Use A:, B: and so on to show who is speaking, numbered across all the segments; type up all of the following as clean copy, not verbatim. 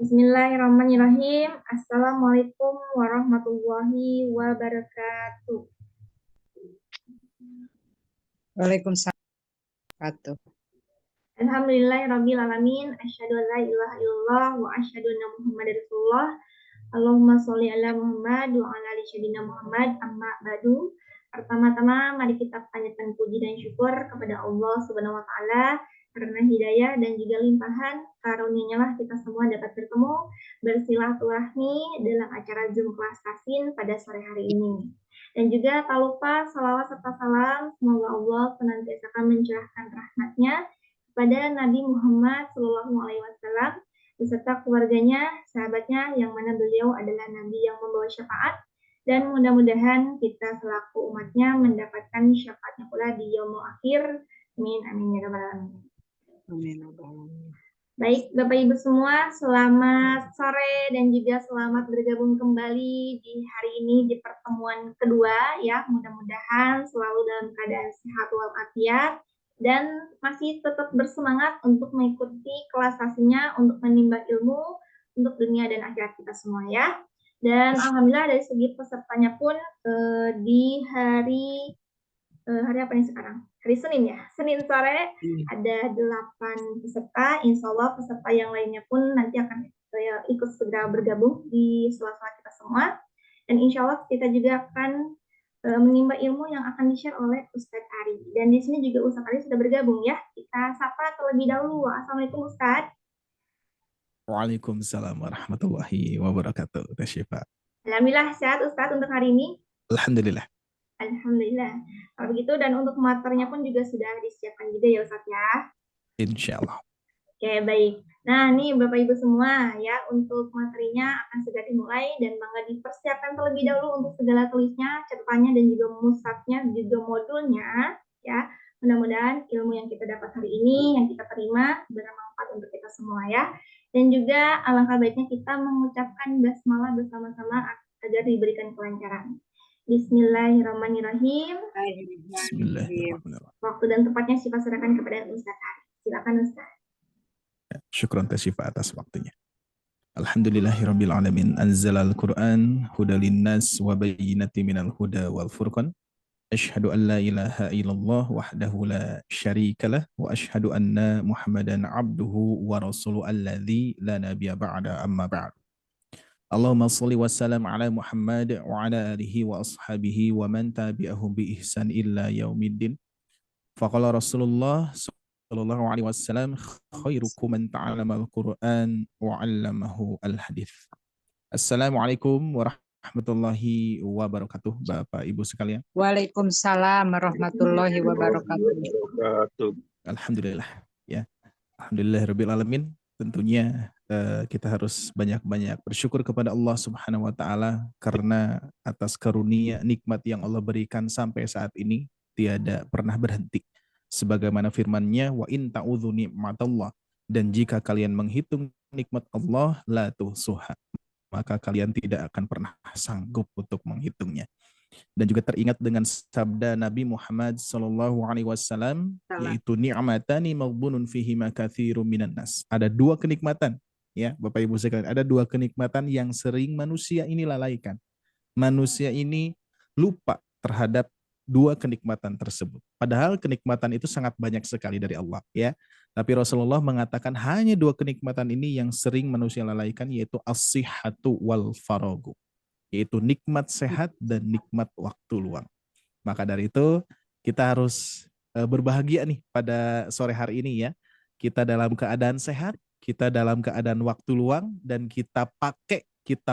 A: Bismillahirrahmanirrahim. Assalamualaikum warahmatullahi wabarakatuh.
B: Waalaikumsalam warahmatullahi wabarakatuh.
A: Alhamdulillahirabbil alamin. Asyhadu an la ilaha illallah wa asyhadu anna Muhammadar Rasulullah. Allahumma sholli ala Muhammad wa ala ali sayyidina Muhammad. Amma ba'du. Pertama-tama mari kita panjatkan puji dan syukur kepada Allah Subhanahu wa taala karena hidayah dan juga limpahan karunia-Nya lah kita semua dapat bertemu bersilaturahmi dalam acara Zoom kelas Tasin pada sore hari ini. Dan juga tak lupa salawat serta salam semoga Allah senantiasa akan mencurahkan rahmat-Nya kepada Nabi Muhammad SAW beserta keluarganya, sahabatnya, yang mana beliau adalah Nabi yang membawa syafaat, dan mudah-mudahan kita selaku umatnya mendapatkan syafaatnya pula di yaumul akhir. Amin, amin, ya rabbal alamin. Baik, Bapak Ibu semua, selamat sore dan juga selamat bergabung kembali di hari ini di pertemuan kedua ya. Mudah-mudahan selalu dalam keadaan sehat walafiat dan masih tetap bersemangat untuk mengikuti kelas aslinya untuk menimba ilmu untuk dunia dan akhirat kita semua ya. Dan alhamdulillah dari segi pesertanya pun di hari apa nih sekarang? Hari Senin ya, Senin sore ada 8 peserta. Insya Allah peserta yang lainnya pun nanti akan ikut segera bergabung di sela-sela kita semua. Dan insya Allah kita juga akan menimba ilmu yang akan di-share oleh Ustadz Ari. Dan di sini juga Ustadz Ari sudah bergabung ya. Kita sapa terlebih dahulu. Assalamualaikum Ustadz.
C: Waalaikumsalam warahmatullahi wabarakatuh. Tasyifa.
A: Alhamdulillah sehat Ustadz untuk hari ini.
C: Alhamdulillah.
A: Alhamdulillah. Kalau begitu dan untuk materinya pun juga sudah disiapkan juga ya Ustadz ya.
C: Insya Allah.
A: Oke, baik. Nah, nih Bapak Ibu semua ya, untuk materinya akan segera dimulai dan mangga dipersiapkan terlebih dahulu untuk segala tulisnya, catatannya dan juga mushafnya, juga modulnya ya. Mudah-mudahan ilmu yang kita dapat hari ini, yang kita terima bermanfaat untuk kita semua ya. Dan juga alangkah baiknya kita mengucapkan basmalah bersama-sama agar diberikan kelancaran. Bismillahirrahmanirrahim.
C: Bismillahirrahmanirrahim.
A: Waktu dan tempatnya Syifa serahkan kepada Ustaz Ari. Silakan Ustaz.
C: Syukran Tasyifa atas waktunya. Alhamdulillahirabbil alamin. Anzalal Qur'an hudalin nas wa bayyinatin minal huda wal furqan. Asyhadu an la ilaha illallah wahdahu la syarikalah wa asyhadu anna Muhammadan abduhu wa rasuluhu alladzi la nabiyya ba'da amma ba'd. Allahumma shalli wa sallam ala Muhammad wa ala alihi wa ashabihi wa man tabi'ahum bi ihsan illa yaumiddin. Faqala Rasulullah sallallahu alaihi wasallam khairukum man ta'allama al-Qur'an wa 'allamahu al-hadits. Assalamualaikum warahmatullahi wabarakatuh Bapak Ibu sekalian.
B: Waalaikumsalam warahmatullahi wabarakatuh.
C: Alhamdulillah ya. Alhamdulillahirabbil alamin. Tentunya kita harus banyak-banyak bersyukur kepada Allah Subhanahu wa taala karena atas karunia nikmat yang Allah berikan sampai saat ini tiada pernah berhenti. Sebagaimana firman-Nya, wa in ta'udzu ni'matallah, dan jika kalian menghitung nikmat Allah la tuhsuha, maka kalian tidak akan pernah sanggup untuk menghitungnya. Dan juga teringat dengan sabda Nabi Muhammad SAW, yaitu ni'matani maghbunun fihi ma katsirun minan nas. Ada dua kenikmatan ya Bapak Ibu sekalian, ada dua kenikmatan yang sering manusia ini lalaikan. Manusia ini lupa terhadap dua kenikmatan tersebut. Padahal kenikmatan itu sangat banyak sekali dari Allah ya. Tapi Rasulullah mengatakan hanya dua kenikmatan ini yang sering manusia lalaikan, yaitu as-sihhatu wal faragu, yaitu nikmat sehat dan nikmat waktu luang. Maka dari itu kita harus berbahagia nih pada sore hari ini ya. Kita dalam keadaan sehat, kita dalam keadaan waktu luang, dan kita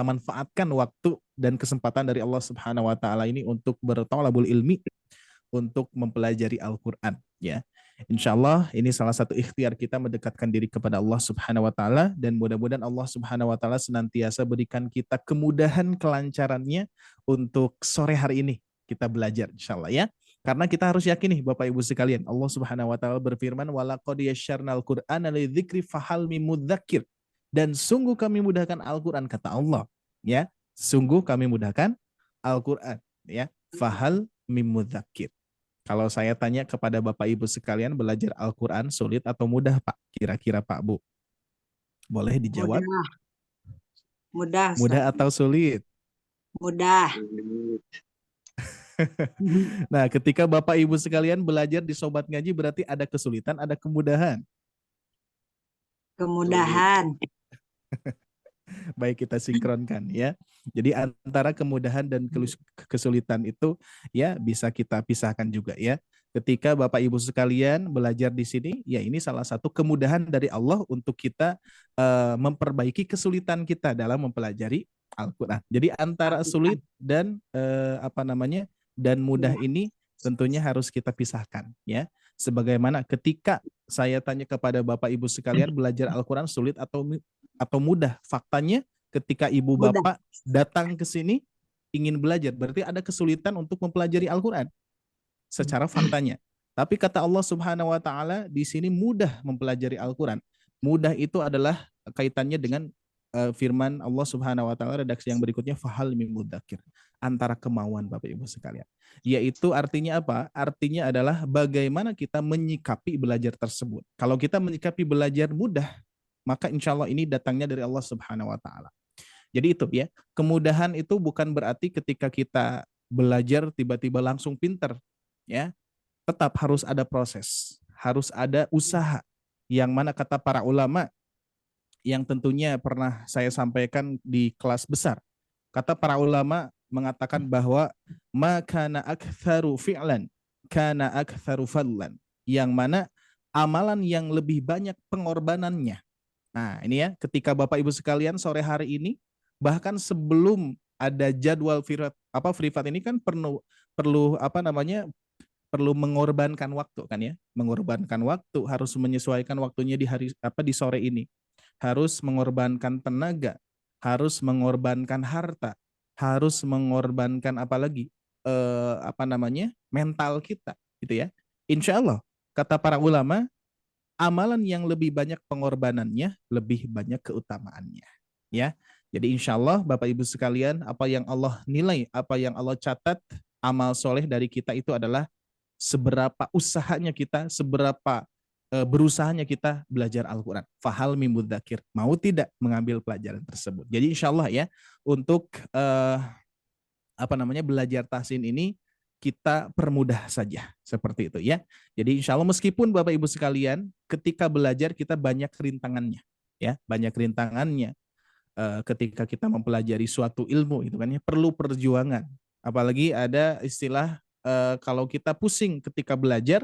C: manfaatkan waktu dan kesempatan dari Allah Subhanahu wa taala ini untuk berthalabul ilmi, untuk mempelajari Al-Qur'an ya. Insyaallah ini salah satu ikhtiar kita mendekatkan diri kepada Allah Subhanahu wa taala, dan mudah-mudahan Allah Subhanahu wa taala senantiasa berikan kita kemudahan kelancarannya untuk sore hari ini kita belajar insyaallah ya. Karena kita harus yakin nih Bapak Ibu sekalian, Allah Subhanahu wa taala berfirman, walaqad yasyarnal Qur'ana lidzikri fahal mim mudzakir, dan sungguh kami mudahkan Al-Qur'an, kata Allah ya. Sungguh kami mudahkan Al-Qur'an ya. Fahal mim mudzakir. Kalau saya tanya kepada Bapak Ibu sekalian, belajar Al-Quran sulit atau mudah Pak? Kira-kira Pak Bu? Boleh dijawab?
B: Mudah, Ustaz.
C: Mudah atau sulit?
B: Mudah.
C: Nah, ketika Bapak Ibu sekalian belajar di Sobat Ngaji berarti ada kesulitan, ada kemudahan.
B: Kemudahan.
C: Baik, kita sinkronkan ya. Jadi antara kemudahan dan kesulitan itu ya bisa kita pisahkan juga ya. Ketika Bapak Ibu sekalian belajar di sini, ya ini salah satu kemudahan dari Allah untuk kita memperbaiki kesulitan kita dalam mempelajari Al-Qur'an. Jadi antara sulit dan dan mudah ini tentunya harus kita pisahkan ya. Sebagaimana ketika saya tanya kepada Bapak Ibu sekalian belajar Al-Qur'an sulit atau mudah? Faktanya ketika ibu bapak datang ke sini ingin belajar, berarti ada kesulitan untuk mempelajari Al-Qur'an secara faktanya. Tapi kata Allah Subhanahu wa taala di sini mudah mempelajari Al-Qur'an. Mudah itu adalah kaitannya dengan firman Allah Subhanahu wa taala redaksi yang berikutnya fahal mim mudzakir. Antara kemauan Bapak Ibu sekalian. Yaitu artinya apa? Artinya adalah bagaimana kita menyikapi belajar tersebut. Kalau kita menyikapi belajar mudah, maka insya Allah ini datangnya dari Allah Subhanahu wa taala. Jadi itu ya, kemudahan itu bukan berarti ketika kita belajar tiba-tiba langsung pinter ya. Tetap harus ada proses, harus ada usaha. Yang mana kata para ulama yang tentunya pernah saya sampaikan di kelas besar. Kata para ulama mengatakan bahwa ma kana aktsaru fi'lan kana aktsaru fadlan. Yang mana amalan yang lebih banyak pengorbanannya. Nah, ini ya, ketika Bapak Ibu sekalian sore hari ini, bahkan sebelum ada jadwal privat ini kan perlu perlu mengorbankan waktu kan ya, mengorbankan waktu, harus menyesuaikan waktunya di sore ini, harus mengorbankan tenaga, harus mengorbankan harta, harus mengorbankan mental kita, gitu ya. Insya Allah, kata para ulama, amalan yang lebih banyak pengorbanannya, lebih banyak keutamaannya. Ya, jadi insya Allah Bapak Ibu sekalian, apa yang Allah nilai, apa yang Allah catat, amal soleh dari kita itu adalah seberapa usahanya kita, seberapa berusahanya kita belajar Al-Quran. Fahal mim mudzakir, mau tidak mengambil pelajaran tersebut. Jadi insya Allah ya, untuk belajar tahsin ini kita permudah saja seperti itu ya. Jadi insya Allah meskipun Bapak Ibu sekalian ketika belajar kita banyak rintangannya ya, banyak rintangannya ketika kita mempelajari suatu ilmu itu kan ya, perlu perjuangan. Apalagi ada istilah kalau kita pusing ketika belajar,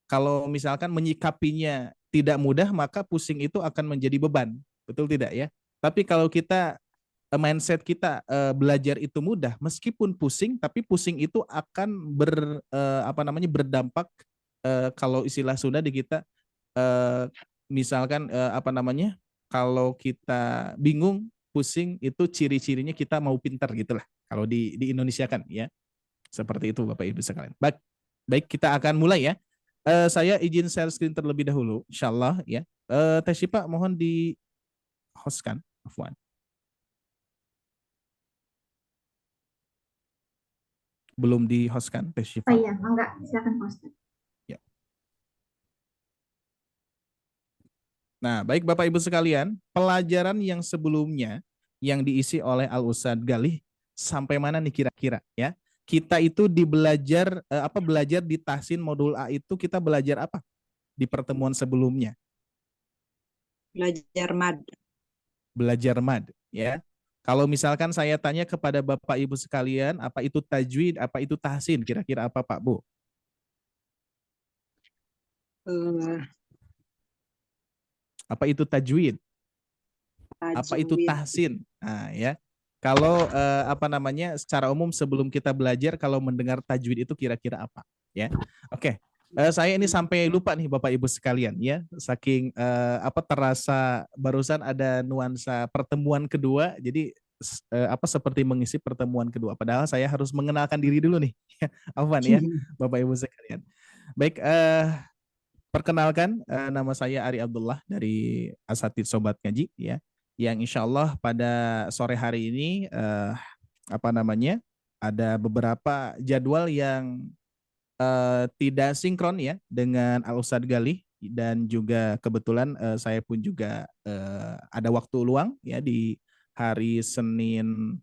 C: kalau misalkan menyikapinya tidak mudah maka pusing itu akan menjadi beban. Betul tidak ya? Tapi kalau kita mindset kita belajar itu mudah, meskipun pusing, tapi pusing itu akan berdampak kalau istilah Sunda di kita, misalkan kalau kita bingung, pusing itu ciri-cirinya kita mau pintar gitulah. Kalau di Indonesia kan ya, seperti itu Bapak Ibu sekalian. Baik, kita akan mulai ya. Saya izin share screen terlebih dahulu, insyaallah ya. Teh Syifa mohon di hostkan, afwan. Belum di host kan Teh Syifa?
A: Oh iya, enggak, silakan host.
C: Ya. Nah, baik Bapak Ibu sekalian, pelajaran yang sebelumnya yang diisi oleh Al-Ustadz Galih sampai mana nih kira-kira ya? Kita itu belajar di tahsin modul A itu kita belajar apa di pertemuan sebelumnya?
B: Belajar mad.
C: Belajar mad ya. Kalau misalkan saya tanya kepada Bapak Ibu sekalian, apa itu tajwid, apa itu tahsin, kira-kira apa Pak Bu? Apa itu tajwid? Apa itu tahsin? Nah, ya. Kalau secara umum sebelum kita belajar, kalau mendengar tajwid itu kira-kira apa? Ya, oke. Saya ini sampai lupa nih Bapak Ibu sekalian ya, saking terasa barusan ada nuansa pertemuan kedua, jadi seperti mengisi pertemuan kedua. Padahal saya harus mengenalkan diri dulu nih, Afwan ya, Bapak Ibu sekalian. Baik, perkenalkan nama saya Ari Abdullah dari Asatidz Sobat Ngaji ya, yang insya Allah pada sore hari ini ada beberapa jadwal yang tidak sinkron ya dengan Al-Ustadz Galih, dan juga kebetulan saya pun juga ada waktu luang ya di hari Senin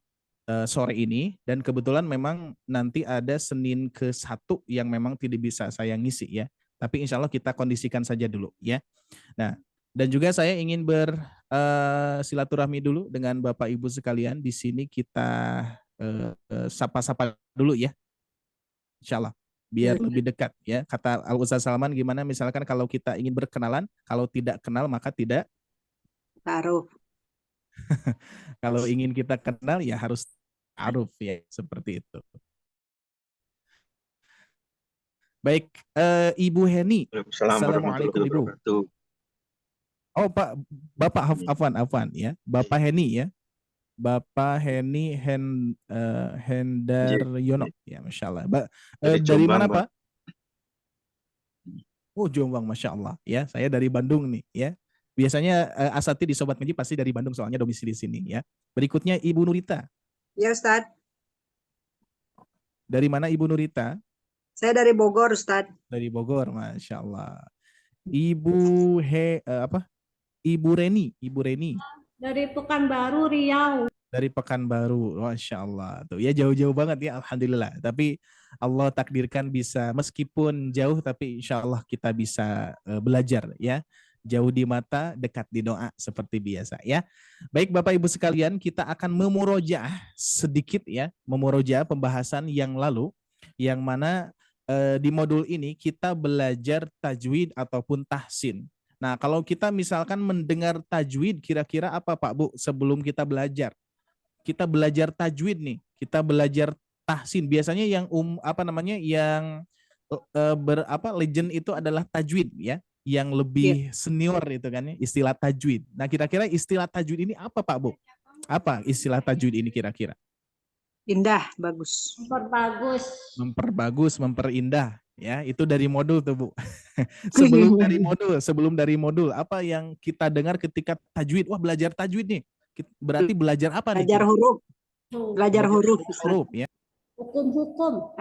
C: sore ini, dan kebetulan memang nanti ada Senin ke-1 yang memang tidak bisa saya ngisi ya. Tapi insya Allah kita kondisikan saja dulu ya. Nah, dan juga saya ingin silaturahmi dulu dengan Bapak Ibu sekalian. Di sini kita sapa-sapa dulu ya, insya Allah. Biar lebih dekat ya. Kata Al-Ustaz Salman gimana misalkan kalau kita ingin berkenalan, kalau tidak kenal maka tidak
D: taruh.
C: Kalau ingin kita kenal ya harus ta'aruf ya, seperti itu. Baik, Ibu Heni. Assalamualaikum Ibu. Oh Pak, Bapak Afwan ya, Bapak Heni ya. Bapak Heni Hendaryono ya, Masya Allah. Dari mana Pak? Oh Jombang, Masya Allah ya. Saya dari Bandung nih ya. Biasanya asatid di Sobat Ngaji pasti dari Bandung soalnya domisili sini ya. Berikutnya Ibu Nurita.
D: Ya Ustadz.
C: Dari mana Ibu Nurita?
D: Saya dari Bogor Ustadz.
C: Dari Bogor, Masya Allah. Ibu Reni.
E: Dari Pekanbaru, Riau.
C: Dari Pekanbaru, Masya Allah. Tuh ya jauh-jauh banget ya, Alhamdulillah. Tapi Allah takdirkan bisa, meskipun jauh tapi insya Allah kita bisa belajar ya. Jauh di mata, dekat di doa seperti biasa ya. Baik Bapak Ibu sekalian, kita akan memurojaah sedikit ya, memurojaah pembahasan yang lalu, yang mana di modul ini kita belajar tajwid ataupun tahsin. Nah, kalau kita misalkan mendengar tajwid, kira-kira apa Pak Bu sebelum kita belajar? Kita belajar tajwid nih, kita belajar tahsin. Biasanya yang legend itu adalah tajwid ya, yang lebih senior itu kan ya, istilah tajwid. Nah, kira-kira istilah tajwid ini apa Pak Bu? Apa istilah tajwid ini kira-kira?
D: Indah, bagus.
E: Memperbagus.
C: Memperindah ya. Itu dari modul tuh Bu. sebelum dari modul, apa yang kita dengar ketika tajwid? Wah, belajar tajwid nih. Berarti belajar apa nih?
D: Belajar huruf. Belajar huruf
C: ya.
E: Hukum-hukum.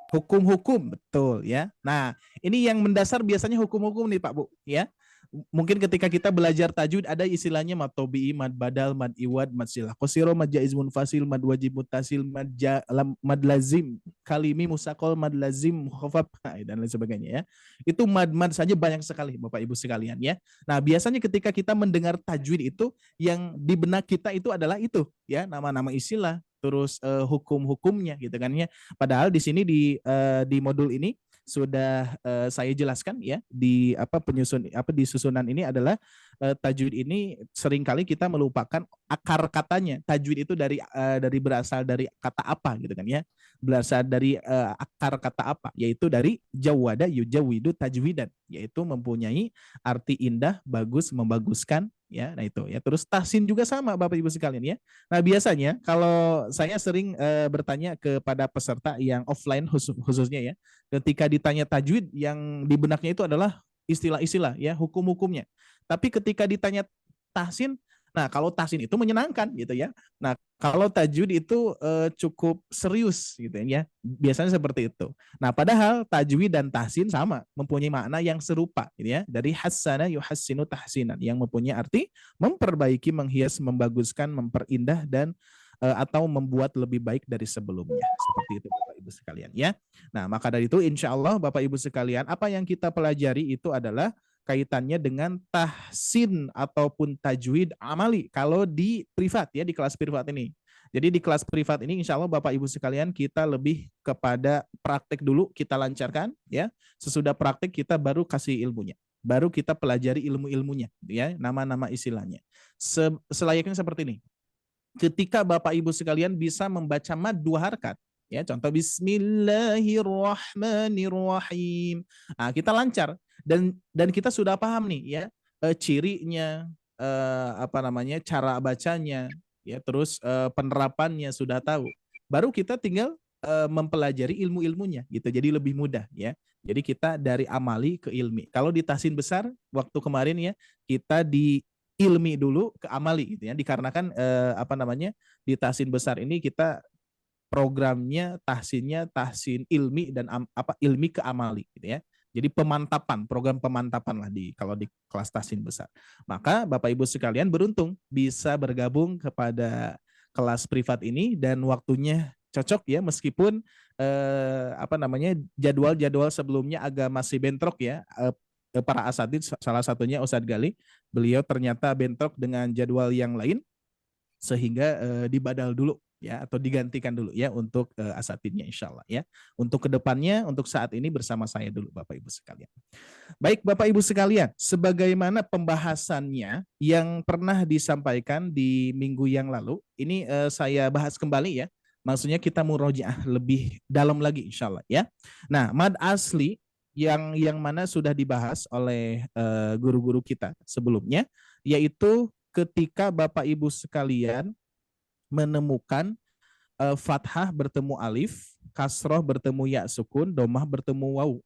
C: Hukum-hukum, betul ya. Nah, ini yang mendasar biasanya hukum-hukum nih Pak Bu ya. Mungkin ketika kita belajar tajwid ada istilahnya mad tobi'i, mad badal, mad iwad, mad silah qasiro, mad jaiz munfasil, mad wajib muttasil, mad lazim kalimi musaqal, mad lazim khafaf dan lain sebagainya ya. Itu mad saja banyak sekali Bapak Ibu sekalian ya. Nah, biasanya ketika kita mendengar tajwid itu yang di benak kita itu adalah itu ya, nama-nama istilah, terus hukum-hukumnya gitu kan ya. Padahal di sini di modul ini sudah saya jelaskan ya di di susunan ini adalah tajwid ini seringkali kita melupakan akar katanya. Tajwid itu dari berasal dari kata apa gitu kan ya. Berasal dari akar kata apa, yaitu dari jawada yujawidu tajwidan, yaitu mempunyai arti indah, bagus, membaguskan ya. Nah itu ya. Terus tahsin juga sama Bapak Ibu sekalian ya. Nah, biasanya kalau saya sering bertanya kepada peserta yang offline khususnya ya, ketika ditanya tajwid yang di benaknya itu adalah istilah-istilah ya, hukum-hukumnya. Tapi ketika ditanya tahsin, nah kalau tahsin itu menyenangkan gitu ya. Nah, kalau tajwid itu cukup serius gitu ya. Biasanya seperti itu. Nah, padahal tajwid dan tahsin sama, mempunyai makna yang serupa gitu ya. Dari hassana yuhassinu tahsinan, yang mempunyai arti memperbaiki, menghias, membaguskan, memperindah, dan atau membuat lebih baik dari sebelumnya. Seperti itu Bapak Ibu sekalian ya. Nah, maka dari itu insya Allah Bapak Ibu sekalian, apa yang kita pelajari itu adalah kaitannya dengan tahsin ataupun tajwid amali kalau di privat ya, di kelas privat ini. Jadi di kelas privat ini insya Allah Bapak Ibu sekalian kita lebih kepada praktek dulu kita lancarkan ya. Sesudah praktek kita baru kasih ilmunya. Baru kita pelajari ilmu-ilmunya ya, nama-nama istilahnya. Selayaknya seperti ini. Ketika Bapak Ibu sekalian bisa membaca mad 2 harkat, ya contoh Bismillahirrahmanirrahim. Nah, kita lancar dan kita sudah paham nih ya cirinya, cara bacanya, ya terus penerapannya sudah tahu. Baru kita tinggal mempelajari ilmu-ilmunya gitu. Jadi lebih mudah ya. Jadi kita dari amali ke ilmi. Kalau di tahsin besar waktu kemarin ya, kita di ilmi dulu ke amali gitu ya, dikarenakan di tahsin besar ini kita programnya tahsinnya tahsin ilmi dan ilmi ke amali gitu ya. Jadi pemantapan, program pemantapan lah kalau di kelas tahsin besar. Maka Bapak Ibu sekalian beruntung bisa bergabung kepada kelas privat ini dan waktunya cocok ya, meskipun jadwal-jadwal sebelumnya agak masih bentrok ya. Para asatid, salah satunya Ustadz Gali, beliau ternyata bentrok dengan jadwal yang lain sehingga dibadal dulu ya, atau digantikan dulu ya untuk asatidnya insya Allah ya. Untuk kedepannya, untuk saat ini bersama saya dulu Bapak Ibu sekalian. Baik Bapak Ibu sekalian, sebagaimana pembahasannya yang pernah disampaikan di minggu yang lalu, ini saya bahas kembali ya. Maksudnya kita murojaah lebih dalam lagi insya Allah ya. Nah, mad asli yang mana sudah dibahas oleh guru-guru kita sebelumnya, yaitu ketika Bapak Ibu sekalian menemukan fathah bertemu alif, kasroh bertemu ya sukun, domah bertemu waw.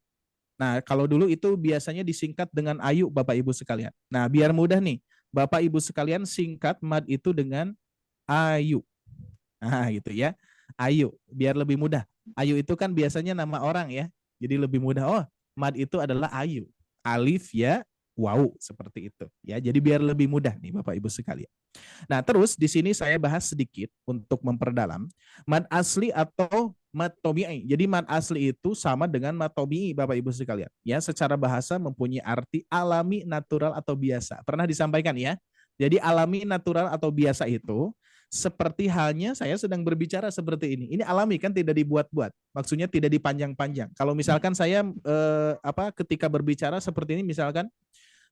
C: Nah, kalau dulu itu biasanya disingkat dengan ayu Bapak Ibu sekalian. Nah, biar mudah nih, Bapak Ibu sekalian singkat mad itu dengan ayu. Nah, gitu ya. Ayu, biar lebih mudah. Ayu itu kan biasanya nama orang ya. Jadi lebih mudah. Oh, mad itu adalah ayu. Alif ya, waw, seperti itu. Ya, jadi biar lebih mudah nih Bapak Ibu sekalian. Nah, terus di sini saya bahas sedikit untuk memperdalam mad asli atau mad tobi'i. Jadi mad asli itu sama dengan mad tobi'i Bapak Ibu sekalian. Ya, secara bahasa mempunyai arti alami, natural atau biasa. Pernah disampaikan ya. Jadi alami, natural atau biasa itu seperti halnya saya sedang berbicara seperti ini. Ini alami kan, tidak dibuat-buat. Maksudnya tidak dipanjang-panjang. Kalau misalkan saya ketika berbicara seperti ini, misalkan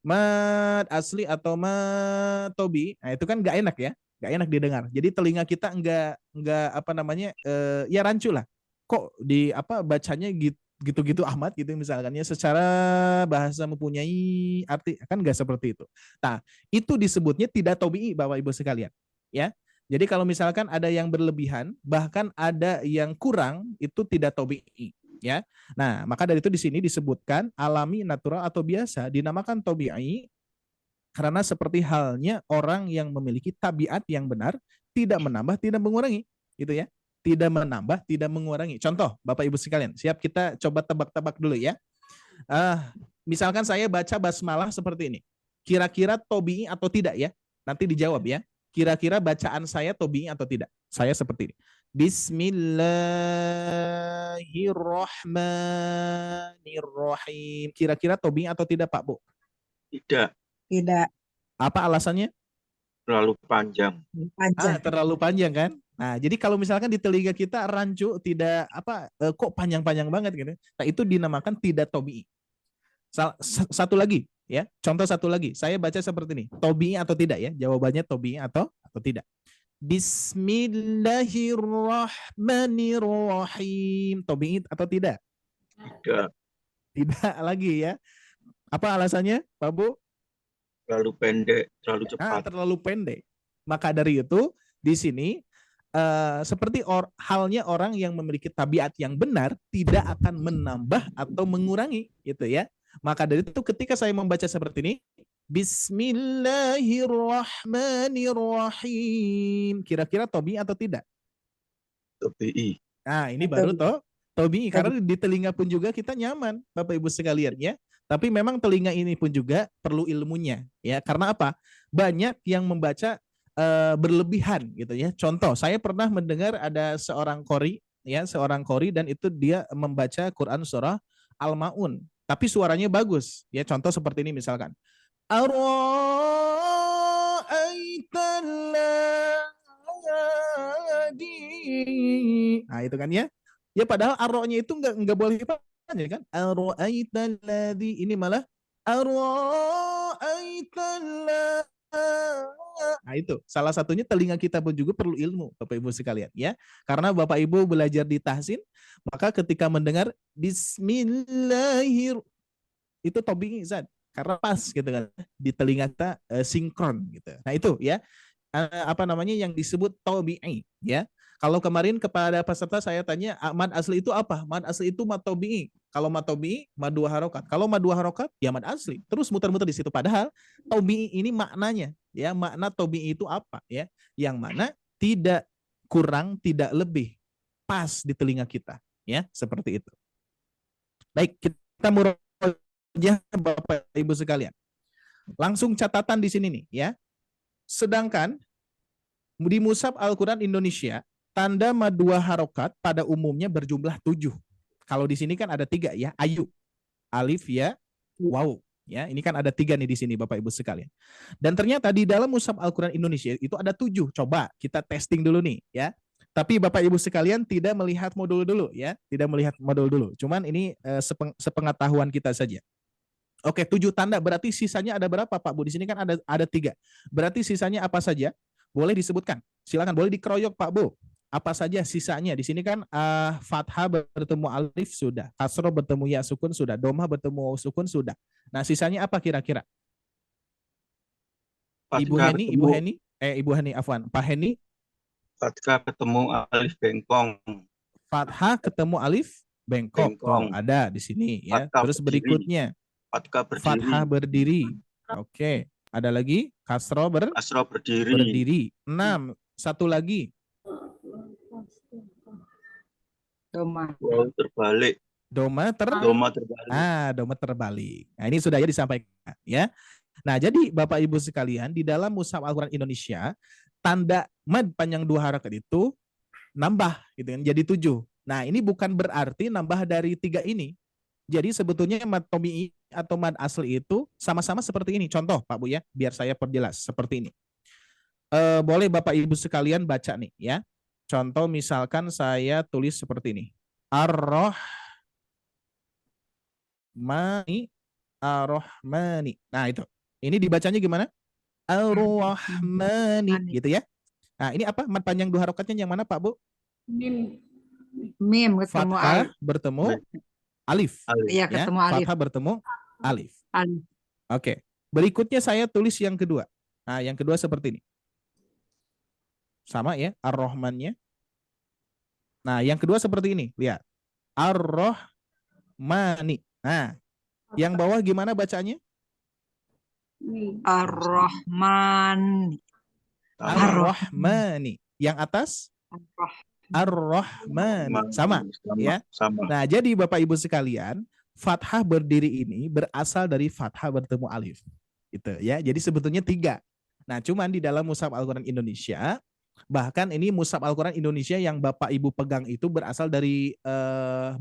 C: mad asli atau mad tobi, nah itu kan nggak enak ya, nggak enak didengar. Jadi telinga kita nggak ya rancu lah. Kok bacanya gitu-gitu amat gitu misalkan ya, secara bahasa mempunyai arti, kan nggak seperti itu. Nah, itu disebutnya tidak tobi'i Bapak Ibu sekalian ya. Jadi kalau misalkan ada yang berlebihan, bahkan ada yang kurang, itu tidak tobi'i ya. Nah, maka dari itu di sini disebutkan alami, natural atau biasa, dinamakan tobi'i karena seperti halnya orang yang memiliki tabiat yang benar, tidak menambah, tidak mengurangi, gitu ya. Tidak menambah, tidak mengurangi. Contoh, Bapak Ibu sekalian, siap kita coba tebak-tebak dulu ya. Misalkan saya baca basmalah seperti ini. Kira-kira tobi'i atau tidak ya? Nanti dijawab ya. Kira-kira bacaan saya tobi'i atau tidak? Saya seperti ini. Bismillahirrahmanirrahim. Kira-kira tobi'i atau tidak Pak Bu?
F: Tidak.
D: Tidak.
C: Apa alasannya?
F: Terlalu panjang.
C: Terlalu panjang kan? Nah, jadi kalau misalkan di telinga kita rancu, tidak kok panjang-panjang banget gitu. Nah, itu dinamakan tidak tobi'i. Satu lagi ya, contoh satu lagi. Saya baca seperti ini. Tobi'i atau tidak ya? Jawabannya tobi'i atau tidak. Bismillahirrahmanirrahim. Tobi'i atau tidak?
F: Tidak.
C: Tidak lagi ya. Apa alasannya, Pak Bu?
F: Terlalu pendek, terlalu cepat.
C: Terlalu pendek. Maka dari itu di sini seperti halnya orang yang memiliki tabiat yang benar, tidak akan menambah atau mengurangi, gitu ya. Maka dari itu ketika saya membaca seperti ini, Bismillahirrahmanirrahim. Kira-kira tobi'i atau tidak?
F: Tobi'i.
C: Nah, ini baru tobi'i, karena di telinga pun juga kita nyaman, Bapak Ibu sekalian ya. Tapi memang telinga ini pun juga perlu ilmunya ya. Karena apa? Banyak yang membaca berlebihan gitu ya. Contoh, saya pernah mendengar ada seorang qori dan itu dia membaca Quran surah Al-Maun, tapi suaranya bagus ya. Contoh seperti ini misalkan. Nah, itu kan ya. Ya padahal arrohnya itu enggak boleh panjang kan? Ar-ra'aitalladzi, ini malah ar-ra'aitalladzi. Nah, itu salah satunya telinga kita pun juga perlu ilmu Bapak Ibu sekalian ya. Karena Bapak Ibu belajar di tahsin, maka ketika mendengar bismillahir, itu tobi'i Zat, karena pas gitu kan di telinga kita sinkron gitu. Nah, itu ya yang disebut tobi'i ya. Kalau kemarin kepada peserta saya tanya, mad asli itu apa? Mad asli itu mad tobi'i. Kalau mad tobi'i, mad dua harokat. Kalau mad dua harokat, ya mad asli. Terus muter-muter di situ. Padahal tobi'i ini maknanya, ya makna tobi'i itu apa? Ya, yang mana tidak kurang, tidak lebih, pas di telinga kita, ya seperti itu. Baik, kita mulai Ya, Bapak Ibu sekalian. Langsung catatan di sini nih ya. Sedangkan di Mushaf Al-Quran Indonesia, tanda mad dua harokat pada umumnya berjumlah 7. Kalau di sini kan ada 3 ya, ayu, alif, ya, waw. Ya, ini kan ada 3 nih di sini Bapak Ibu sekalian. Dan ternyata di dalam Mushaf Al-Quran Indonesia itu ada 7. Coba kita testing dulu nih ya. Tapi Bapak Ibu sekalian tidak melihat modul dulu ya, tidak melihat modul dulu. Cuman ini sepengetahuan kita saja. Oke, 7 tanda berarti sisanya ada berapa Pak Bu? Di sini kan ada 3. Berarti sisanya apa saja? Boleh disebutkan. Silakan, boleh dikeroyok Pak Bu. Apa saja sisanya? Di sini kan fathah bertemu alif sudah, kasroh bertemu ya sukun sudah, domah bertemu sukun sudah. Nah, sisanya apa kira-kira? Ibu Heni, Ibu Heni afwan, Pak Heni.
F: Fathah ketemu alif bengkong.
C: Fathah ketemu alif bengkok. Oh, ada di sini ya.
F: Fathah
C: terus
F: berdiri.
C: Berikutnya fathah berdiri. Oke, ada lagi kasroh berdiri. 6. Satu lagi.
D: Doma.
F: Terbalik.
C: Doma terbalik. Doma terbalik. Nah, ini sudah ya disampaikan ya. Nah, jadi Bapak Ibu sekalian, di dalam Mushaf Al-Quran Indonesia, tanda mad panjang 2 harakat itu nambah gitu kan, jadi 7. Nah, ini bukan berarti nambah dari 3 ini. Jadi sebetulnya mad tomi'i atau mad asli itu sama-sama seperti ini. Contoh Pak Bu ya, biar saya perjelas seperti ini. Boleh Bapak Ibu sekalian baca nih ya. Contoh misalkan saya tulis seperti ini. Ar-Rahmani. Nah itu. Ini dibacanya gimana? Ar-Rahmani gitu ya. Nah ini apa? Mad panjang 2 harokatnya yang mana Pak Bu?
D: Mim ketemu
C: fathah bertemu alif.
D: Iya, ketemu alif.
C: Fathah bertemu alif.
D: Alif.
C: Oke. Berikutnya saya tulis yang kedua. Nah, yang kedua seperti ini. Sama ya, Ar-Rahmannya. Nah, yang kedua seperti ini. Lihat. Ar-Rahmani. Nah, yang bawah gimana bacanya?
D: Ar-Rahman.
C: Ar-Rahmani. Yang atas? Ar-Rahmani. Sama ya. Nah, jadi Bapak Ibu sekalian, fathah berdiri ini berasal dari fathah bertemu alif. Gitu ya. Jadi sebetulnya 3. Nah, cuman di dalam Mushaf Al-Quran Indonesia, bahkan ini Mushaf Al-Quran Indonesia yang Bapak Ibu pegang itu berasal dari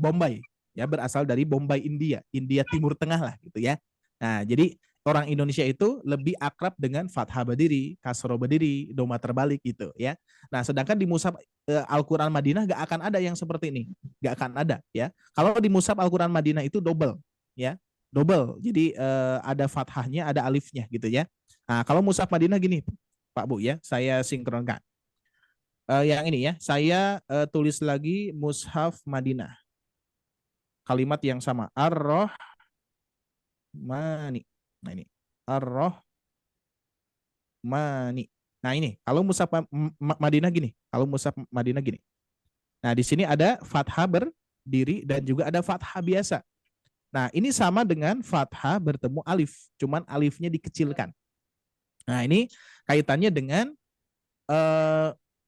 C: Bombay. Ya, berasal dari Bombay, India Timur Tengah lah gitu ya. Nah, jadi orang Indonesia itu lebih akrab dengan fathah berdiri, kasroh berdiri, doma terbalik gitu ya. Nah, sedangkan di Mushaf Al-Quran Madinah gak akan ada yang seperti ini, gak akan ada ya. Kalau di Mushaf Al-Quran Madinah itu double ya, double. Jadi ada fathahnya, ada alifnya gitu ya. Nah, kalau Mushaf Madinah gini Pak Bu ya, saya sinkronkan. Yang ini ya, saya tulis lagi Mushaf Madinah. Kalimat yang sama, Ar-Rahmani. Nah ini Ar-Rahmani. Nah ini kalau Mushaf Madinah gini, kalau Mushaf Madinah gini. Nah di sini ada fathah berdiri dan juga ada fathah biasa. Nah ini sama dengan fathah bertemu alif, cuman alifnya dikecilkan. Nah ini kaitannya dengan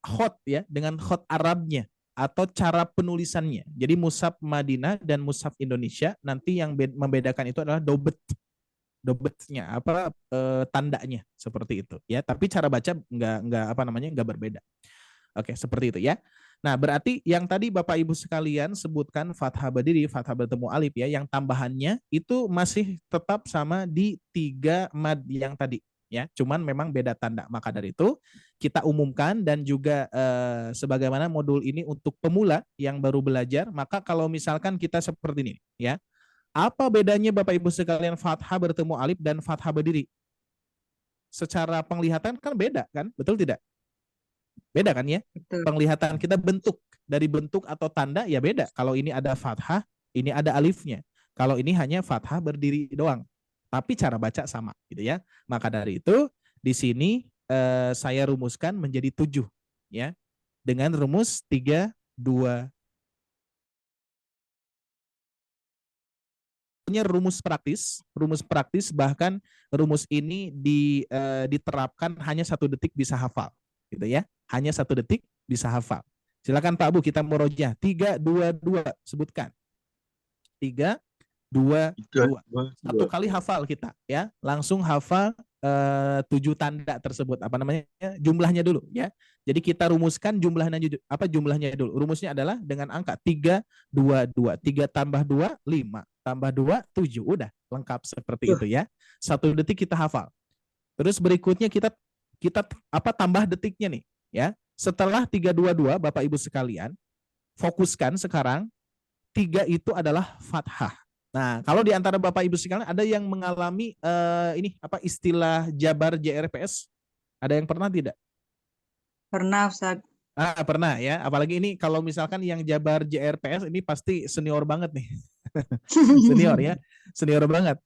C: khot ya, dengan khot Arabnya atau cara penulisannya. Jadi Mushaf Madinah dan Mushaf Indonesia nanti yang membedakan itu adalah dobetnya apa tandanya seperti itu ya, tapi cara baca nggak berbeda. Oke, seperti itu ya. Nah, berarti yang tadi Bapak Ibu sekalian sebutkan fathah berdiri, fathah bertemu alif ya, yang tambahannya itu masih tetap sama di 3 mad yang tadi ya, cuman memang beda tanda. Maka dari itu kita umumkan dan juga sebagaimana modul ini untuk pemula yang baru belajar, maka kalau misalkan kita seperti ini ya, apa bedanya Bapak Ibu sekalian fathah bertemu alif dan fathah berdiri? Secara penglihatan kan beda kan? Betul tidak? Beda kan ya? Betul. Penglihatan kita dari bentuk atau tanda ya beda. Kalau ini ada fathah, ini ada alifnya. Kalau ini hanya fathah berdiri doang. Tapi cara baca sama gitu ya. Maka dari itu di sini saya rumuskan menjadi 7 ya. Dengan rumus 3, 2, rumus praktis, bahkan rumus ini diterapkan hanya 1 detik bisa hafal gitu ya, hanya 1 detik bisa hafal. Silakan Pak Bu, kita merojah 3, 2, 2 sebutkan. 3, 2, 2, 2.
F: 2,
C: Satu kali hafal kita ya. Langsung hafal 7 tanda tersebut. Apa namanya? Jumlahnya dulu ya. Jadi kita rumuskan jumlahnya dulu. Rumusnya adalah dengan angka 3, 2, 2. 3 tambah 2, 5. Tambah 2, 7. Udah lengkap seperti itu ya. 1 detik kita hafal. Terus berikutnya kita tambah detiknya nih ya. Setelah 3, 2, 2, Bapak Ibu sekalian, fokuskan sekarang 3 itu adalah fathah. Nah, kalau di antara Bapak Ibu sekalian ada yang mengalami istilah Jabar JRPS? Ada yang pernah tidak?
D: Pernah, Ustaz.
C: Pernah ya. Apalagi ini kalau misalkan yang Jabar JRPS ini pasti senior banget nih. Senior ya. Senior banget.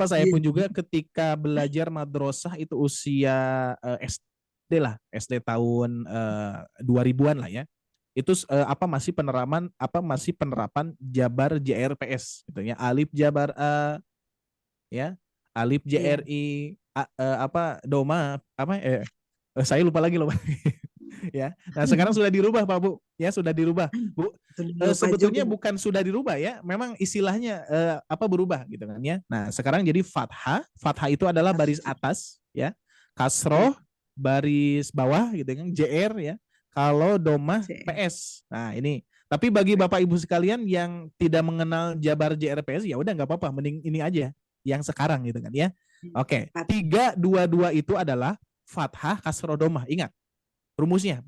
C: Saya pun juga ketika belajar madrasah itu usia SD lah, SD tahun 2000-an lah ya. Itu masih penerapan Jabar JRPS gitu ya. Alif Jabar A ya, alif JRI doma saya lupa lagi loh. Ya. Nah, sekarang sudah dirubah Pak Bu. Ya, sudah dirubah. Bu, sebetulnya bukan sudah dirubah ya, memang istilahnya berubah gitu kan ya. Nah, sekarang jadi fathah. Fathah itu adalah baris atas ya. Kasroh baris bawah gitu kan, JR ya. Kalau domah PS. Nah, ini. Tapi bagi Bapak Ibu sekalian yang tidak mengenal Jabar JRPS, ya udah nggak apa-apa, mending ini aja yang sekarang gitu kan ya. Oke, 3, 2, 2 itu adalah fathah kasroh domah. Ingat rumusnya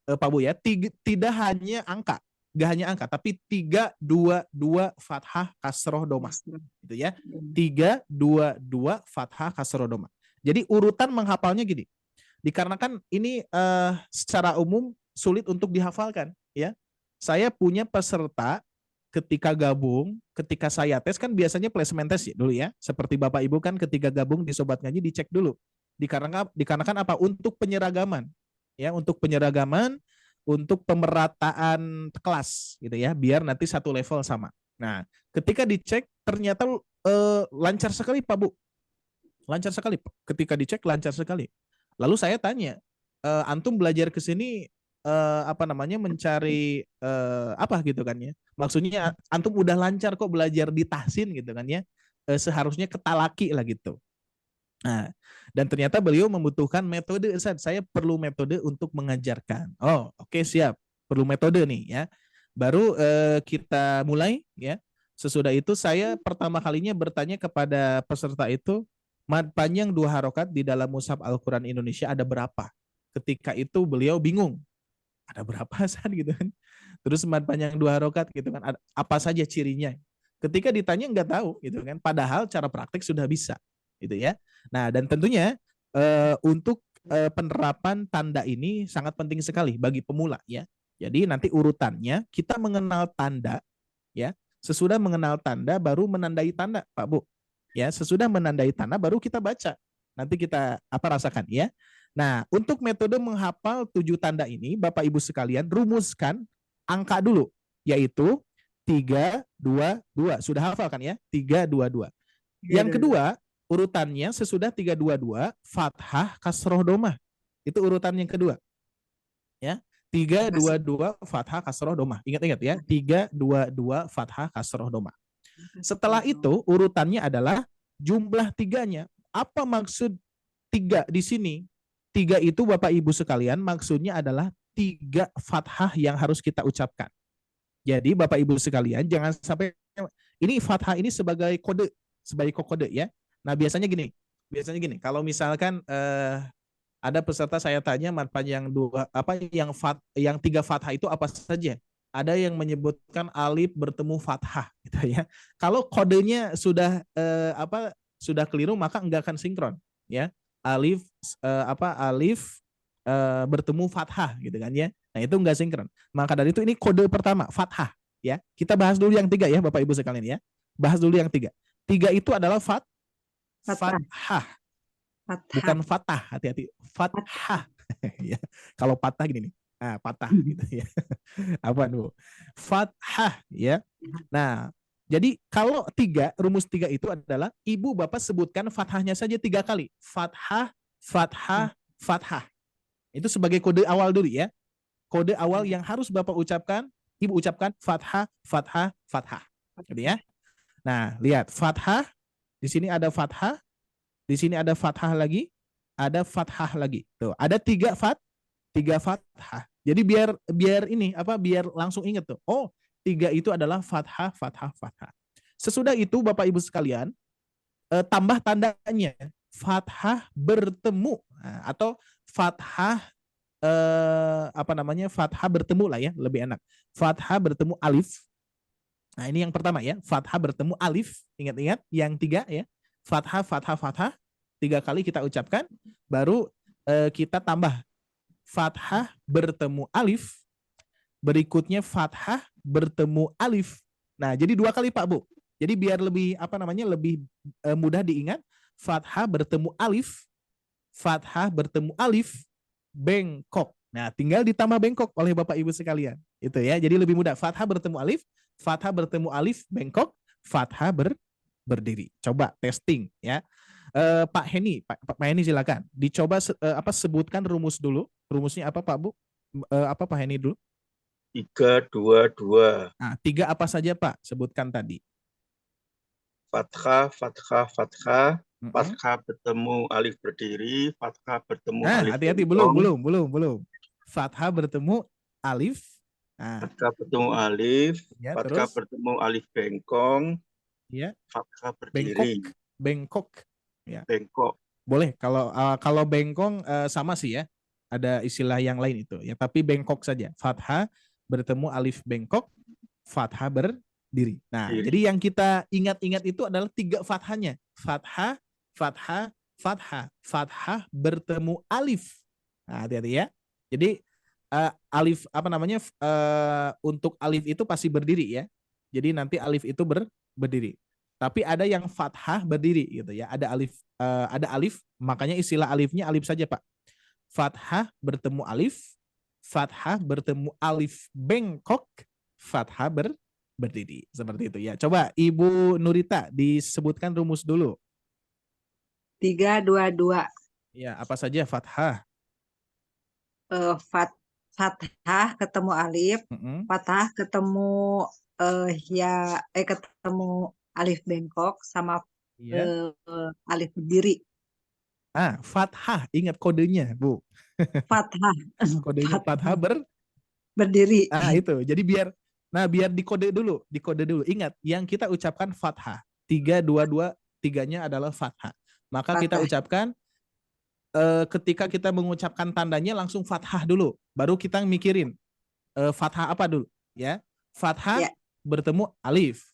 C: Pak Bu ya. Tidak hanya angka, nggak hanya angka, tapi 3, 2, 2 fathah kasroh domah. Gitu ya. 3, 2, 2 fathah kasroh domah. Jadi urutan menghafalnya gini. Dikarenakan ini secara umum sulit untuk dihafalkan ya. Saya punya peserta ketika saya tes kan biasanya placement test dulu ya. Seperti Bapak Ibu kan ketika gabung di Sobat Ngaji dicek dulu. Dikarenakan apa? Untuk penyeragaman. Ya, untuk penyeragaman, untuk pemerataan kelas gitu ya, biar nanti satu level sama. Nah, ketika dicek ternyata lancar sekali Pak Bu. Lancar sekali. Ketika dicek lancar sekali. Lalu saya tanya, antum belajar ke sini mencari apa gitu kan ya? Maksudnya antum udah lancar kok belajar di tahsin gitu kan ya? Seharusnya ketalaki lah gitu. Nah, dan ternyata beliau membutuhkan metode. Saya perlu metode untuk mengajarkan. Oh, oke, siap. Perlu metode nih ya. Baru kita mulai ya. Sesudah itu saya pertama kalinya bertanya kepada peserta itu, mad panjang 2 harokat di dalam mushaf Al-Quran Indonesia ada berapa? Ketika itu beliau bingung. Ada berapa saat gitu kan? Terus mad panjang 2 harokat gitu kan? Apa saja cirinya? Ketika ditanya nggak tahu gitu kan? Padahal cara praktik sudah bisa gitu ya. Nah, dan tentunya untuk penerapan tanda ini sangat penting sekali bagi pemula ya. Jadi nanti urutannya kita mengenal tanda ya. Sesudah mengenal tanda baru menandai tanda, Pak Bu. Ya, sesudah menandai tanda baru kita baca. Nanti kita rasakan ya. Nah, untuk metode menghafal 7 tanda ini, Bapak Ibu sekalian rumuskan angka dulu, yaitu 3, 2, 2. Sudah hafal kan ya? 3, 2, 2. Yang kedua, urutannya sesudah 3, 2, 2, fathah kasroh domah. Itu urutan yang kedua. Ya. 3, 2, 2 fathah kasroh domah. Ingat-ingat ya. 3, 2, 2 fathah kasroh domah. Setelah itu urutannya adalah jumlah 3-nya. Apa maksud 3 di sini? 3 itu Bapak Ibu sekalian maksudnya adalah 3 fathah yang harus kita ucapkan. Jadi Bapak Ibu sekalian jangan sampai ini fathah ini sebagai kode ya. Nah, biasanya gini. Kalau misalkan ada peserta saya tanya mad panjang 2 yang 3 fathah itu apa saja? Ada yang menyebutkan alif bertemu fathah gitu ya. Kalau kodenya sudah sudah keliru maka enggak akan sinkron ya. Alif bertemu fathah gitu kan ya. Nah, itu enggak sinkron. Maka dari itu ini kode pertama fathah ya. Kita bahas dulu yang 3 ya Bapak Ibu sekalian ya. Bahas dulu yang 3. 3 itu adalah fathah. Bukan fatah, hati-hati. Fathah. Ya. Kalau patah gini nih. Nah, patah gitu ya. Apa tuh? Fathah ya. Nah, jadi kalau 3, rumus 3 itu adalah Ibu Bapak sebutkan fathahnya saja 3 kali. Fathah, fathah, fathah. Itu sebagai kode awal dulu ya. Kode awal yang harus Bapak ucapkan, Ibu ucapkan fathah, fathah, fathah. Gitu ya. Nah, lihat fathah, di sini ada fathah, di sini ada fathah lagi, ada fathah lagi. Tuh, ada tiga fathah. Jadi biar ini apa? Biar langsung ingat tuh. Oh, tiga itu adalah fathah, fathah, fathah. Sesudah itu Bapak Ibu sekalian, tambah tandanya fathah bertemu atau fathah apa namanya? Fathah bertemu lah ya, lebih enak. Fathah bertemu alif. Nah, ini yang pertama ya, fathah bertemu alif. Ingat-ingat yang tiga ya. Fathah, fathah, fathah. 3 kali kita ucapkan, baru kita tambah fathah bertemu alif, berikutnya fathah bertemu alif. Nah, jadi 2 kali Pak Bu. Jadi biar lebih apa namanya? Lebih mudah diingat, fathah bertemu alif, fathah bertemu alif, bengkok. Nah, tinggal ditambah bengkok oleh Bapak Ibu sekalian. Itu ya. Jadi lebih mudah. Fathah bertemu alif, bengkok, fathah berdiri. Coba testing ya. Pak Heni, Pak Heni silakan. Dicoba sebutkan rumus dulu. Rumusnya apa Pak Bu? Apa Pak Heni dulu?
F: 3, 2, 2.
C: Nah, 3 apa saja Pak? Sebutkan tadi.
F: Fathah, fathah, fathah. Fathah bertemu alif berdiri, fathah bertemu alif.
C: Hati-hati, belum. Fathah bertemu alif. Nah,
F: fathah bertemu alif,
C: ya,
F: fathah
C: terus
F: bertemu alif bengkong.
C: Ya.
F: Fathah berdiri.
C: Bengkok. Ya.
F: Bengkok.
C: Boleh kalau bengkong sama sih ya. Ada istilah yang lain itu ya, tapi bengkok saja. Fathah bertemu alif bengkok, fathah berdiri. Nah, jadi yang kita ingat-ingat itu adalah 3 fathahnya. Fathah, fathah, fathah. Fathah bertemu alif. Nah, hati-hati ya. Jadi alif apa namanya? Untuk alif itu pasti berdiri ya. Jadi nanti alif itu berdiri. Tapi ada yang fathah berdiri gitu ya. Ada alif, makanya istilah alifnya alif saja Pak. Fathah bertemu alif, fathah bertemu alif bengkok, fathah berdiri. Seperti itu ya. Coba Ibu Nurita disebutkan rumus dulu.
D: 3, 2, 2.
C: Ya, apa saja fathah?
D: Fathah ketemu alif, fathah ketemu ketemu alif bengkok sama alif berdiri.
C: Fathah, ingat kodenya, Bu.
D: Fathah.
C: Kodenya fathah
D: berdiri.
C: Itu. Jadi biar dikode dulu. Ingat, yang kita ucapkan fathah. 3, 2, 2, 3-nya adalah fathah. Maka kita ucapkan ketika kita mengucapkan tandanya langsung fathah dulu. Baru kita mikirin fathah apa dulu, ya. Fathah bertemu alif.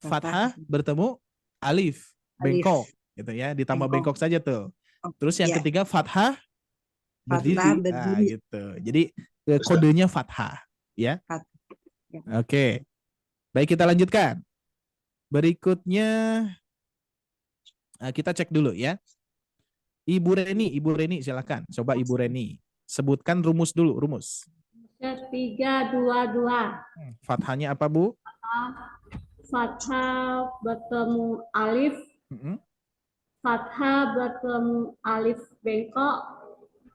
C: Fathah bertemu alif, bengkok gitu ya, ditambah bengkok saja tuh. Terus yang ketiga fathah berdiri. Nah, gitu. Jadi kodenya fathah ya. Oke. Baik, kita lanjutkan. Berikutnya kita cek dulu ya. Ibu Reni silakan. Coba Ibu Reni sebutkan rumus dulu, rumus.
E: 3, 2, 2.
C: Fathahnya apa, Bu?
E: Fathah bertemu alif. Fathah bertemu alif bengkok.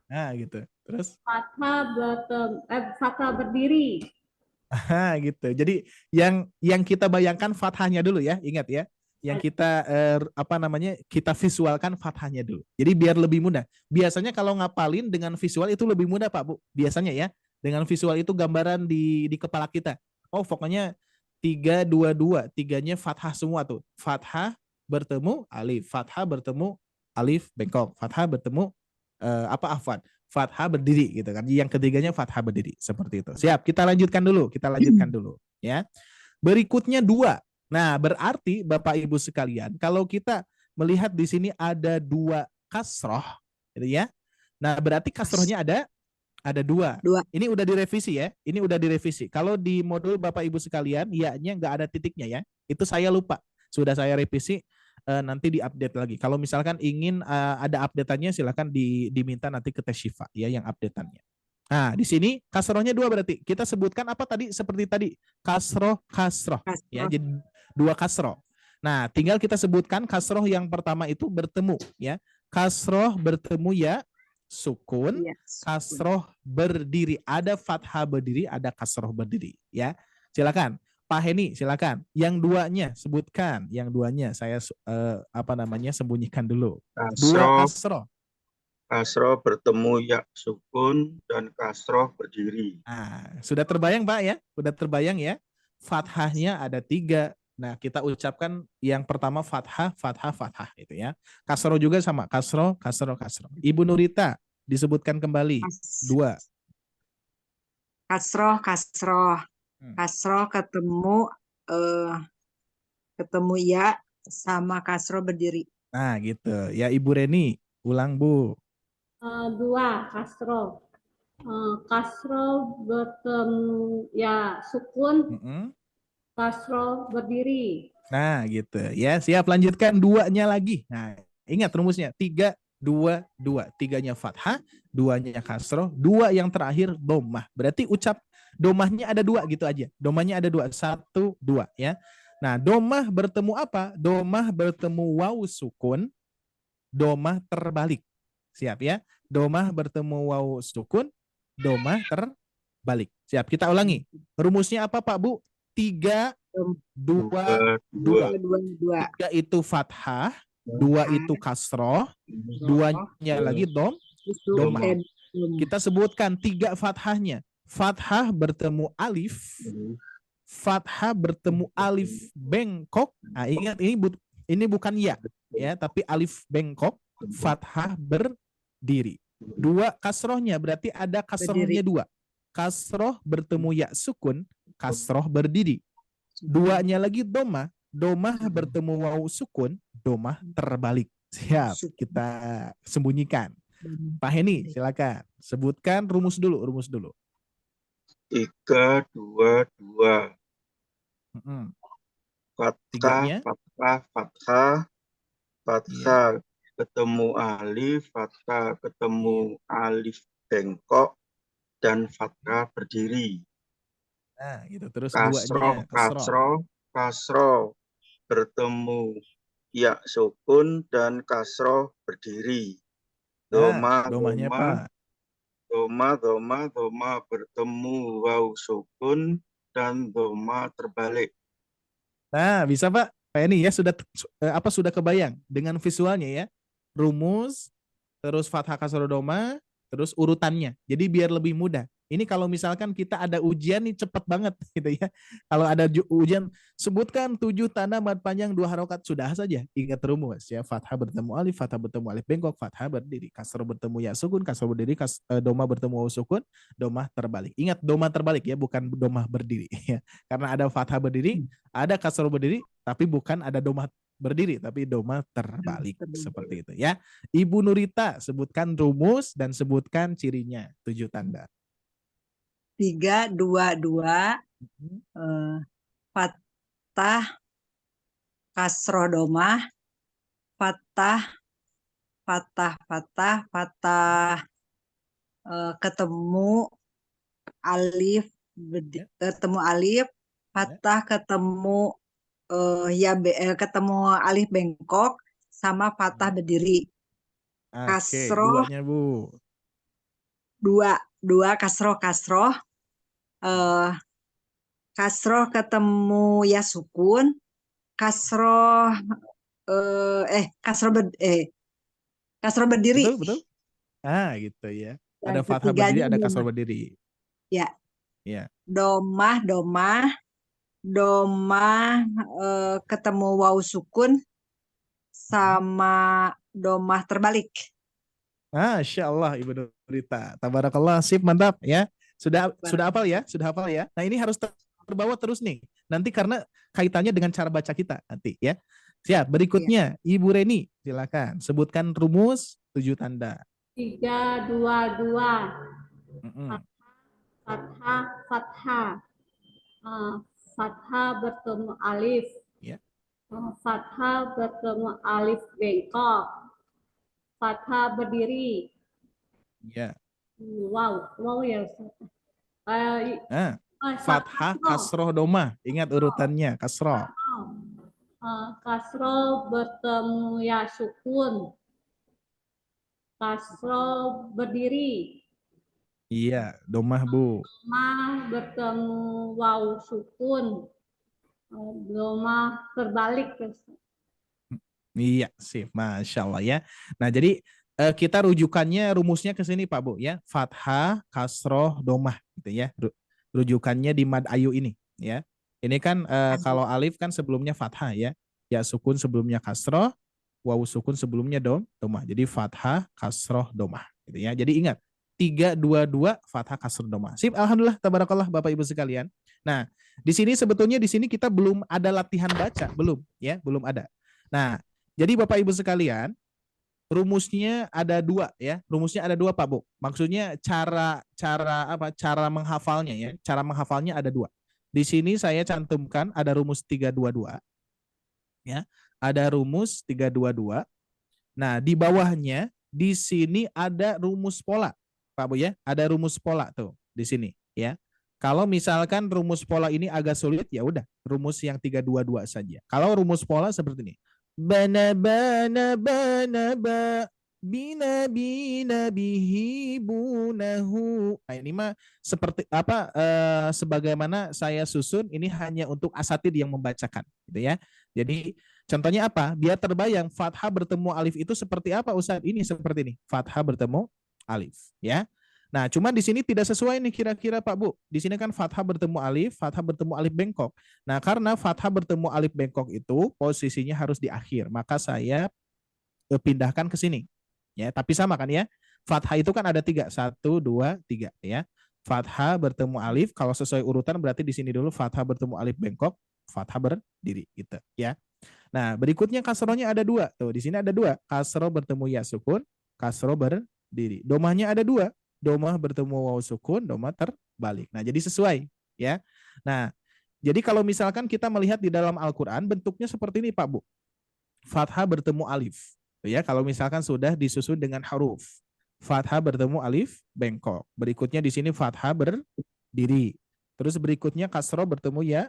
C: Nah, gitu. Terus?
E: Fathah berdiri.
C: Gitu. Jadi yang kita bayangkan fathahnya dulu ya, ingat ya. Yang kita kita visualkan fathahnya dulu. Jadi biar lebih mudah. Biasanya kalau ngapalin dengan visual itu lebih mudah Pak Bu. Biasanya ya. Dengan visual itu gambaran di kepala kita. Oh, pokoknya 3, 2, 2. 3-nya fathah semua tuh. Fathah bertemu alif. Fathah bertemu alif bengkok. Fathah bertemu fathah berdiri gitu kan. Yang ketiganya fathah berdiri. Seperti itu. Siap, kita lanjutkan dulu ya. Berikutnya 2. Nah, berarti Bapak Ibu sekalian, kalau kita melihat di sini ada 2 kasroh, gitu ya. Nah, berarti kasrohnya ada 2. Ini udah direvisi ya. Ini udah direvisi. Kalau di modul Bapak Ibu sekalian, ya-nya nggak ada titiknya ya. Itu saya lupa. Sudah saya revisi, nanti diupdate lagi. Kalau misalkan ingin ada update-annya, silakan diminta nanti ke Teh Syifa ya yang update-annya. Nah, di sini kasrohnya 2 berarti. Kita sebutkan apa tadi? Seperti tadi, kasroh. Ya, jadi 2 kasroh. Nah, tinggal kita sebutkan kasroh yang pertama itu bertemu ya. Kasroh bertemu ya sukun, kasroh berdiri. Ada fathah berdiri, ada kasroh berdiri ya. Silakan. Pak Heni, silakan. Yang duanya sebutkan. Yang duanya saya sembunyikan dulu. Dua kasroh.
F: Kasroh bertemu ya sukun dan kasroh berdiri.
C: Sudah terbayang Pak ya? Sudah terbayang ya? Fathahnya ada 3. Nah, kita ucapkan yang pertama fathah, fathah, fathah itu ya. Kasroh juga sama, kasroh, kasroh, kasroh. Ibu Nurita, disebutkan kembali. 2.
D: Kasroh, kasroh. Kasroh ketemu ya sama kasroh berdiri.
C: Nah, gitu. Ya, Ibu Reni, ulang Bu.
E: 2 kasroh. Kasroh bertemu ya sukun. Kasroh berdiri.
C: Nah, gitu. Ya, siap, lanjutkan 2-nya lagi. Nah, ingat rumusnya. 3, 2, 2. 3-nya fathah, 2-nya kasroh, 2 yang terakhir domah. Berarti ucap domahnya ada 2 gitu aja. Domahnya ada 2. 1, 2 ya. Nah, domah bertemu apa? Domah bertemu waw sukun, domah terbalik. Siap ya? Domah bertemu waw sukun, domah terbalik. Siap, kita ulangi. Rumusnya apa Pak Bu? 3, 2, 2. 3 itu fathah, 2 itu kasroh, 2-nya lagi domah. Kita sebutkan 3 fathahnya. Fathah bertemu alif, fathah bertemu alif bengkok. Nah, ingat ini bukan ya, tapi alif bengkok, fathah berdiri. 2 kasrohnya berarti ada kasrohnya 2. Kasroh bertemu ya sukun, kasroh berdiri. 2-nya lagi domah, domah bertemu waw sukun, domah terbalik. Siap, kita sembunyikan. Pak Heni, silakan. Sebutkan rumus dulu.
F: 3, 2, 2. Fathah, fathah, fathah, fathah ketemu alif, fathah ketemu alif bengkok, dan fathah berdiri.
C: Nah, gitu. Terus
F: kasroh, kasroh bertemu ya sukun dan kasroh berdiri.
C: Domahnya Pak.
F: Doma bertemu waw sukun dan doma terbalik.
C: Nah, bisa Pak Heni ya, sudah kebayang dengan visualnya ya. Rumus, terus fathah kasroh doma, terus urutannya. Jadi biar lebih mudah. Ini kalau misalkan kita ada ujian nih cepet banget gitu ya. Kalau ada ujian, sebutkan 7 tanda mad panjang 2 harokat, sudah saja ingat rumus ya. Fathah bertemu alif, fathah bertemu alif bengkok, fathah berdiri, kasroh bertemu ya sukun, kasroh berdiri, doma bertemu waw sukun, doma terbalik. Ingat doma terbalik ya, bukan doma berdiri ya. Karena ada fathah berdiri, ada kasroh berdiri, tapi bukan ada doma berdiri, tapi doma terbalik. Seperti itu ya. Ibu Nurita, sebutkan rumus dan sebutkan cirinya 7 tanda.
D: 3, 2, 2. Fathah, kasroh domah, fathah, fathah, fathah, fathah ketemu alif, fathah ketemu ketemu alif bengkok sama fathah berdiri. Kasroh,
C: 2-nya Bu.
D: 2 kasroh, kasroh ketemu ya sukun, kasroh kasroh berdiri.
C: Betul. Gitu ya. Ada fathah berdiri, ada kasroh berdiri.
D: Ya.
C: Ya.
D: Domah ketemu waw sukun sama domah terbalik.
C: Masya Allah Ibu Nurita. Tabarakallah, sip, mantap ya. Sudah hafal ya? Sudah hafal ya? Nah, ini harus terbawa terus nih. Nanti karena kaitannya dengan cara baca kita nanti ya. Siap, berikutnya Ibu Reni, silakan sebutkan rumus 7 tanda.
E: 3, 2, 2. Fathah, fathah. Fathah bertemu alif.
C: Ya.
E: Fathah bertemu alif bengkok. Fathah berdiri.
C: Ya.
E: Wow ya.
C: Fathah, kasroh, doma. Ingat urutannya, kasroh.
E: Kasroh bertemu ya sukun. Kasroh berdiri.
C: Iya, domah Bu.
E: Domah bertemu waw sukun. Domah terbalik ya, Ustaz.
C: Iya, sip. Masya Allah ya. Nah, jadi kita rujukannya, rumusnya ke sini Pak Bu ya. Fathah, kasroh, domah gitu ya. Rujukannya di mad ayu ini ya. Ini kan kalau alif kan sebelumnya fathah ya. Ya sukun sebelumnya kasroh, wawu sukun sebelumnya domah. Jadi fathah, kasroh, domah gitu ya. Jadi ingat 3-2-2 fathah, kasroh, domah. Sip, alhamdulillah tabarakallah Bapak Ibu sekalian. Nah, di sini sebetulnya di sini kita belum ada latihan baca, belum ya, belum ada. Nah, jadi Bapak Ibu sekalian, rumusnya ada dua ya. Rumusnya ada dua Pak Bu. Maksudnya cara menghafalnya ya. Cara menghafalnya ada dua. Di sini saya cantumkan ada rumus 322 ya. Ada rumus 322. Nah, di bawahnya di sini ada rumus pola. Pak Bu ya, ada rumus pola tuh di sini ya. Kalau misalkan rumus pola ini agak sulit ya udah, rumus yang 322 saja. Kalau rumus pola seperti ini. Bana bana bana ba bina bina bihi bunahu. Nah, ini mah seperti apa sebagaimana saya susun ini hanya untuk asatid yang membacakan gitu ya. Jadi contohnya apa? Biar terbayang fathah bertemu alif itu seperti apa Ustaz? Ini seperti ini. Fathah bertemu alif ya. Nah, cuman di sini tidak sesuai nih kira-kira Pak Bu. Di sini kan fathah bertemu alif bengkok. Nah, karena fathah bertemu alif bengkok itu posisinya harus di akhir, maka saya pindahkan ke sini. Ya, tapi sama kan ya? Fathah itu kan ada 3, 1, 2, 3 ya. Fathah bertemu alif, kalau sesuai urutan berarti di sini dulu fathah bertemu alif bengkok, fathah berdiri gitu ya. Nah, berikutnya kasrohnya ada 2. Tuh, di sini ada 2. Kasroh bertemu ya sukun, kasroh berdiri. Domahnya ada 2. Domah bertemu waw sukun, domah terbalik. Nah, jadi sesuai ya. Nah, jadi kalau misalkan kita melihat di dalam Al-Qur'an bentuknya seperti ini Pak Bu. Fathah bertemu alif. Ya, kalau misalkan sudah disusun dengan huruf. Fathah bertemu alif bengkok. Berikutnya di sini fathah berdiri. Terus berikutnya kasroh bertemu ya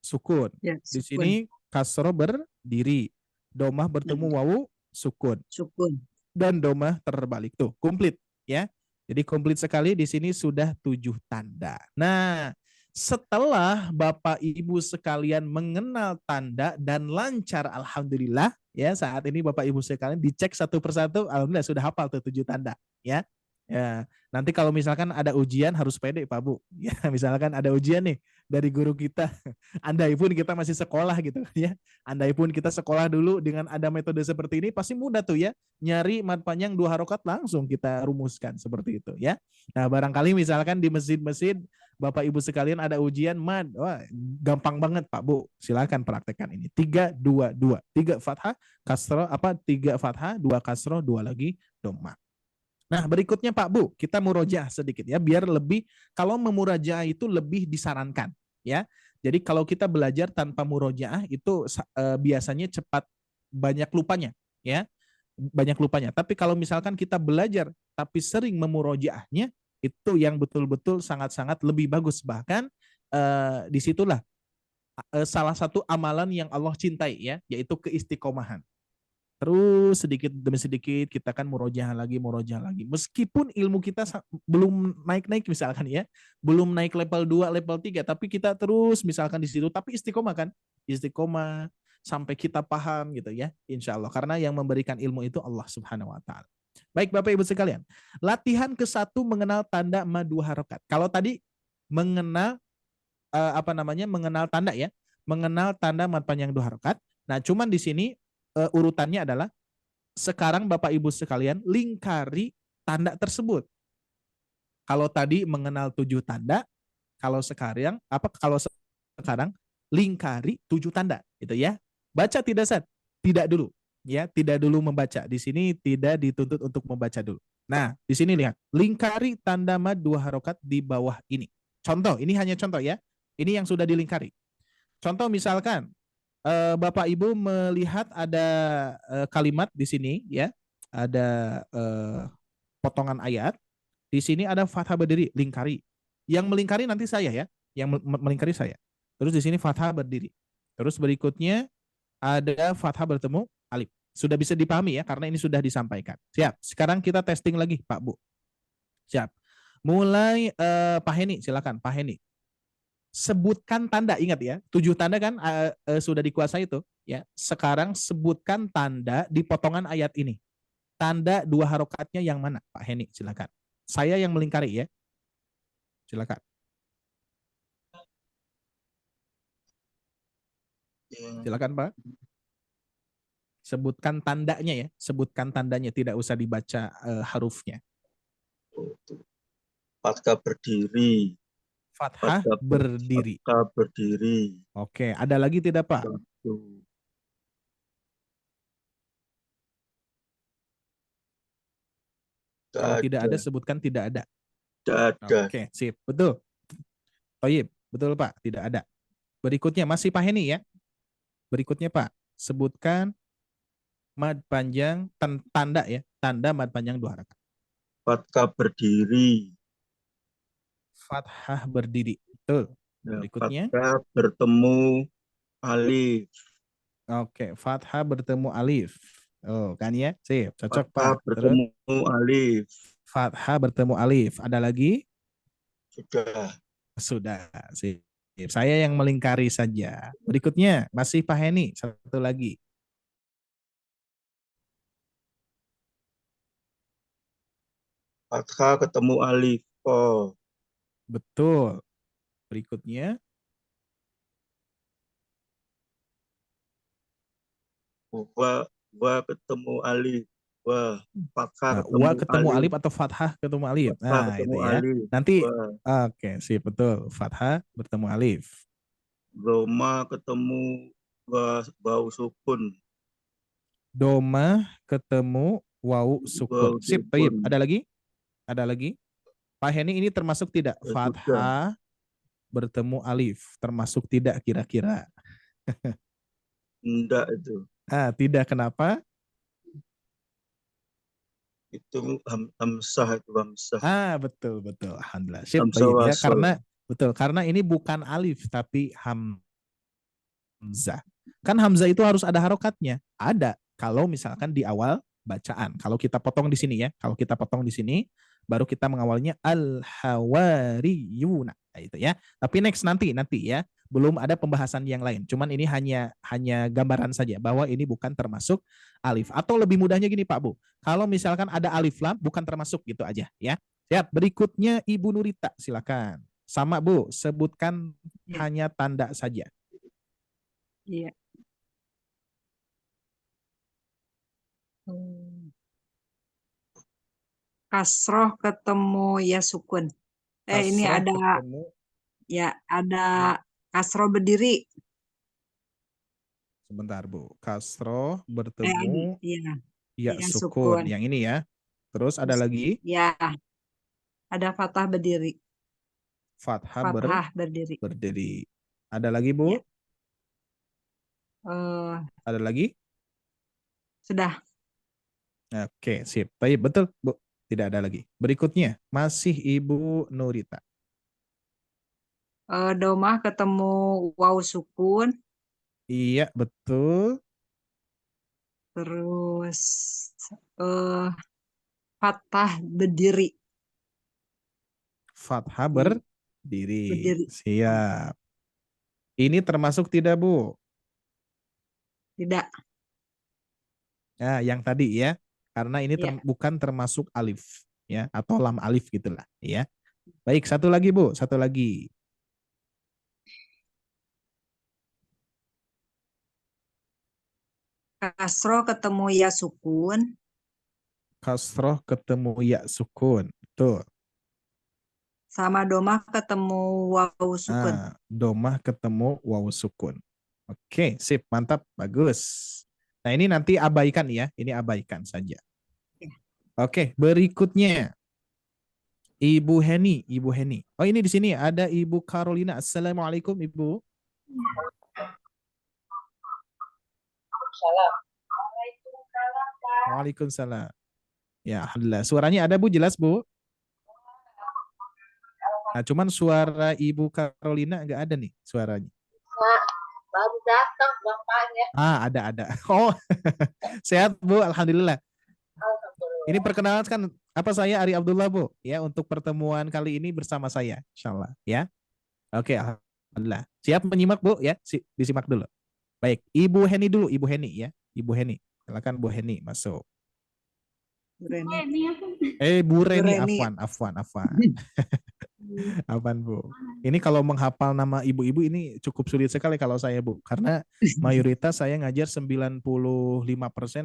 C: sukun.
D: Ya,
C: Di
D: sukun.
C: sini kasroh berdiri. Domah bertemu wawu sukun.
D: Sukun.
C: Dan domah terbalik tuh, komplit ya. Jadi komplit sekali di sini sudah 7 tanda. Nah, setelah Bapak Ibu sekalian mengenal tanda dan lancar alhamdulillah ya, saat ini Bapak Ibu sekalian dicek satu persatu alhamdulillah sudah hafal tuh 7 tanda ya. Ya, nanti kalau misalkan ada ujian harus pede Pak Bu. Ya, misalkan ada ujian nih dari guru kita. Andai pun kita masih sekolah gitu ya. Andai pun kita sekolah dulu dengan ada metode seperti ini pasti mudah tuh ya. Nyari mad panjang 2 harokat langsung kita rumuskan seperti itu ya. Nah, barangkali misalkan di masjid-masjid Bapak Ibu sekalian ada ujian mad. Wah, gampang banget Pak Bu. Silakan praktekkan ini. 3-2-2. 3 fathah, kasroh 3 fathah, 2 kasroh, 2 lagi domah. Nah, berikutnya Pak Bu, kita murojaah sedikit ya, biar lebih, kalau memurajaah itu lebih disarankan ya. Jadi kalau kita belajar tanpa murojaah itu biasanya cepat banyak lupanya ya, banyak lupanya. Tapi kalau misalkan kita belajar tapi sering memurojaahnya, itu yang betul-betul sangat-sangat lebih bagus. Bahkan disitulah salah satu amalan yang Allah cintai ya, yaitu keistiqomahan. Terus sedikit demi sedikit kita kan murojaah lagi. Meskipun ilmu kita belum naik-naik misalkan ya, belum naik level 2, level 3, tapi kita terus misalkan di situ, tapi istiqomah kan, istiqomah sampai kita paham gitu ya, insya Allah. Karena yang memberikan ilmu itu Allah Subhanahu Wa Taala. Baik Bapak Ibu sekalian, latihan ke-1 mengenal tanda mad 2 harokat. Kalau tadi mengenal mengenal tanda ya, mengenal tanda mad panjang 2 harokat. Nah, cuman di sini urutannya adalah sekarang Bapak Ibu sekalian lingkari tanda tersebut. Kalau tadi mengenal 7 tanda, kalau sekarang lingkari 7 tanda gitu ya. Baca tidak Sat? Tidak dulu ya, tidak dulu membaca. Di sini tidak dituntut untuk membaca dulu. Nah, di sini lihat, lingkari tanda mad 2 harokat di bawah ini. Contoh, ini hanya contoh ya. Ini yang sudah dilingkari. Contoh misalkan Bapak Ibu melihat ada kalimat di sini ya, ada potongan ayat. Di sini ada fathah berdiri, lingkari. Yang melingkari nanti saya ya, yang melingkari saya. Terus di sini fathah berdiri. Terus berikutnya ada fathah bertemu alif. Sudah bisa dipahami ya, karena ini sudah disampaikan. Siap. Sekarang kita testing lagi Pak Bu. Siap. Mulai Pak Heni, silakan Pak Heni. sebutkan tanda, ingat ya, 7 tanda kan sudah dikuasai itu ya. Sekarang sebutkan tanda di potongan ayat ini. Tanda 2 harokatnya yang mana, Pak Heni? Silakan. Saya yang melingkari ya. Silakan. Silakan Pak. Sebutkan tandanya ya, sebutkan tandanya, tidak usah dibaca harufnya.
F: Fathah berdiri.
C: Fathah berdiri.
F: Fathah berdiri.
C: Oke, ada lagi tidak Pak?
F: Satu.
C: Kalau tidak ada, sebutkan tidak ada.
F: Tidak ada.
C: Oke, sip. Betul. Toyib, betul Pak, tidak ada. Berikutnya, masih Pak Heni ya. Berikutnya Pak, sebutkan mad panjang, tanda ya, tanda mad panjang 2 harakat.
F: Fathah berdiri.
C: Fathah berdiri, betul. Berikutnya.
F: Fathah bertemu alif.
C: Oke, fathah bertemu alif. Oh, kan ya? Sip, cocok
F: Fathah
C: Pak.
F: bertemu alif.
C: Fathah bertemu alif. Ada lagi?
F: Sudah.
C: Sudah, sip. Saya yang melingkari saja. Berikutnya, masih Pak Heni, satu lagi.
F: Fathah ketemu alif. Oh.
C: Betul. Berikutnya.
F: Wa ketemu alif. Wa. Fathah
C: Wa ketemu alif atau fathah ketemu alif. Nah, itu ya.
F: Alif.
C: Nanti, oke, sip, betul. Fathah bertemu alif.
F: Doma ketemu bau sukun.
C: Doma ketemu wau sukun. Sip, taib. Ada lagi? Ada lagi? Pak Heni ini termasuk tidak? Fathah bertemu alif. Termasuk tidak kira-kira?
F: Enggak itu.
C: Tidak. Kenapa?
F: Itu hamzah itu hamzah.
C: Betul. Alhamdulillah. Sip, taib, ya, karena ini bukan alif tapi hamzah. Kan hamzah itu harus ada harokatnya. Ada kalau misalkan di awal bacaan. Kalau kita potong di sini ya, baru kita mengawalnya al-hawariyuna. Nah, itu ya. Tapi nanti ya, belum ada pembahasan yang lain. Cuman ini hanya gambaran saja bahwa ini bukan termasuk alif. Atau lebih mudahnya gini Pak Bu, kalau misalkan ada alif lam bukan termasuk gitu aja ya. Siap. Berikutnya Ibu Nurita, silakan. Sama Bu, sebutkan hanya tanda saja.
D: Iya. Kasroh ketemu ya sukun. Ini ada ketemu. Ya, ada kasroh berdiri.
C: Sebentar Bu. Kasroh bertemu ya sukun.
D: Sukun.
C: Yang ini ya. Terus ada lagi?
D: Ya. Ada fathah berdiri.
C: Fathah
D: berdiri.
C: Ada lagi Bu?
D: Ya.
C: Ada lagi?
D: Sudah.
C: Oke, sip. Baik, betul Bu. Tidak ada lagi. Berikutnya, masih Ibu Nurita.
D: Domah ketemu waw sukun.
C: Iya, betul.
D: Terus fathah berdiri.
C: Fathah berdiri. Siap. Ini termasuk tidak, Bu?
D: Tidak.
C: Nah, yang tadi ya. Karena ini bukan termasuk alif ya, atau lam alif gitulah ya. Baik, satu lagi Bu, satu lagi.
D: Kasroh ketemu ya sukun.
C: Kasroh ketemu ya sukun. Betul.
D: Sama domah ketemu waw sukun.
C: Domah ketemu waw sukun. Oke, sip, mantap, bagus. Nah, ini nanti abaikan ya, ini abaikan saja. Oke, berikutnya Ibu Heni. Oh, ini di sini ada Ibu Carolina. Assalamualaikum Ibu. Waalaikumsalam. Ya, alhamdulillah. Suaranya ada Bu, jelas Bu? Nah, cuman suara Ibu Carolina nggak ada nih suaranya.
G: Baru datang bapaknya.
C: Ada. Oh, sehat Bu, alhamdulillah. Ini perkenalkan, apa saya Ari Abdullah Bu, ya, untuk pertemuan kali ini bersama saya, insyaallah ya. Oke, Alhamdulillah. Siap menyimak Bu ya? Disimak dulu. Baik, Ibu Heni dulu, Ibu Heni ya. Ibu Heni. Silakan Bu Heni masuk.
D: Reni.
E: Ini apa?
C: Bu Reni,
D: Reni.
C: Afwan. Apaan Bu? Ini kalau menghafal nama ibu-ibu ini cukup sulit sekali kalau saya Bu. Karena mayoritas saya ngajar 95%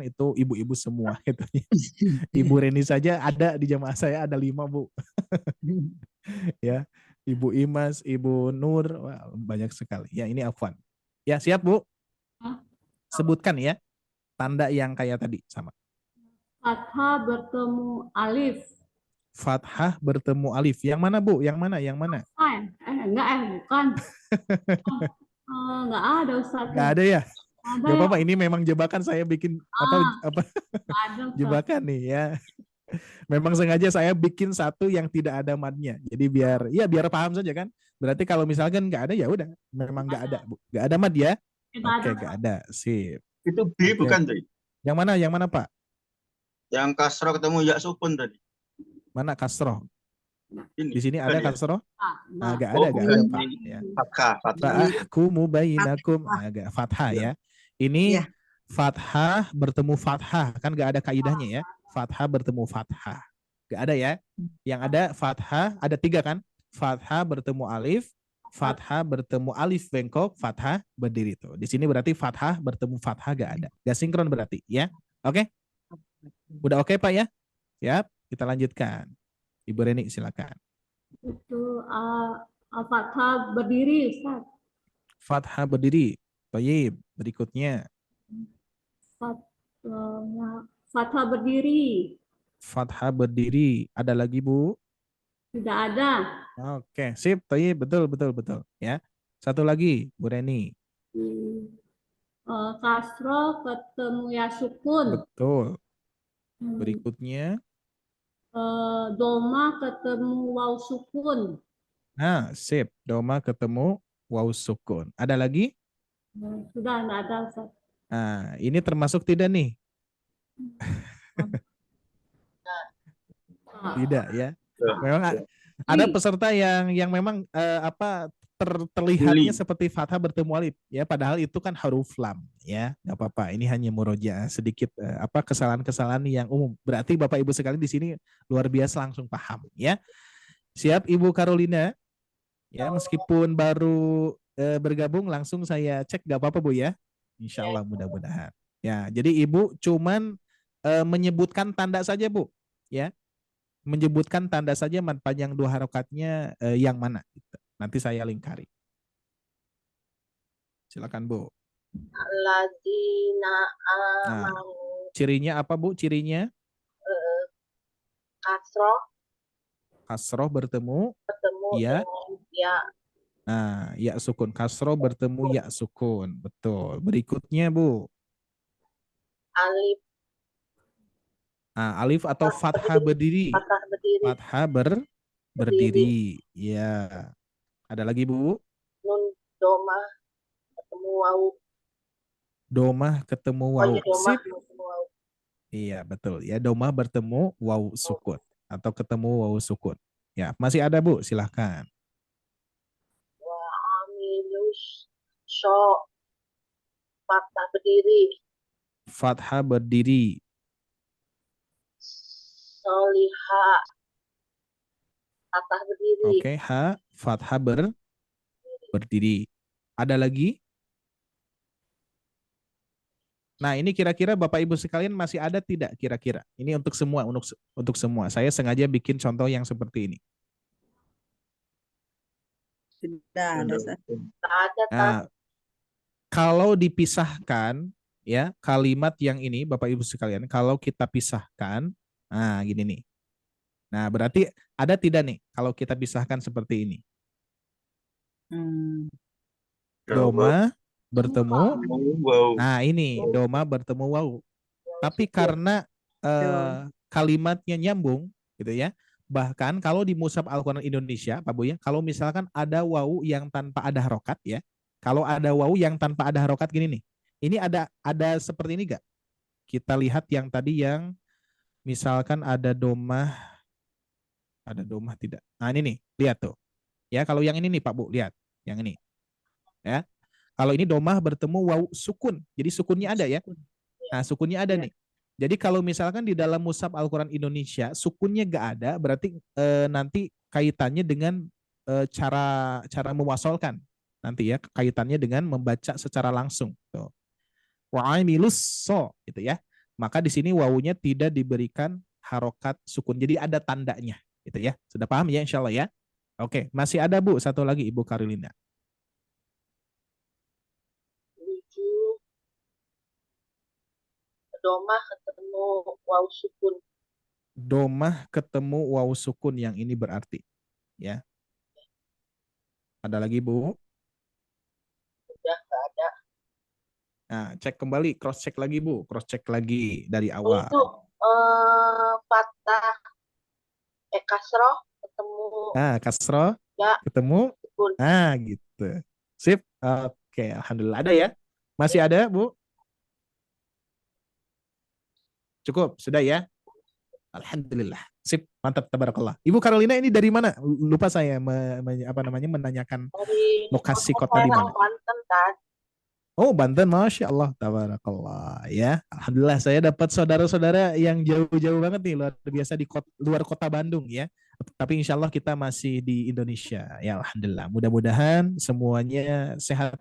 C: itu ibu-ibu semua. Gitu. Ibu Reni saja ada di jamaah saya ada 5 Bu. Ya, Ibu Imas, Ibu Nur, wah, banyak sekali. Ya ini Afwan. Ya siap Bu? Sebutkan ya tanda yang kayak tadi sama.
E: Fathah bertemu alif.
C: Fathah bertemu alif. Yang mana Bu? Yang mana?
E: Bukan. Enggak ada Ustaz.
C: Nggak ada ya?
E: Ada
C: Gak
E: ya?
C: apa-apa, ini memang jebakan saya bikin apa
E: Nggak ada Ustaz.
C: jebakan nih ya. Memang sengaja saya bikin satu yang tidak ada madnya. Jadi biar paham saja kan. Berarti kalau misalkan nggak ada ya udah, memang nggak ada Bu. Nggak ada mad ya? Oke, nggak ada. Sip.
F: Itu B bukan tadi?
C: Yang mana Pak?
F: Yang kasroh ketemu ya sukun tadi.
C: Mana kasroh?
F: Ini.
C: Di sini ada
F: bukan ya?
C: kasroh?
E: Nah,
C: Nggak
F: Oh,
C: ada
F: bukan.
C: Pak.
F: Ini
C: Ya.
F: Fathah.
C: Fa'ahkumu bainakum agak fathah ya. Ini
D: Ya.
C: fathah bertemu fathah kan nggak ada kaidahnya ya. Fathah bertemu fathah. Nggak ada ya. Yang ada fathah ada 3 kan. Fathah bertemu alif, fathah bertemu alif bengkok, fathah berdiri tuh. Di sini berarti fathah bertemu fathah nggak ada. Nggak sinkron berarti ya. Oke? Udah oke Pak ya? Siap, kita lanjutkan. Ibu Reni silakan.
E: itu fathah berdiri Ustaz.
C: Fathah berdiri. Baik, berikutnya.
E: Fathah berdiri.
C: Fathah berdiri. Ada lagi Bu?
E: Tidak ada.
C: Oke, sip. Baik, betul. Ya. Satu lagi, Bu Reni.
E: Kasroh ketemu ya sukun.
C: Betul. Berikutnya.
E: Doma ketemu waw sukun.
C: Nah, sip. Doma ketemu waw sukun. Ada lagi?
E: Sudah tidak ada Ustaz.
C: Nah, ini termasuk tidak nih? Tidak ya. Memang ada peserta yang memang terlihatnya seperti fathah bertemu alif ya, padahal itu kan huruf lam ya. Nggak apa-apa, ini hanya murojaah sedikit kesalahan-kesalahan yang umum. Berarti Bapak Ibu sekalian di sini luar biasa langsung paham ya. Siap Ibu Carolina? Ya, meskipun baru bergabung langsung saya cek nggak apa-apa Bu ya. Insya Allah mudah-mudahan. Ya, jadi Ibu cuman menyebutkan tanda saja Bu ya. Menyebutkan tanda saja mad panjang 2 harokatnya yang mana. Nanti saya lingkari. Silakan Bu.
G: Alladzina
C: Nah,
G: amanu.
C: cirinya apa Bu? Cirinya
G: Kasroh
C: kasroh bertemu
G: ketemu
C: ya.
G: dengan ya.
C: Nah, ya sukun. Kasroh bertemu ya sukun. Betul. Berikutnya Bu.
G: Alif
C: Nah, alif atau fathah berdiri.
G: fathah berdiri.
C: Fathah berdiri. Ya. Ada lagi Bu?
G: Nun doma ketemu waw.
C: Domah ketemu
G: Oh
C: waw.
G: iya, doma
C: Sip.
G: ketemu waw.
C: Iya, betul. Ya, domah bertemu waw sukun atau ketemu waw sukun. Ya, masih ada Bu, silahkan.
G: Wa amilus syo fathah berdiri.
C: Fathah berdiri.
G: Soliha fathah berdiri.
C: Oke, ha fathah berdiri. Ada lagi? Nah, ini kira-kira Bapak Ibu sekalian masih ada tidak kira-kira? Ini untuk semua, untuk semua. Saya sengaja bikin contoh yang seperti ini.
D: Tidak ada Ustaz.
G: Ada
C: Nah, kalau dipisahkan ya kalimat yang ini Bapak Ibu sekalian, kalau kita pisahkan, nah gini nih. Nah, berarti ada tidak nih kalau kita pisahkan seperti ini? Doma bertemu.
F: Wow.
C: Nah, ini doma bertemu waw. Tapi karena kalimatnya nyambung gitu ya. Bahkan kalau di Mushaf Al-Quran Indonesia, Pak Bu ya, kalau misalkan ada waw yang tanpa ada harokat ya. Kalau ada waw yang tanpa ada harokat gini nih. Ini ada seperti ini enggak? Kita lihat yang tadi yang misalkan ada domah tidak. Nah, ini nih, lihat tuh. Ya, kalau yang ini nih Pak Bu, lihat. Yang ini. Ya. Kalau ini domah bertemu waw sukun. Jadi sukunnya ada ya. Nah, sukunnya ada nih. Jadi kalau misalkan di dalam mushaf Al-Quran Indonesia sukunnya gak ada, berarti nanti kaitannya dengan cara mewasolkan. Nanti ya kaitannya dengan membaca secara langsung. Tuh. Wa'amilus so gitu ya. Maka di sini wawunya tidak diberikan harokat sukun. Jadi ada tandanya gitu ya. Sudah paham ya insya Allah ya? Oke, masih ada Bu, satu lagi Ibu Karolina.
G: Lucu. Domah ketemu waw sukun.
C: Domah ketemu waw sukun yang ini berarti ya. Ada lagi Bu?
G: Udah nggak ada.
C: Nah, cek kembali, cross check lagi Bu, cross check lagi dari
G: Oh,
C: awal.
G: itu fathah kasroh ketemu
C: Nah, kasroh
G: ya
C: ketemu,
G: sukun.
C: nah gitu. Sip, oke, alhamdulillah ada ya. Masih ada Bu? Cukup, sudah ya? Alhamdulillah. Sip, mantap, tabarakallah. Ibu Carolina ini dari mana? Lupa saya menanyakan
G: Dari
C: lokasi kota
G: daerah
C: di mana.
G: Banten tadi.
C: Oh, Banten, Masya Allah, tabarakallah ya. Alhamdulillah saya dapat saudara-saudara yang jauh-jauh banget nih, luar biasa di luar kota Bandung ya. Tapi insya Allah kita masih di Indonesia ya. Alhamdulillah. Mudah-mudahan semuanya sehat,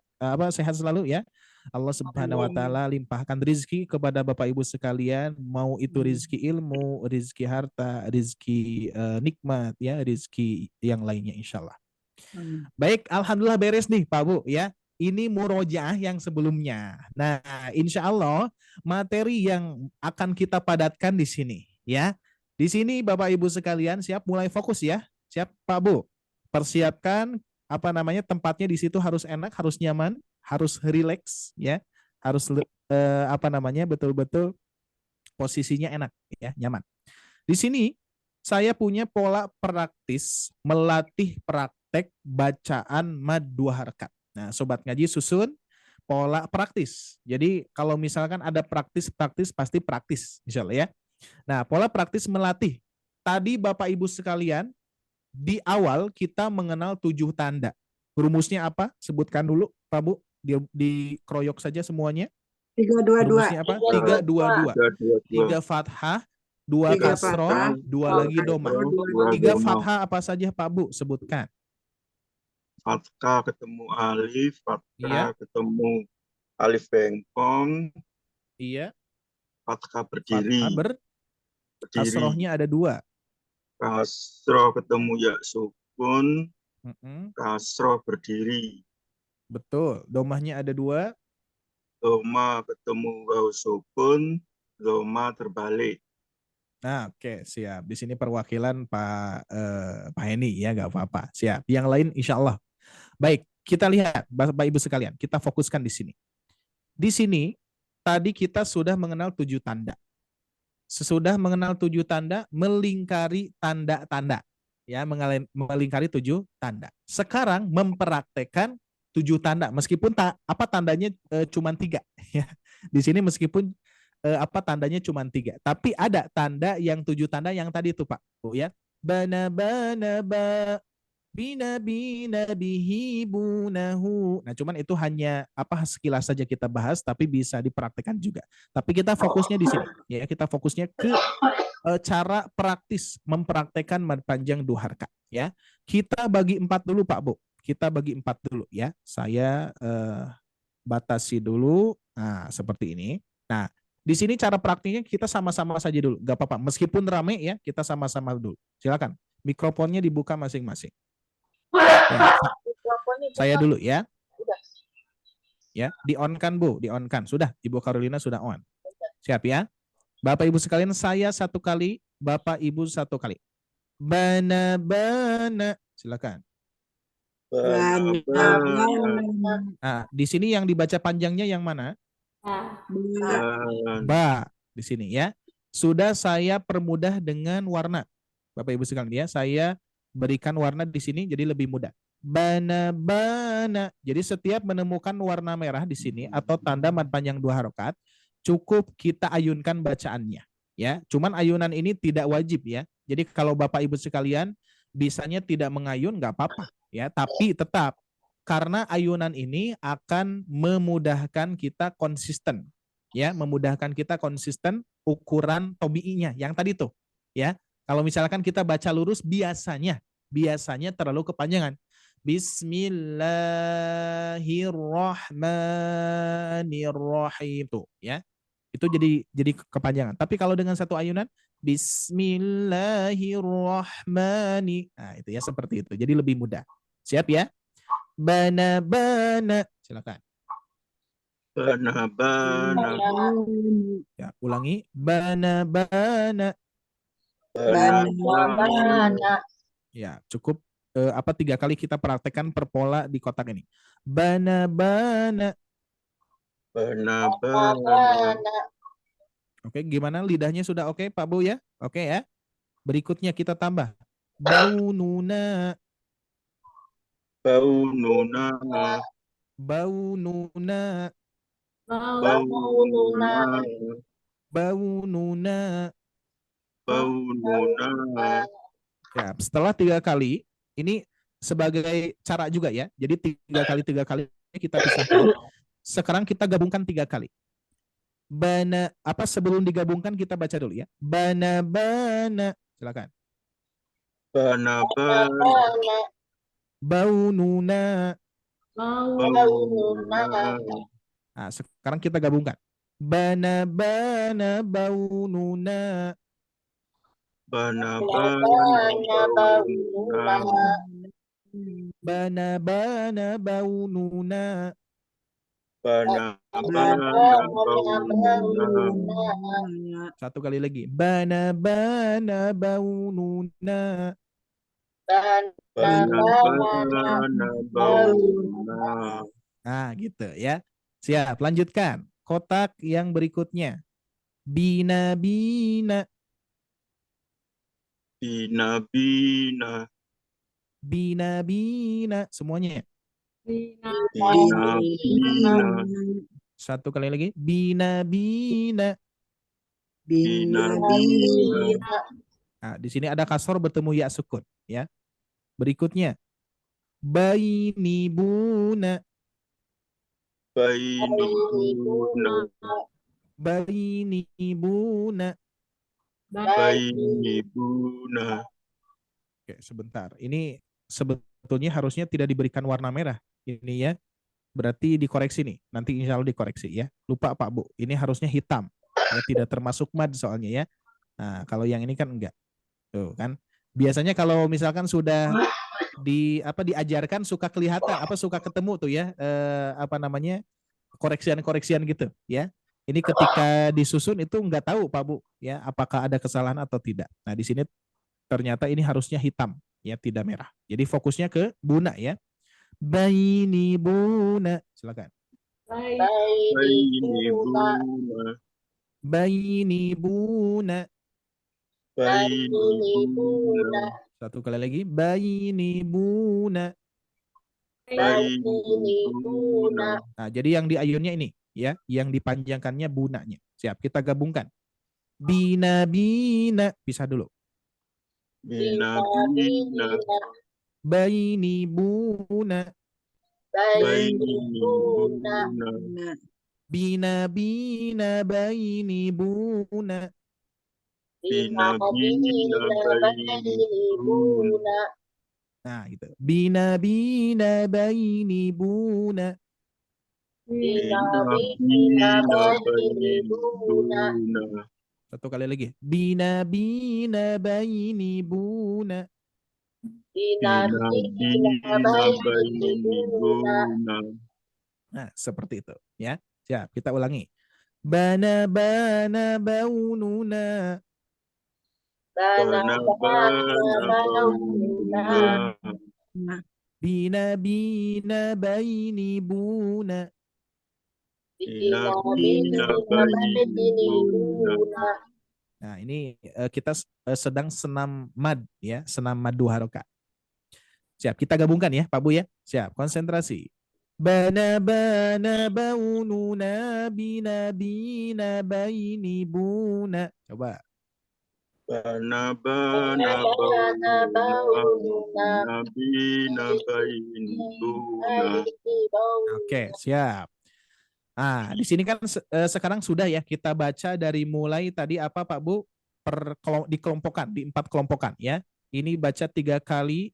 C: sehat selalu ya. Allah Subhanahu wa taala limpahkan rizki kepada Bapak Ibu sekalian, mau itu rizki ilmu, rizki harta, rizki nikmat ya, rizki yang lainnya insya Allah. Baik, alhamdulillah beres nih Pak Bu ya. Ini murojaah yang sebelumnya. Nah, insya Allah materi yang akan kita padatkan di sini ya. Di sini Bapak Ibu sekalian siap mulai fokus ya. Siap Pak Bu. Persiapkan tempatnya di situ harus enak, harus nyaman, harus rileks ya. Harus betul-betul posisinya enak ya, nyaman. Di sini saya punya pola praktis melatih praktek bacaan mad 2 harakat. Nah, sobat ngaji susun pola praktis. Jadi kalau misalkan ada praktis pasti praktis, insya Allah ya. Nah, pola praktis melatih. Tadi Bapak Ibu sekalian, di awal kita mengenal 7 tanda. Rumusnya apa? Sebutkan dulu, Pak Bu. Dikeroyok saja semuanya.
D: 3-2-2.
C: Rumusnya apa? 3-2-2. 3 fathah, 2 kasroh, 2 lagi domah. 3 fathah apa saja Pak Bu? Sebutkan.
F: Fathah ketemu alif, fathah
C: Iya.
F: ketemu alif bengkong,
C: Iya.
F: fathah berdiri.
C: Fathah kasrohnya ada 2.
F: Kasroh ketemu ya sukun, kasroh berdiri.
C: Betul. Domahnya ada 2.
F: Doma ketemu waw sukun, doma terbalik.
C: Nah, oke, siap. Di sini perwakilan Pak Heni ya, nggak apa-apa. Siap. Yang lain insya Allah. Baik, kita lihat Bapak Ibu sekalian, kita fokuskan di sini. Di sini tadi kita sudah mengenal 7 tanda. Sesudah mengenal 7 tanda, melingkari tanda-tanda. Ya, melingkari 7 tanda. Sekarang mempraktekkan 7 tanda, meskipun tandanya cuma 3 ya. Di sini meskipun tandanya cuma 3, tapi ada tanda yang 7 tanda yang tadi itu Pak Bu ya. Bana ba bina bihi bunahu. Nah, cuman itu hanya sekilas saja kita bahas, tapi bisa dipraktekkan juga. Tapi kita fokusnya di sini ya, kita fokusnya ke cara praktis mempraktekkan mad panjang 2 harakat ya. Kita bagi 4 dulu Pak Bu. Kita bagi 4 dulu ya. Saya batasi dulu. Nah, seperti ini. Nah, di sini cara praktiknya kita sama-sama saja dulu. Gak apa-apa. Meskipun rame ya, kita sama-sama dulu. Silakan. Mikrofonnya dibuka masing-masing. Ya, saya dulu ya. Ya, di-on-kan Bu, di-on-kan. Sudah, Ibu Carolina sudah on. Siap ya. Bapak Ibu sekalian, saya 1 kali, Bapak Ibu 1 kali. Bana. Silakan. Nah, di sini yang dibaca panjangnya yang mana? Ba. Di sini ya. Sudah saya permudah dengan warna. Bapak Ibu sekalian ya, saya berikan warna di sini jadi lebih mudah. Bana. Jadi setiap menemukan warna merah di sini atau tanda mad panjang 2 harokat, cukup kita ayunkan bacaannya. Ya, cuman ayunan ini tidak wajib ya. Jadi kalau Bapak Ibu sekalian bisanya tidak mengayun nggak apa-apa ya, tapi tetap Karena ayunan ini akan memudahkan kita konsisten, ya, memudahkan kita konsisten ukuran tobi'inya yang tadi tuh, ya. Kalau misalkan kita baca lurus biasanya terlalu kepanjangan. Bismillahirrahmanirrahim tuh, ya. Itu jadi kepanjangan. Tapi kalau dengan satu ayunan Bismillahirrahmanirrahim. Nah, itu ya seperti itu. Jadi lebih mudah. Siap ya? Bana. Silakan.
F: Bana.
C: Ya, ulangi. Bana.
G: Bana.
C: Ya, cukup 3 kali kita praktekkan per pola di kotak ini. Bana.
F: Bana.
C: Oke, gimana lidahnya sudah oke, Pak Bu ya? Oke ya. Berikutnya kita tambah. Baununa.
F: Baununa.
E: Baununa.
C: Ya, setelah 3 kali, ini sebagai cara juga ya. Jadi 3 kali kita pisahkan. Sekarang kita gabungkan 3 kali. Bana, sebelum digabungkan kita baca dulu ya. Bana. Silakan.
F: Bana.
C: Baununa. Nah, sekarang kita gabungkan. Bana baununa.
F: Bana.
C: Bana baununa. Satu kali lagi. Bana baununa. Nah, gitu ya. Siap, lanjutkan. Kotak yang berikutnya. Bina. Bina. Semuanya.
E: Bina.
C: Satu kali lagi. Bina. Nah, di sini ada kasor bertemu ya sukun, ya. Berikutnya. Bainibuna. Oke, sebentar. Ini sebetulnya harusnya tidak diberikan warna merah. Ini ya. Berarti dikoreksi nih. Nanti insya Allah dikoreksi ya. Lupa Pak Bu. Ini harusnya hitam. Ya, tidak termasuk mad soalnya ya. Nah, kalau yang ini kan enggak. Tuh kan. Biasanya kalau misalkan sudah diajarkan suka kelihatan, suka ketemu tuh ya. Koreksian gitu ya. Ini ketika disusun itu enggak tahu Pak Bu ya, apakah ada kesalahan atau tidak. Nah, di sini ternyata ini harusnya hitam ya, tidak merah. Jadi fokusnya ke buna ya. Bainibuna. Silakan. Bainibuna. Satu kali lagi. Bainibuna. Nah, jadi yang di ayunnya ini ya, yang dipanjangkannya bunanya. Siap, kita gabungkan. Bina. Pisah dulu. Bainibuna. Bina bainibuna. Nah, gitu. Bina bainibuna. Satu kali lagi. Bina bainibuna. Nah, seperti itu ya. Siap, kita ulangi. Bana baununa. Bina bainibuna. Nah, ini kita sedang senam mad ya, senam madu harokat. Siap, kita gabungkan ya Pak Bu ya. Siap, konsentrasi. Bana baununa. Bina bainibuna. Coba.
F: Bana
G: Bana
F: baununa
G: baununa
F: nabina baini buna.
C: Oke, siap. Nah, di sini kan sekarang sudah ya kita baca dari mulai tadi apa Pak Bu dikelompokkan di 4 kelompokan ya. Ini baca 3 kali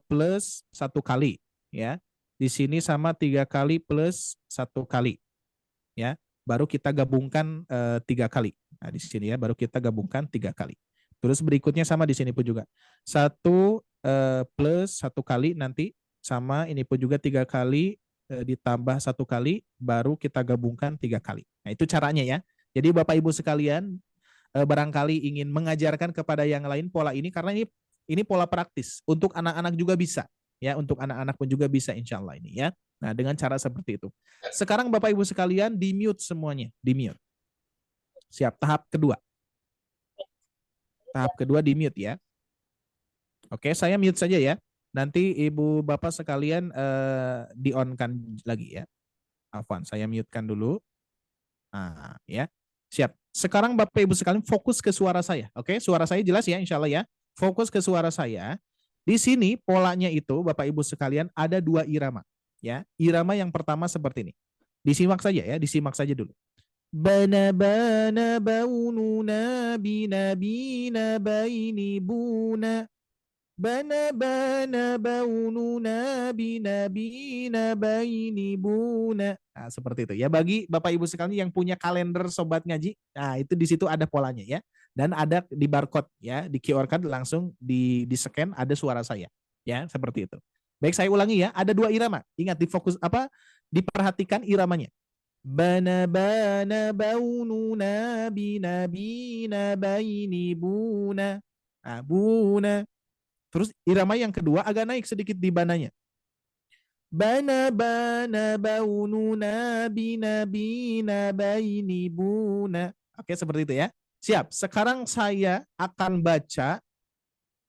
C: plus 1 kali ya. Di sini sama 3 kali plus 1 kali ya. Baru kita gabungkan 3 kali. Nah, di sini ya baru kita gabungkan 3 kali. Terus berikutnya sama di sini pun juga. 1 plus 1 kali nanti sama ini pun juga 3 kali ditambah 1 kali baru kita gabungkan 3 kali. Nah, itu caranya ya. Jadi Bapak Ibu sekalian barangkali ingin mengajarkan kepada yang lain pola ini karena ini pola praktis untuk anak-anak juga bisa ya, untuk anak-anak pun juga bisa insya Allah ini ya. Nah, dengan cara seperti itu. Sekarang Bapak Ibu sekalian di mute semuanya, di mute. Siap, tahap kedua. Tahap kedua di mute ya. Oke, saya mute saja ya. Nanti Ibu Bapak sekalian di-on-kan lagi ya. Afwan, saya mute-kan dulu. Nah, ya. Siap. Sekarang Bapak Ibu sekalian fokus ke suara saya. Oke, suara saya jelas ya insya Allah ya. Fokus ke suara saya. Di sini polanya itu Bapak Ibu sekalian ada 2 irama. Ya, irama yang pertama seperti ini. Disimak saja ya, disimak saja dulu. Bana bana baununa bina bina baini buna. Bana bana baununa bina bina baini buna. Nah, seperti itu ya. Bagi Bapak Ibu sekalian yang punya kalender sobat ngaji, nah itu di situ ada polanya ya. Dan ada di barcode ya, di QR code langsung di-scan ada suara saya. Ya, seperti itu. Baik, saya ulangi ya, ada 2 irama. Ingat difokus apa? Diperhatikan iramanya. Bana bana baununa bina bina baini buna. Nah, buna. Terus irama yang kedua agak naik sedikit di bananya. Bana bana baununa bina bina baini buna. Oke, seperti itu ya. Siap. Sekarang saya akan baca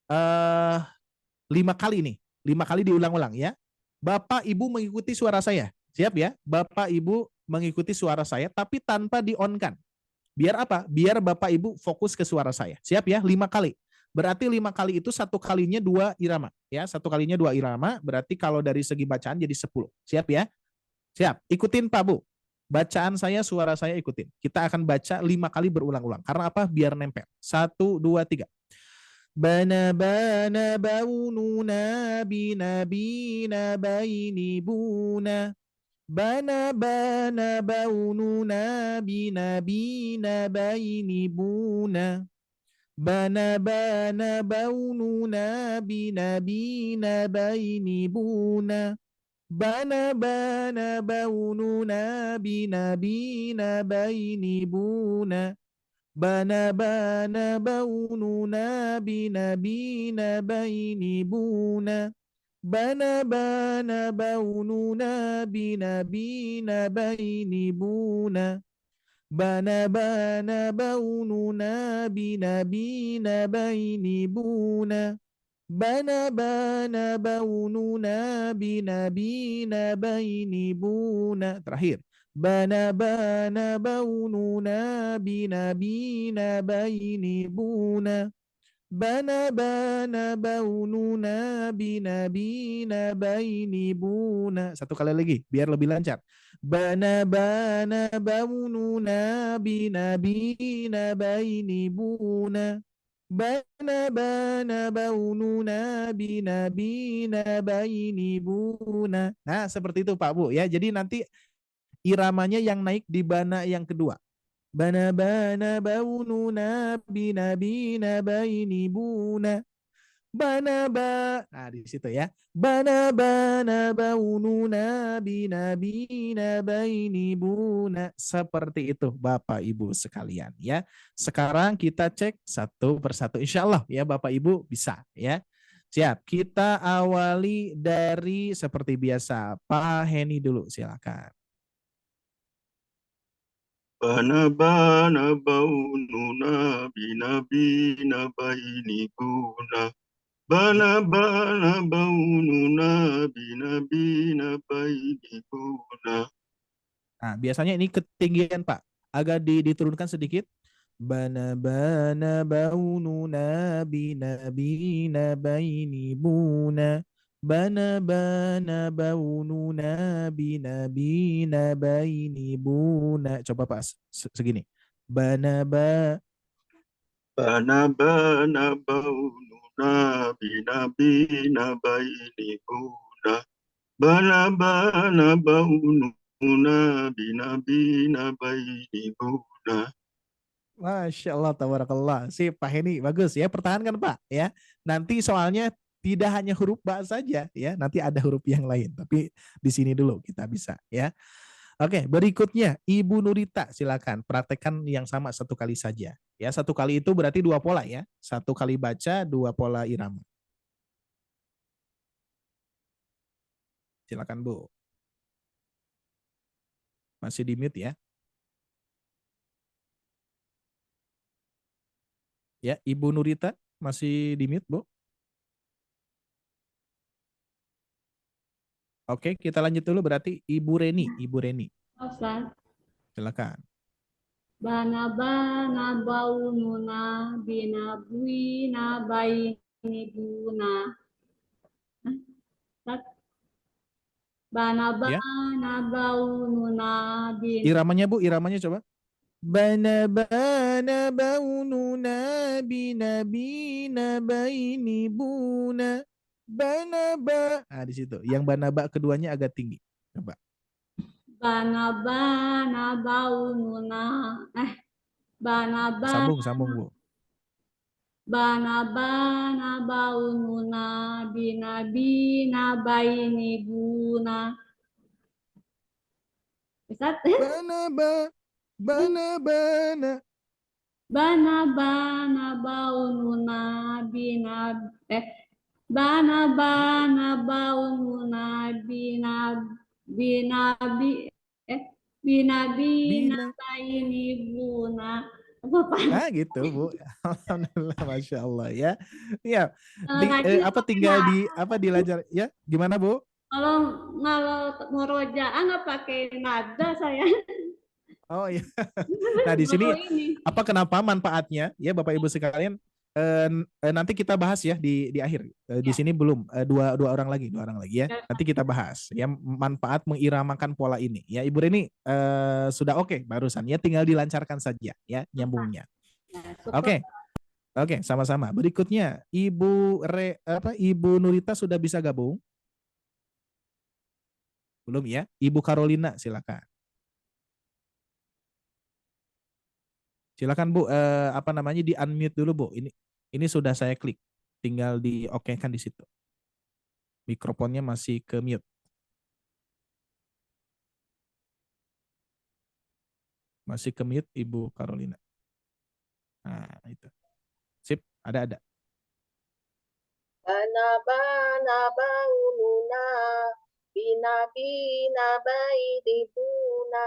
C: 5 kali nih. 5 kali diulang-ulang ya. Bapak Ibu mengikuti suara saya. Siap ya? Bapak Ibu mengikuti suara saya tapi tanpa di-on-kan. Biar apa? Biar Bapak Ibu fokus ke suara saya. Siap ya? 5 kali. Berarti 5 kali itu 1 kalinya 2 irama. Ya, 1 kalinya 2 irama. Berarti kalau dari segi bacaan jadi 10. Siap ya? Siap. Ikutin Pak Bu. Bacaan saya, suara saya ikutin. Kita akan baca 5 kali berulang-ulang. Karena apa? Biar nempel. 1, 2, 3. Bana bana baununa bina bina baini buna. Bana bana baununa bina bina baini buna. Bana bana baununa bina bina baini buna. Bana bana baununa bina bina baini buna. Bana bana baununa bina bina baini buna. Bana bana baununa bina bina baini buna. Bana bana baununa bina bina baini buna. Bana bana baununa bina bina baini buna. Terakhir. Bana bana baununa bina bina baini buna. Bana bana baununa bina bina baini buna. 1 kali lagi biar lebih lancar. Bana bana baununa bina bina baini buna. Bana bana baununa bina bina baini buna. Nah, seperti itu Pak Bu ya. Jadi nanti iramanya yang naik di bana yang kedua. Bana bana baununa bina bina baini buna. Bana ba. Nah, di situ ya. Bana bana baununa bina bina baini buna. Seperti itu Bapak Ibu sekalian ya. Sekarang kita cek satu persatu. Insya Allah ya Bapak Ibu bisa ya. Siap. Kita awali dari seperti biasa. Pak Heni dulu silakan.
F: Bana bana baununa bina bina baini buna. Bana bana baununa bina bina baini buna.
C: Nah, biasanya ini ketinggian Pak. Agak diturunkan sedikit. Bana bana baununa binabina baini buna. Bana bana baununa binabina baini buna. Coba Pak segini. Bana ba.
F: Bana bana baununa bina bina baini buna. Bana bana baununa bina bina baini buna.
C: Masya Allah, tabarakallah. Sip, Pak Heni, bagus ya. Pertahankan Pak ya. Nanti soalnya tidak hanya huruf ba saja ya, nanti ada huruf yang lain. Tapi di sini dulu kita bisa ya. Oke, berikutnya Ibu Nurita, silakan praktekkan yang sama satu kali saja. Ya, satu kali itu berarti dua pola ya. Satu kali baca, dua pola irama. Silakan Bu. Masih di mute ya. Ya, Ibu Nurita masih di mute, Bu. Oke, kita lanjut dulu berarti Ibu Reni, Ibu Reni.
E: Ustaz.
C: Silakan.
E: Bana bana baununa binabuina bainibuna. Ustaz. Bana
C: Ya.
E: bana baununa bin.
C: Iramanya Bu, iramanya coba. Bana bana baununa binabina baini buna. Bana ba. Nah, di situ. Yang bana ba keduanya agak tinggi. Coba.
E: Bana bana baununa. Bana bana.
C: Sambung Bu.
E: Bana bana baununa binabina bainibuna. Ustaz.
C: Bana ba. Bana bana.
E: Bana bana baununa binab bana bana baununa binabi binabina
C: Bina.
E: bainibuna. Apa?
C: Ah gitu Bu. Alhamdulillah, Masya Allah ya. Ya.
E: Ngaji
C: Apa tinggal di apa dilajar ya? Gimana Bu?
E: kalau ngerojaan nggak pakai nada saya.
C: Oh iya. Nah di sini
E: Baru ini.
C: apa kenapa manfaatnya ya Bapak Ibu sekalian? Nanti kita bahas ya di akhir. Di sini belum dua orang lagi ya. Nanti kita bahas ya manfaat mengiramakan pola ini. Ya Ibu Reni sudah oke barusan ya, tinggal dilancarkan saja ya nyambungnya. Oke. Oke, sama-sama. Berikutnya Ibu Nurita sudah bisa gabung? Belum ya? Ibu Carolina silakan. Silakan Bu, apa namanya di unmute dulu Bu. Ini sudah saya klik, tinggal di oke-kan di situ. Mikrofonnya masih ke mute. Masih ke mute Ibu Carolina. Nah itu, sip, ada.
G: Bana bana baununa bina bina baidibuna.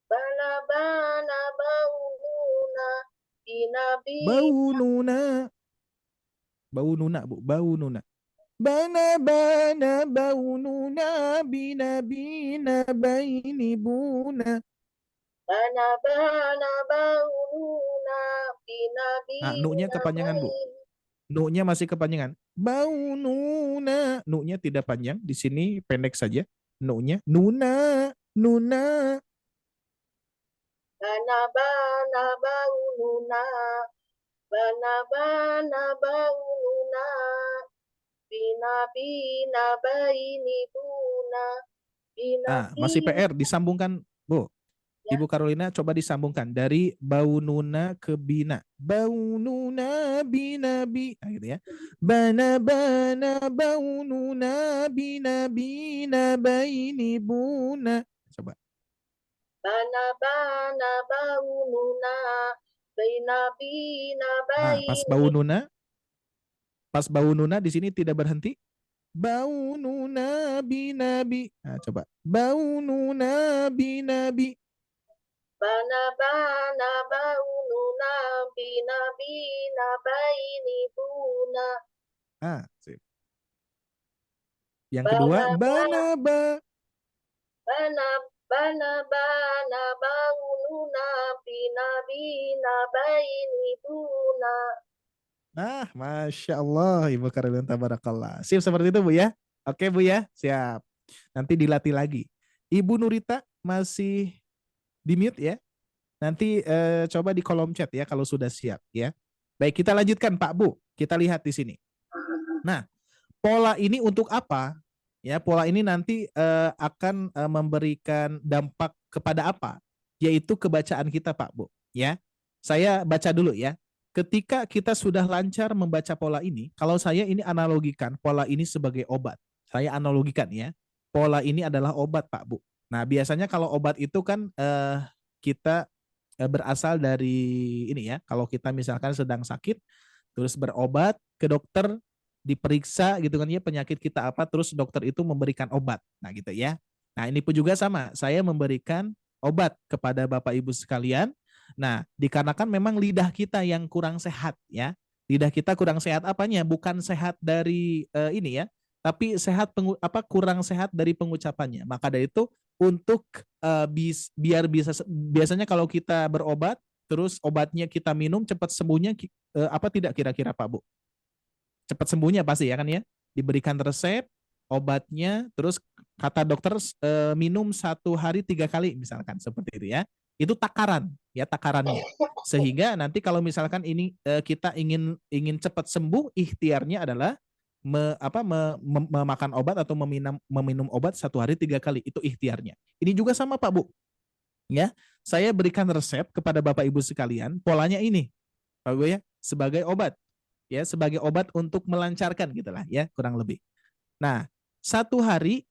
G: Bana bana baununa bina bina.
C: Baununa Bu, baununa. Bana bana baununa bina bina baini buna.
G: Bana bana baununa bina
C: Nah, nu-nya
G: bina
C: kepanjangan Bu. Nu-nya masih kepanjangan. Baununa. Nu-nya tidak panjang. Di sini pendek saja. Nu-nya. Nuna.
G: Bana bana baununa bana bana baununa bina bina bainibuna.
C: Nah, masih PR. Disambungkan Bu.
G: Ya.
C: Ibu Carolina coba disambungkan dari baununa ke bina. Baununa bina bi. Nah, gitu ya. Bana baununa bina bina baini buna. Coba.
G: Bana bana baununa bina bina
C: Nah,
G: baini.
C: pas baununa di sini tidak berhenti. Baununa binabi. Nah, coba. Baununa binabi.
G: Bana bana baununa bina bina bainibuna.
C: Ah, sip. Yang kedua,
G: Bana
C: bana ba.
G: bana bana bana baununa bina bina baini buna.
C: Nah, Masya Allah, Ibu Karolin tabarakallah. Sip seperti itu Bu ya. Oke Bu ya, siap. Nanti dilatih lagi. Ibu Nurita masih di mute ya. Nanti coba di kolom chat ya kalau sudah siap ya. Baik, kita lanjutkan Pak Bu. Kita lihat di sini. Nah, pola ini untuk apa? Ya, pola ini nanti akan memberikan dampak kepada apa? Yaitu kebacaan kita Pak Bu. Ya, saya baca dulu ya. Ketika kita sudah lancar membaca pola ini, kalau saya ini analogikan pola ini sebagai obat. Saya analogikan ya. Pola ini adalah obat Pak Bu. Nah, biasanya kalau obat itu kan kita berasal dari ini ya. Kalau kita misalkan sedang sakit, terus berobat ke dokter, diperiksa gitu kan ya penyakit kita apa, terus dokter itu memberikan obat. Nah gitu ya. Nah ini pun juga sama, saya memberikan obat kepada Bapak Ibu sekalian. Nah dikarenakan memang lidah kita yang kurang sehat ya. Lidah kita kurang sehat apanya? Bukan sehat dari ini ya, tapi sehat kurang sehat dari pengucapannya. Maka dari itu untuk biar bisa biasanya kalau kita berobat terus obatnya kita minum cepat sembuhnya apa tidak kira-kira Pak Bu? Cepat sembuhnya pasti ya kan ya. Diberikan resep obatnya, terus kata dokter minum 1 hari 3 kali misalkan seperti itu ya. Itu takaran ya takarannya. Sehingga nanti kalau misalkan ini kita ingin cepat sembuh, ikhtiarnya adalah memakan obat atau meminum obat 1 hari 3 kali itu ikhtiarnya. Ini juga sama Pak Bu ya. Saya berikan resep kepada Bapak Ibu sekalian, polanya ini Pak Bu ya, sebagai obat ya, sebagai obat untuk melancarkan gitulah ya kurang lebih. Nah 1 hari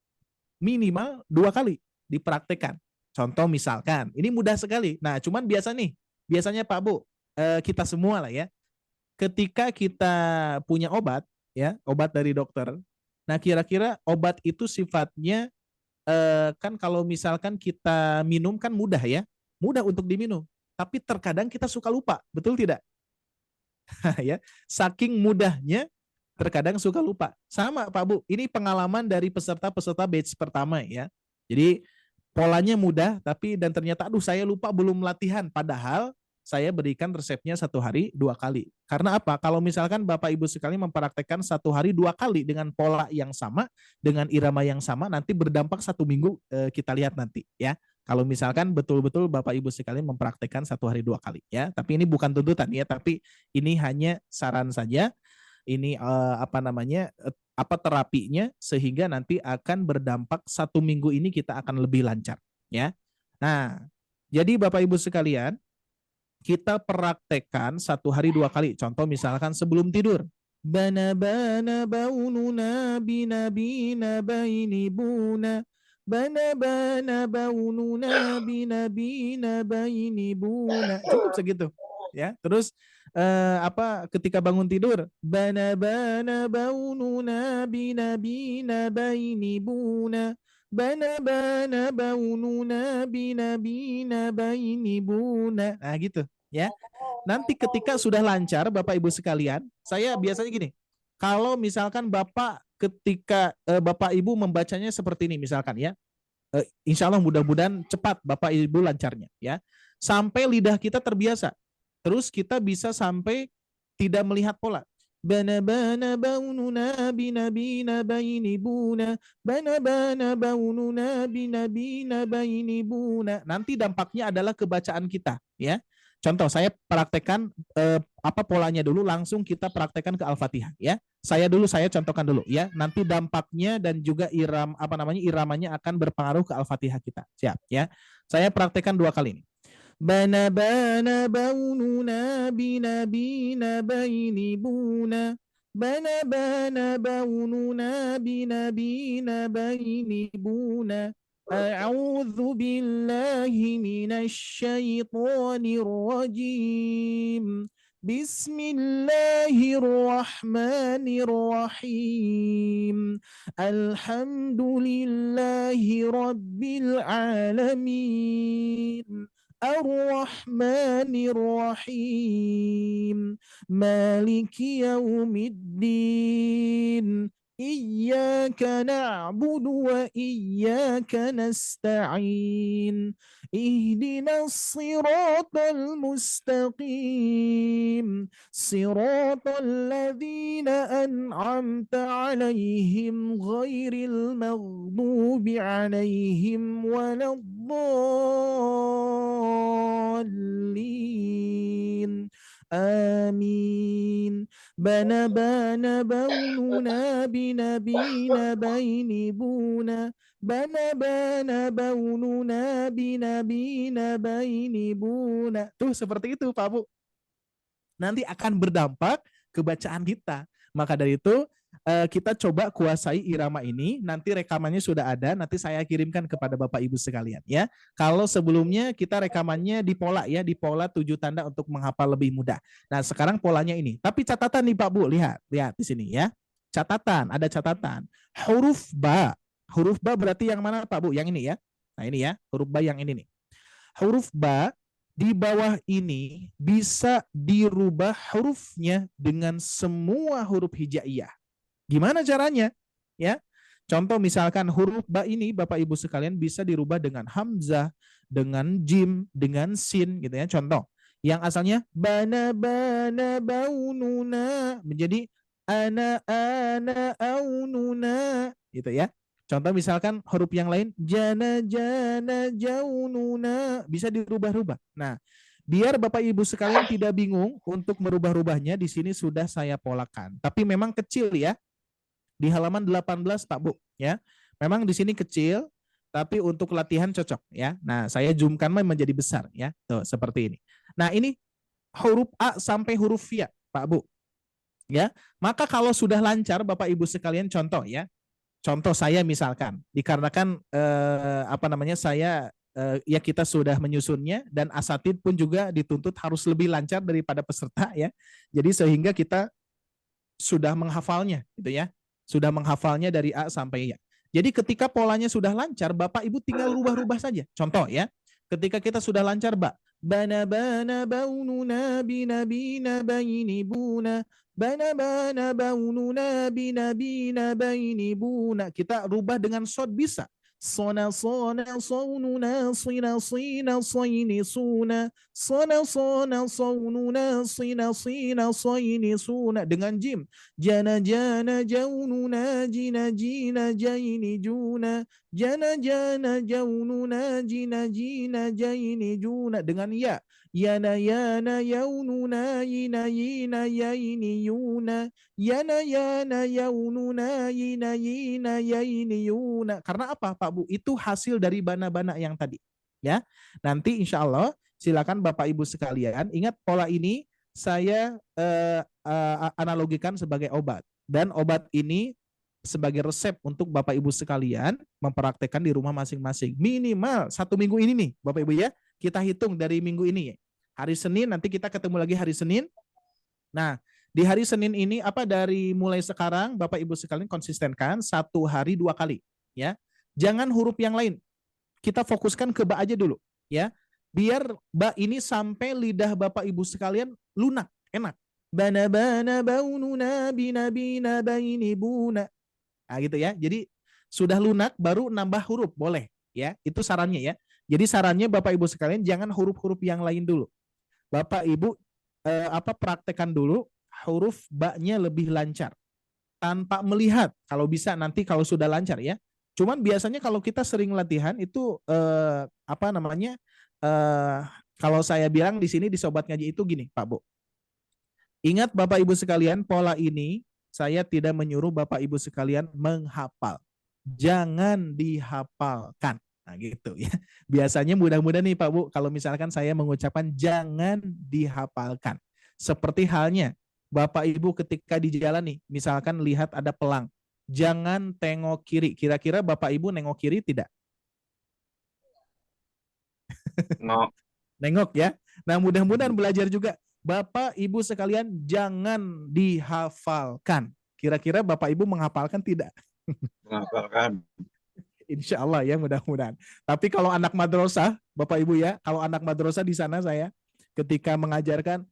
C: minimal 2 kali dipraktekkan. Contoh misalkan ini mudah sekali. Nah cuman biasanya Pak Bu kita semua lah ya, ketika kita punya obat ya, obat dari dokter. Nah kira-kira obat itu sifatnya kan kalau misalkan kita minum kan mudah ya, mudah untuk diminum. Tapi terkadang kita suka lupa, betul tidak? Ya, saking mudahnya terkadang suka lupa. Sama Pak Bu, ini pengalaman dari peserta-peserta batch pertama ya. Jadi polanya mudah, tapi dan ternyata aduh saya lupa belum latihan. Padahal saya berikan resepnya 1 hari 2 kali. Karena apa? Kalau misalkan Bapak Ibu sekali mempraktekkan 1 hari 2 kali dengan pola yang sama, dengan irama yang sama, nanti berdampak 1 minggu kita lihat nanti ya. Kalau misalkan betul-betul Bapak Ibu sekalian mempraktekkan 1 hari 2 kali ya. Tapi ini bukan tuntutan ya, tapi ini hanya saran saja. Ini apa terapinya sehingga nanti akan berdampak 1 minggu ini kita akan lebih lancar ya. Nah, jadi Bapak Ibu sekalian, kita praktekkan 1 hari 2 kali. Contoh misalkan sebelum tidur. Bana bana baununa bina bina baini buna. Bana bana baununa bina bina baini buna. Cukup segitu. Ya, terus ketika bangun tidur, bana bana baununa bina bina baini buna. Bana bana baununa bina bina baini buna. Nah gitu ya. Nanti ketika sudah lancar Bapak Ibu sekalian, saya biasanya gini. Kalau misalkan Bapak ketika Bapak Ibu membacanya seperti ini misalkan ya. Insya Allah mudah-mudahan cepat Bapak Ibu lancarnya ya. Sampai lidah kita terbiasa. Terus kita bisa sampai tidak melihat pola. Bana bana baununa bina bina baini buna. Bana bana baununa bina bina baini buna. Nanti dampaknya adalah kebacaan kita ya. Contoh saya praktekkan polanya dulu, langsung kita praktekkan ke Al-Fatihah ya. Saya contohkan dulu ya. Nanti dampaknya dan juga iramanya akan berpengaruh ke Al-Fatihah kita. Siap ya. Saya praktekkan 2 kali ini. Bana bana baununa bina bina baini buna. Bana bana baununa bina bina baini buna. A'udzu billahi minasy syaithanir rajim. Bismillahirrahmanirrahim. Alhamdulillahi rabbil alamin. Ar-Rahmanir-Rahim. Maliki yaumiddin. إياك نعبد وإياك نستعين اهدنا الصراط المستقيم صراط الذين أنعمت عليهم غير المغضوب عليهم ولا الضالين آمين بنا بنا بوننا بنبينا بين بونا بنا بنا بوننا بنبينا بين buna. Tuh seperti itu Pak Bu. Nanti akan berdampak ke bacaan kita. Maka dari itu kita coba kuasai irama ini. Nanti rekamannya sudah ada. Nanti saya kirimkan kepada Bapak Ibu sekalian ya. Kalau sebelumnya kita rekamannya di pola ya, di pola 7 tanda untuk menghafal lebih mudah. Nah sekarang polanya ini. Tapi catatan nih Pak Bu, lihat di sini ya. Catatan, ada catatan. Huruf ba. Huruf ba berarti yang mana Pak Bu? Yang ini ya. Nah ini ya, huruf ba yang ini nih. Huruf ba di bawah ini bisa dirubah hurufnya dengan semua huruf hijaiyah. Gimana caranya? Ya, contoh misalkan huruf ba ini Bapak Ibu sekalian bisa dirubah dengan hamzah, dengan jim, dengan sin gitu ya. Contoh, yang asalnya bana bana baununa menjadi ana aununa gitu ya. Contoh misalkan huruf yang lain jana jana jaununa bisa dirubah-rubah. Nah, biar Bapak Ibu sekalian tidak bingung untuk merubah-rubahnya di sini sudah saya polakan. Tapi memang kecil ya. Di halaman 18 Pak Bu ya. Memang di sini kecil tapi untuk latihan cocok ya. Nah, saya zoomkan menjadi besar ya. Tuh seperti ini. Nah, ini huruf A sampai huruf Ya, Pak Bu. Ya. Maka kalau sudah lancar Bapak Ibu sekalian contoh ya. Contoh saya misalkan, dikarenakan saya ya kita sudah menyusunnya dan asatid pun juga dituntut harus lebih lancar daripada peserta ya. Jadi sehingga kita sudah menghafalnya gitu ya. Sudah menghafalnya dari A sampai Ya. Jadi ketika polanya sudah lancar, Bapak Ibu tinggal rubah-rubah saja. Contoh ya, ketika kita sudah lancar bana bana baununa binabina baini buna bana bana baununa binabina baini buna. Kita rubah dengan sod bisa. Sona sona saununa sina sina saini suna sona sona saununa sina sina saini suna. Dengan jim jana jana jaununa jina jina jaini juna jana jana jaununa jina jina jaini juna. Dengan ya yana yana yaununa yina yina yaini yuna yana yana yaununa yina yina yaini yuna. Karena apa Pak Bu? Itu hasil dari bana-bana yang tadi ya. Nanti insya Allah silakan Bapak Ibu sekalian ingat pola ini saya analogikan sebagai obat. Dan obat ini sebagai resep untuk Bapak Ibu sekalian mempraktekkan di rumah masing-masing. Minimal 1 minggu ini nih Bapak Ibu ya. Kita hitung dari minggu ini ya. Hari Senin nanti kita ketemu lagi hari Senin. Nah, di hari Senin ini dari mulai sekarang Bapak Ibu sekalian konsistenkan 1 hari 2 kali ya. Jangan huruf yang lain. Kita fokuskan ke ba aja dulu ya. Biar ba ini sampai lidah Bapak Ibu sekalian lunak, enak. Bana bana baununa binabina baini buna. Nah, gitu ya. Jadi sudah lunak baru nambah huruf boleh ya. Itu sarannya ya. Jadi sarannya Bapak Ibu sekalian jangan huruf-huruf yang lain dulu. Bapak Ibu praktekkan dulu huruf ba-nya lebih lancar tanpa melihat. Kalau bisa nanti kalau sudah lancar ya. Cuman biasanya kalau kita sering latihan itu kalau saya bilang di sini di Sobat Ngaji itu gini, Pak Bu. Ingat Bapak Ibu sekalian, pola ini saya tidak menyuruh Bapak Ibu sekalian menghafal. Jangan dihafalkan. Nah gitu ya. Biasanya mudah-mudahan nih Pak Bu, kalau misalkan saya mengucapkan jangan dihafalkan. Seperti halnya Bapak Ibu ketika di jalan nih, misalkan lihat ada pelang. Jangan tengok kiri. Kira-kira Bapak Ibu nengok kiri tidak?
F: No.
C: Nengok ya. Nah mudah-mudahan belajar juga. Bapak Ibu sekalian jangan dihafalkan. Kira-kira Bapak Ibu menghafalkan tidak?
F: Menghafalkan.
C: Insya Allah ya mudah-mudahan. Tapi kalau anak madrasah, Bapak Ibu ya, kalau anak madrasah di sana saya ketika mengajarkan,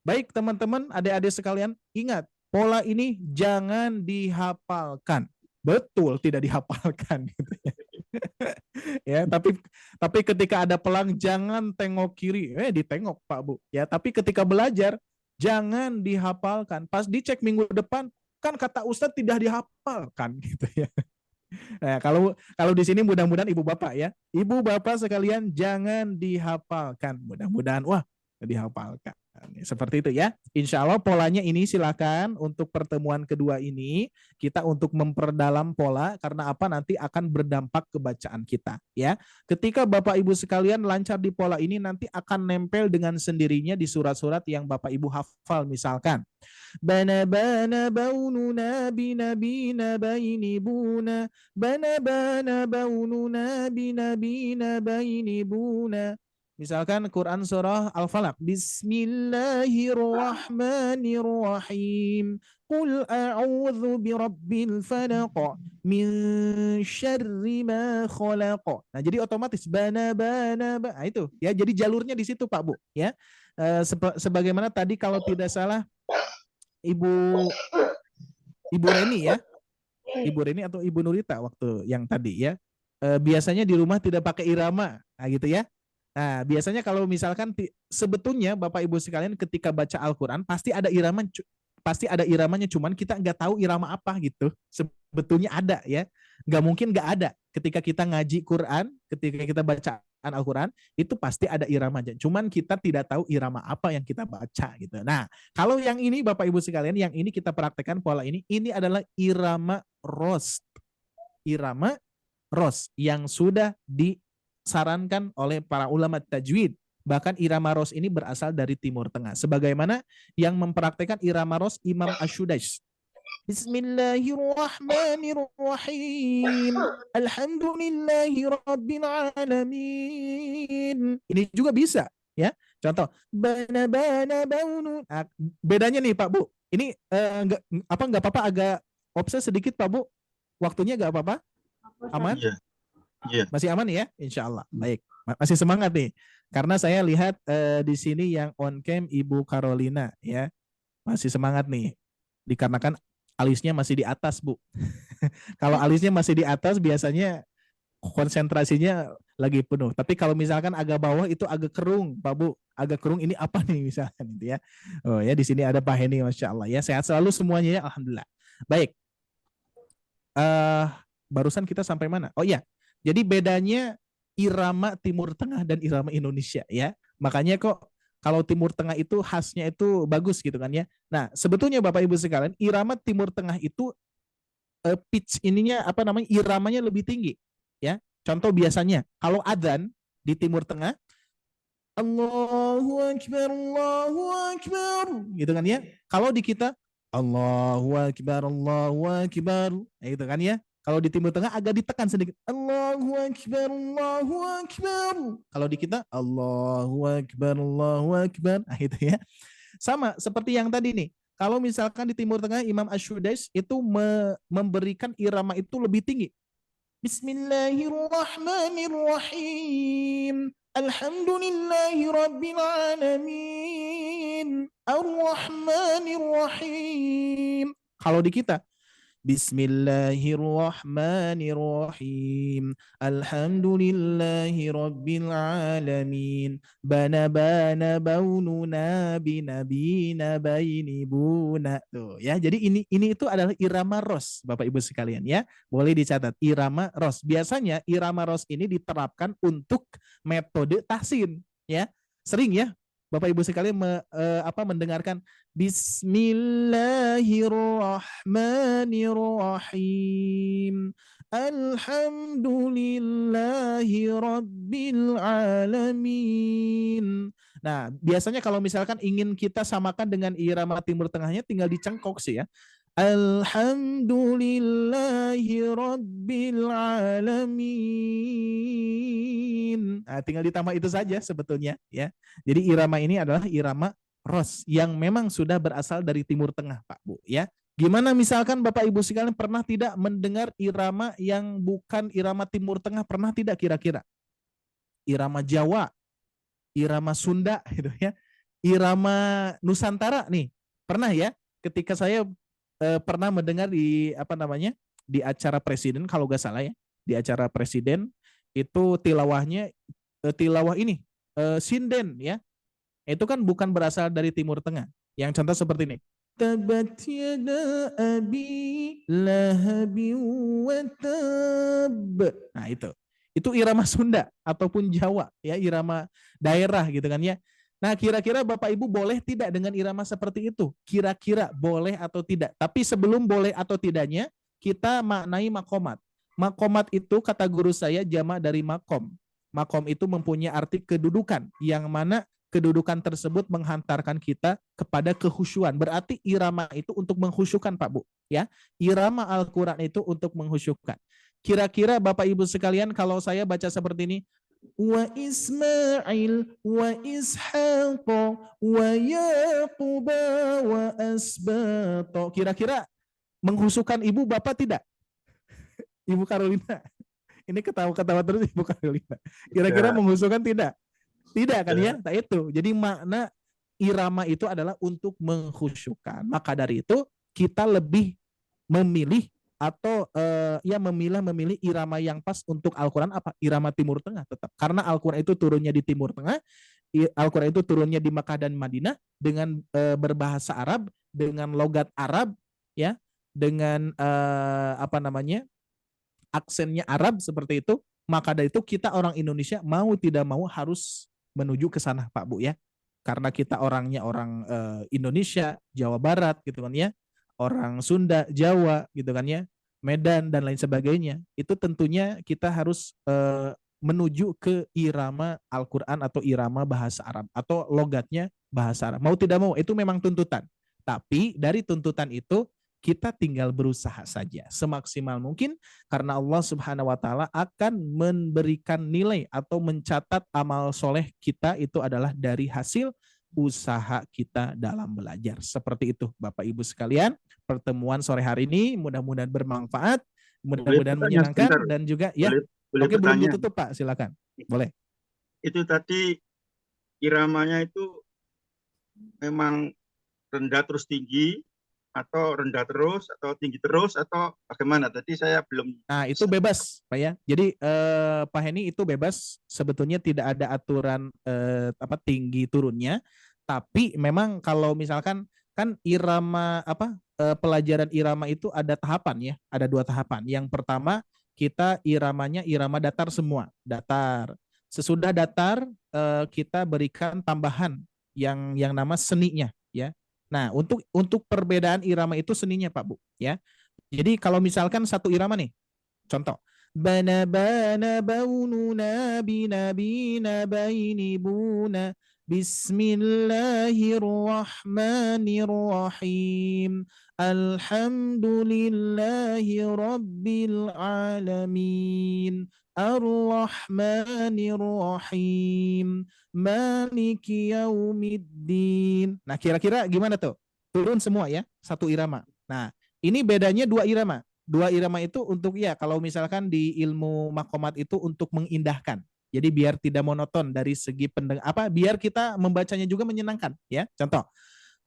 C: baik teman-teman, adik-adik sekalian, ingat pola ini jangan dihafalkan. Betul, tidak dihafalkan gitu ya. Ya, tapi ketika ada pelang jangan tengok kiri, ditengok Pak Bu. Ya, tapi ketika belajar jangan dihafalkan. Pas dicek minggu depan kan kata Ustadz tidak dihafalkan gitu ya. Nah, kalau di sini mudah-mudahan ibu bapak ya, ibu bapak sekalian jangan dihafalkan. Mudah-mudahan dihafalkan. Seperti itu ya. Insya Allah polanya ini silakan untuk pertemuan kedua ini kita untuk memperdalam pola karena apa nanti akan berdampak ke bacaan kita ya. Ketika Bapak Ibu sekalian lancar di pola ini nanti akan nempel dengan sendirinya di surat-surat yang Bapak Ibu hafal misalkan. Bana bana baununa binabina baini buna bana bana baununa binabina baini buna. Misalkan Quran surah Al-Falaq. Bismillahirrahmanirrahim. Qul a'udzu birabbil falaq min syarri ma khalaq. Nah, jadi otomatis bana. Nah, itu ya. Jadi jalurnya di situ Pak Bu ya. Sebagaimana tadi kalau tidak salah Ibu Reni ya. Ibu Reni atau Ibu Nurita waktu yang tadi ya. Biasanya di rumah tidak pakai irama. Nah, gitu ya. Nah, biasanya kalau misalkan sebetulnya Bapak Ibu sekalian ketika baca Al-Quran pasti ada iramanya, cuman kita nggak tahu irama apa gitu. Sebetulnya ada ya, nggak mungkin nggak ada. Ketika kita ngaji Quran, ketika kita baca Al-Quran itu pasti ada iramanya. Cuman kita tidak tahu irama apa yang kita baca gitu. Nah, kalau yang ini Bapak Ibu sekalian, yang ini kita praktekkan pola ini adalah irama ros, yang sudah disarankan oleh para ulama tajwid. Bahkan irama ros ini berasal dari Timur Tengah. Sebagaimana yang mempraktekkan irama ros Imam Ash-Shudais. Bismillahirrahmanirrahim. Alhamdulillahirabbil alamin. Ini juga bisa ya. Contoh bana baunu. Nah, bedanya nih Pak Bu. Ini enggak apa-apa agak obses sedikit Pak Bu. Waktunya enggak apa-apa? Aman?
F: Iya.
C: Masih aman ya? Insya Allah. Baik. Masih semangat nih. Karena saya lihat di sini yang on cam Ibu Carolina ya. Masih semangat nih. Dikarenakan alisnya masih di atas, Bu. Kalau alisnya masih di atas biasanya konsentrasinya lagi penuh. Tapi kalau misalkan agak bawah itu agak kerung, Pak Bu. Agak kerung ini apa nih misalkan gitu ya. Oh ya, di sini ada Pak Heni, Masya Allah ya. Sehat selalu semuanya ya, alhamdulillah. Baik. Barusan kita sampai mana? Oh iya. Jadi bedanya irama Timur Tengah dan irama Indonesia ya. Makanya kok kalau Timur Tengah itu khasnya itu bagus gitu kan ya. Nah, sebetulnya Bapak Ibu sekalian, irama Timur Tengah itu pitch iramanya lebih tinggi ya. Contoh biasanya kalau adzan di Timur Tengah Allahu Akbar gitu kan ya. Kalau di kita Allahu Akbar gitu kan ya. Kalau di Timur Tengah agak ditekan sedikit. Allahu Akbar. Kalau di kita Allahu Akbar. Nah, itu ya. Sama seperti yang tadi nih. Kalau misalkan di Timur Tengah Imam Ash-Shudais itu memberikan irama itu lebih tinggi. Bismillahirrahmanirrahim. Alhamdulillahirabbil alamin. Ar-Rahmanirrahim. Kalau di kita Bismillahirrahmanirrahim. Alhamdulillahirabbil alamin. Bana baununa binabina baini buna. Tuh ya. Jadi ini itu adalah irama ros, Bapak Ibu sekalian ya. Boleh dicatat irama ros. Biasanya irama ros ini diterapkan untuk metode tahsin ya. Sering ya Bapak Ibu sekalian mendengarkan Bismillahirrahmanirrahim. Alhamdulillahirabbil alamin. Nah, biasanya kalau misalkan ingin kita samakan dengan irama Timur Tengahnya tinggal dicengkok sih ya. Alhamdulillahirabbil alamin. Nah, tinggal ditambah itu saja sebetulnya ya. Jadi irama ini adalah irama ros yang memang sudah berasal dari Timur Tengah, Pak Bu ya. Gimana misalkan Bapak Ibu sekalian pernah tidak mendengar irama yang bukan irama Timur Tengah? Pernah tidak kira-kira? Irama Jawa, irama Sunda gitu ya. Irama Nusantara nih. Pernah ya? Ketika saya pernah mendengar di apa namanya di acara presiden kalau nggak salah ya, di acara presiden itu tilawahnya tilawah ini sinden ya, itu kan bukan berasal dari Timur Tengah. Yang contoh seperti ini. Tabat yada abi lahabi wa tab. Nah itu. Itu irama Sunda ataupun Jawa ya, irama daerah gitu kan ya. Nah, kira-kira Bapak Ibu boleh tidak dengan irama seperti itu? Kira-kira boleh atau tidak? Tapi sebelum boleh atau tidaknya, kita maknai makomat. Makomat itu kata guru saya jamak dari makom. Makom itu mempunyai arti kedudukan, yang mana kedudukan tersebut menghantarkan kita kepada kehusyuan. Berarti irama itu untuk menghusyukan, Pak Bu. Ya, irama Al-Quran itu untuk menghusyukan. Kira-kira Bapak Ibu sekalian, kalau saya baca seperti ini, wa Ismail wa Ishaq wa Yaqub wa Asbat, kira-kira menghusyukan Ibu Bapak tidak? Ibu Carolina. Ini ketawa-ketawa terus Ibu Carolina. Kira-kira menghusyukan tidak? Tidak kan ya? Nah itu. Jadi makna irama itu adalah untuk menghusyukan. Maka dari itu kita lebih memilih atau ya memilih irama yang pas untuk Al-Quran apa? Irama Timur Tengah tetap. Karena Al-Quran itu turunnya di Timur Tengah, Al-Quran itu turunnya di Makkah dan Madinah dengan berbahasa Arab, dengan logat Arab, ya, dengan apa namanya aksennya Arab seperti itu. Maka dari itu kita orang Indonesia mau tidak mau harus menuju ke sana, Pak Bu ya. Karena kita orangnya orang Indonesia, Jawa Barat gitu kan ya. Orang Sunda, Jawa gitu kan ya, Medan dan lain sebagainya, itu tentunya kita harus menuju ke irama Al-Quran atau irama bahasa Arab atau logatnya bahasa Arab. Mau tidak mau itu memang tuntutan. Tapi dari tuntutan itu kita tinggal berusaha saja semaksimal mungkin, karena Allah Subhanahu wa taala akan memberikan nilai atau mencatat amal soleh kita itu adalah dari hasil usaha kita dalam belajar. Seperti itu Bapak Ibu sekalian, pertemuan sore hari ini mudah-mudahan bermanfaat, mudah-mudahan menyenangkan sebentar. Dan juga ya boleh oke belum ditutup Pak, silakan. Boleh.
F: Itu tadi iramanya itu memang rendah terus tinggi, atau rendah terus atau tinggi terus atau bagaimana? Tadi saya belum.
C: Nah itu bebas Pak ya. Jadi Pak Heni itu bebas, sebetulnya tidak ada aturan apa tinggi turunnya. Tapi memang kalau misalkan kan irama apa pelajaran irama itu ada tahapan ya, ada 2 tahapan. Yang pertama kita iramanya irama datar semua, datar. Sesudah datar kita berikan tambahan yang nama seninya ya. Nah, untuk perbedaan irama itu seninya Pak Bu ya. Jadi kalau misalkan satu irama nih, contoh bana bana baununa bina bina baini buna bismillahirrahmanirrahim alhamdulillahi rabbil alamin ar-rahmanirrahim maliki yaumiddin. Nah kira-kira gimana tuh? Turun semua ya, satu irama. Nah ini bedanya 2 irama. 2 irama itu untuk ya kalau misalkan di ilmu makomat itu untuk mengindahkan. Jadi biar tidak monoton dari segi pendengar apa, biar kita membacanya juga menyenangkan ya. Contoh.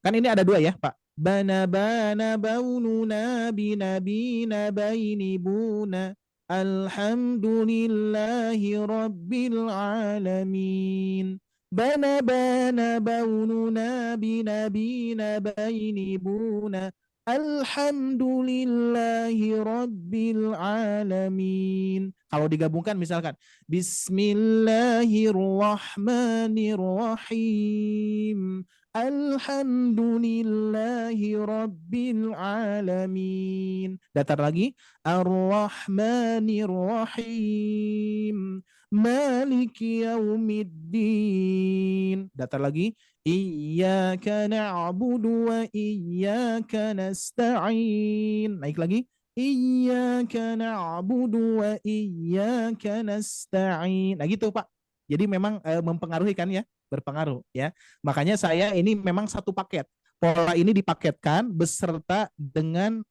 C: Kan ini ada 2 ya, Pak. Bana bana baununa bina bina baini buna alhamdulillahi rabbil alamin. Bana bana baununa bina bina baini buna alhamdulillahi rabbil alamin. Kalau digabungkan misalkan bismillahirrahmanirrahim alhamdulillahi rabbil alamin. Datar lagi ar-rahmanirrahim maliki yaumiddin. Datar lagi iyyaka na'budu wa iyyaka nasta'in. Naik lagi iyyaka na'budu wa iyyaka nasta'in. Nah gitu Pak. Jadi memang mempengaruhi kan ya, berpengaruh ya. Makanya saya ini memang satu paket. Pola ini dipaketkan beserta dengan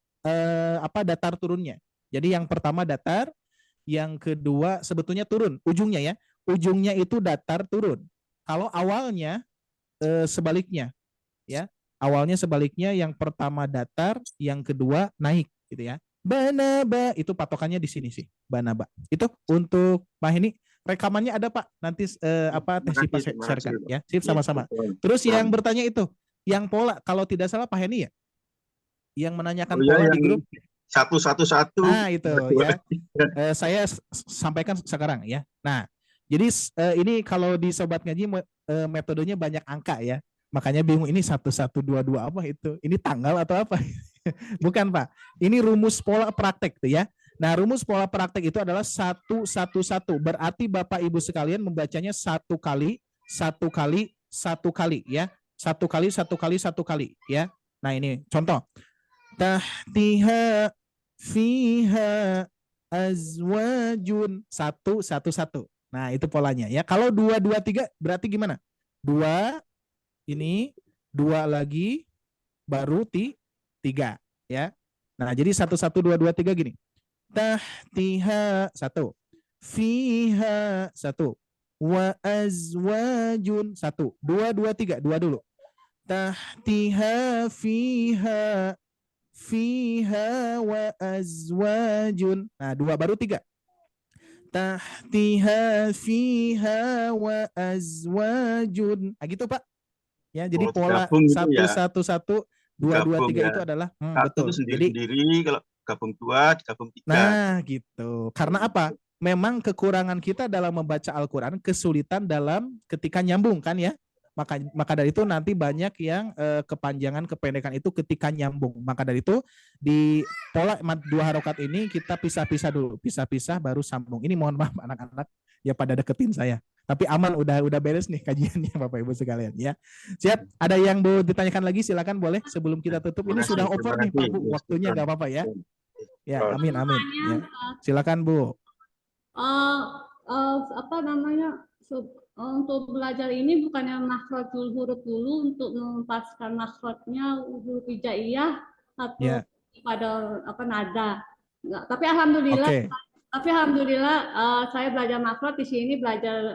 C: apa datar turunnya. Jadi yang pertama datar, yang kedua sebetulnya turun ujungnya ya. Ujungnya itu datar turun. Kalau awalnya sebaliknya ya. Awalnya sebaliknya, yang pertama datar, yang kedua naik gitu ya. Banaba itu patokannya di sini sih, banaba. Itu untuk Pak Heni, rekamannya ada Pak. Nanti Teh Sipa sharekan ya. Sip, sama-sama. Terus yang bertanya itu, yang pola kalau tidak salah Pak Heni ya, yang menanyakan pola di grup.
F: Satu.
C: Nah itu ya, saya sampaikan sekarang ya. Nah, jadi ini kalau di Sobat Ngaji metodenya banyak angka ya. Makanya bingung ini 1122 apa itu? Ini tanggal atau apa? Bukan Pak. Ini rumus pola praktek tuh ya. Nah, rumus pola praktek itu adalah 111. Berarti Bapak Ibu sekalian membacanya 1 kali, 1 kali, 1 kali ya. 1 kali, 1 kali, 1 kali ya. Nah, ini contoh. Tahtiha fiha azwajun. 111. Nah, itu polanya ya. Kalau 223 berarti gimana? 2 ini, 2 lagi, baru 3 ya. Nah, jadi 11223 gini. Tahtiha 1, fiha 1, wa azwajun 1. 223, 2 dulu. Tahtiha fiha wa azwajun. Nah, 2 baru 3. Tahtiha fiha wa azwajun. Nah, gitu Pak. Ya, jadi pola 111 223 itu adalah betul.
F: Sendiri, kalau gabung 2, digabung 3.
C: Nah, gitu. Karena apa? Memang kekurangan kita dalam membaca Al-Qur'an, kesulitan dalam ketika nyambung kan ya. Maka dari itu nanti banyak yang kepanjangan kependekan itu ketika nyambung. Maka dari itu di pola 2 harokat ini kita pisah-pisah dulu, pisah-pisah baru sambung. Ini mohon maaf anak-anak ya pada deketin saya. Tapi aman, udah beres nih kajiannya Bapak Ibu sekalian ya. Siap, ada yang mau ditanyakan lagi silakan boleh sebelum kita tutup. Ini sudah over nih Pak Bu, waktunya nggak apa-apa ya. Ya, amin. Ya. Silakan Bu.
E: Apa namanya? Untuk belajar ini bukannya makhrajul huruf dulu untuk melepaskan makhrajnya huruf hijaiyah atau pada nada. Enggak, tapi alhamdulillah. Tapi alhamdulillah saya belajar makhraj di sini, belajar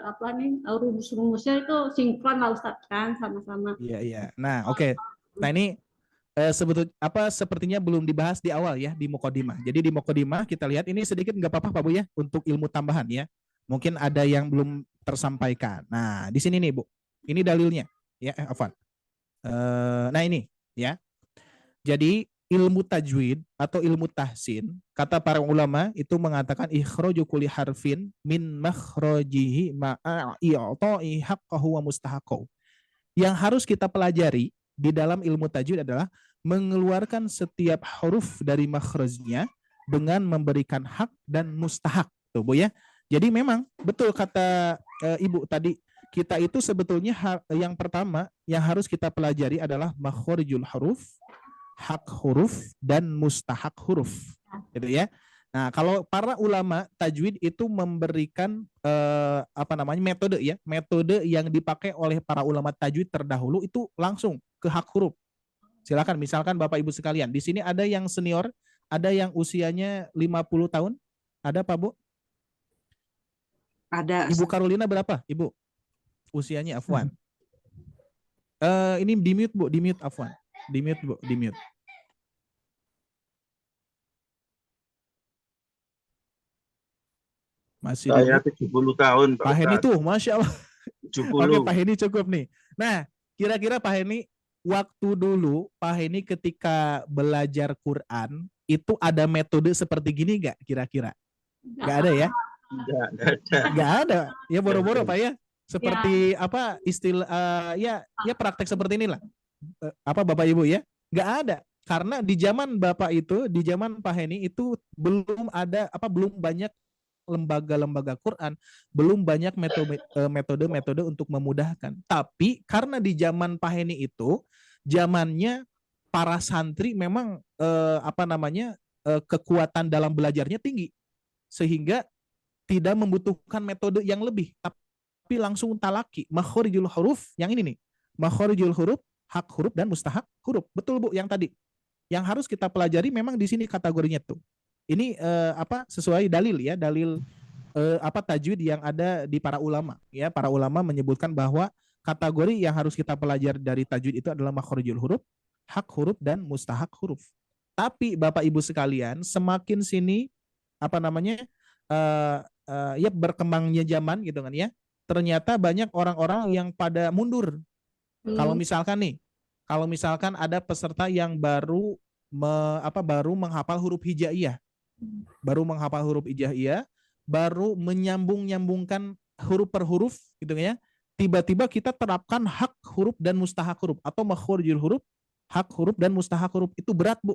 E: rumus-rumusnya itu sinkron lah Ustadz kan, sama-sama.
C: Iya. Nah, oke. Nah, ini sepertinya belum dibahas di awal ya, di Muqaddimah. Jadi di Muqaddimah kita lihat ini sedikit nggak apa-apa Pak Bu ya, untuk ilmu tambahan ya. Mungkin ada yang belum tersampaikan. Nah, di sini nih Bu. Ini dalilnya ya, Afwan. Nah, ini ya. Jadi ilmu tajwid atau ilmu tahsin, kata para ulama itu mengatakan ikhraju kulli harfin min makhrajihi ma'a i'ta'i haqqahu wa mustahaqahu. Yang harus kita pelajari di dalam ilmu tajwid adalah mengeluarkan setiap huruf dari makhrajnya dengan memberikan hak dan mustahak. Tuh Bu ya. Jadi memang betul kata Ibu tadi, kita itu sebetulnya yang pertama yang harus kita pelajari adalah makhrijul huruf, hak huruf, dan mustahak huruf, gitu ya. Nah, kalau para ulama tajwid itu memberikan metode ya, metode yang dipakai oleh para ulama tajwid terdahulu itu langsung ke hak huruf. Silakan, misalkan Bapak Ibu sekalian, di sini ada yang senior, ada yang usianya 50 tahun, ada Pak Bu?
D: Ada.
C: Ibu Carolina berapa, Ibu? Usianya Afwan. Ini di mute Bu, di mute Afwan. Di mute Bu, di mute. Masih
F: saya 70 tahun
C: Pak Heni tuh, Masya Allah.
F: 70.
C: Oke, Pak Heni cukup nih. Nah, kira-kira Pak Heni, waktu dulu Pak Heni ketika belajar Quran, itu ada metode seperti gini nggak kira-kira? Nggak ada ya? Nggak ada. Ya boro-boro Pak ya. Seperti apa istilah ya praktek seperti inilah. Apa Bapak Ibu ya? Nggak ada. Karena di zaman Bapak itu, di zaman Pak Heni itu belum ada belum banyak lembaga-lembaga Quran, belum banyak metode-metode untuk memudahkan. Tapi karena di zaman Pak Heni itu zamannya para santri memang kekuatan dalam belajarnya tinggi. Sehingga tidak membutuhkan metode yang lebih, tapi langsung talaki, makhrijul huruf, yang ini nih, makhrijul huruf, hak huruf, dan mustahak huruf. Betul Bu, yang tadi. Yang harus kita pelajari memang di sini kategorinya tuh. Ini sesuai dalil ya, dalil tajwid yang ada di para ulama ya. Para ulama menyebutkan bahwa kategori yang harus kita pelajari dari tajwid itu adalah makhrijul huruf, hak huruf, dan mustahak huruf. Tapi Bapak Ibu sekalian, semakin sini apa namanya ya berkembangnya zaman gitu kan ya, ternyata banyak orang-orang yang pada mundur. Kalau misalkan ada peserta yang baru baru menghafal huruf hijaiyah, baru menyambung-nyambungkan huruf per huruf gitu ya. Tiba-tiba kita terapkan hak huruf dan mustahak huruf atau makhrijul huruf, hak huruf dan mustahak huruf, itu berat, Bu.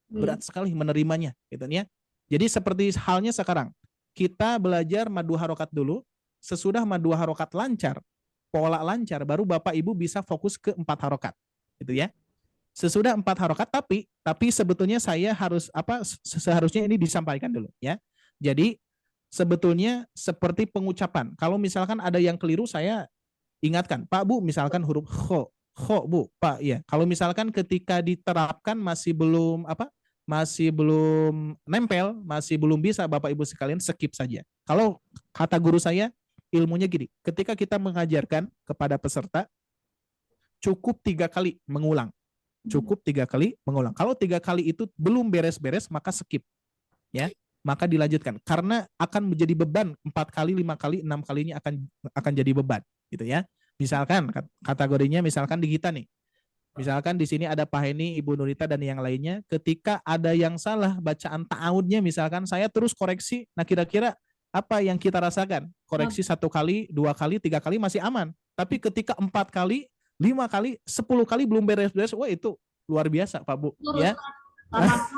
C: Berat sekali menerimanya gitu ya. Jadi seperti halnya sekarang, kita belajar mad 2 harokat dulu, sesudah mad 2 harokat lancar, pola lancar, baru Bapak Ibu bisa fokus ke 4 harokat gitu ya. Sesudah 4 harokat, tapi sebetulnya saya harus seharusnya ini disampaikan dulu ya. Jadi sebetulnya seperti pengucapan. Kalau misalkan ada yang keliru, saya ingatkan, Pak Bu, misalkan huruf kho Bu, Pak ya. Kalau misalkan ketika diterapkan masih belum nempel, masih belum bisa, Bapak Ibu sekalian skip saja. Kalau kata guru saya, ilmunya gini, ketika kita mengajarkan kepada peserta, cukup 3 kali mengulang. Kalau 3 kali itu belum beres-beres, maka skip ya, maka dilanjutkan, karena akan menjadi beban 4 kali, 5 kali, 6 kalinya akan jadi beban gitu ya. Misalkan kategorinya misalkan di kita nih, misalkan di sini ada Pak Heni, Ibu Nurita, dan yang lainnya, ketika ada yang salah bacaan ta'awudnya, misalkan saya terus koreksi, nah kira-kira apa yang kita rasakan? Koreksi 1 kali, 2 kali, 3 kali masih aman, tapi ketika 4 kali, 5 kali, 10 kali belum beres-beres, wah itu luar biasa Pak Bu ya.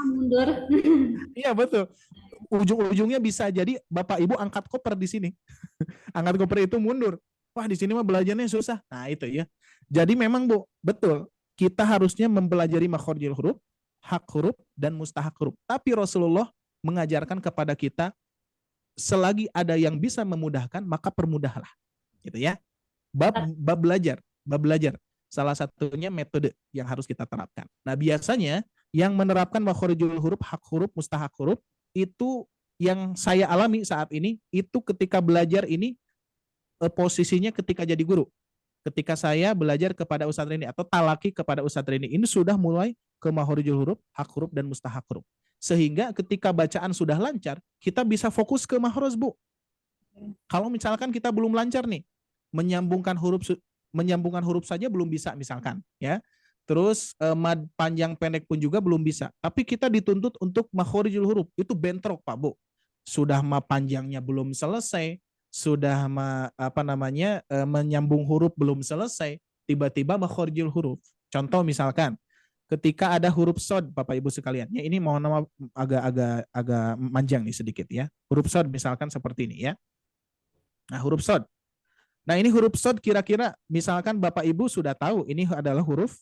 E: Mundur.
C: Iya betul. Ujung-ujungnya bisa jadi Bapak Ibu angkat koper di sini. Angkat koper itu mundur. Wah, di sini mah belajarnya susah. Nah, itu ya. Jadi memang Bu, betul. Kita harusnya mempelajari makhrijul huruf, hak huruf, dan mustahak huruf. Tapi Rasulullah mengajarkan kepada kita, selagi ada yang bisa memudahkan, maka permudahlah. Gitu ya. Bab belajar. Salah satunya metode yang harus kita terapkan. Nah, biasanya yang menerapkan makhrijul huruf, hak huruf, mustahak huruf, itu yang saya alami saat ini, itu ketika belajar ini posisinya ketika jadi guru. Ketika saya belajar kepada Ustadz Rini atau talaki kepada Ustadz Rini, ini sudah mulai ke makhrijul huruf, hak huruf, dan mustahak huruf. Sehingga ketika bacaan sudah lancar, kita bisa fokus ke makhraj, Bu. Kalau misalkan kita belum lancar nih, menyambungkan huruf saja belum bisa misalkan ya. Terus mad panjang pendek pun juga belum bisa. Tapi kita dituntut untuk makhrijul huruf, itu bentrok Pak Bu. Sudah mad panjangnya belum selesai, sudah menyambung huruf belum selesai, tiba-tiba makhrijul huruf. Contoh misalkan ketika ada huruf shad Bapak Ibu sekalian. Ya, ini mohon maaf agak manjang nih sedikit ya. Huruf shad misalkan seperti ini ya. Nah, huruf shad. Nah, ini huruf shad kira-kira misalkan Bapak Ibu sudah tahu ini adalah huruf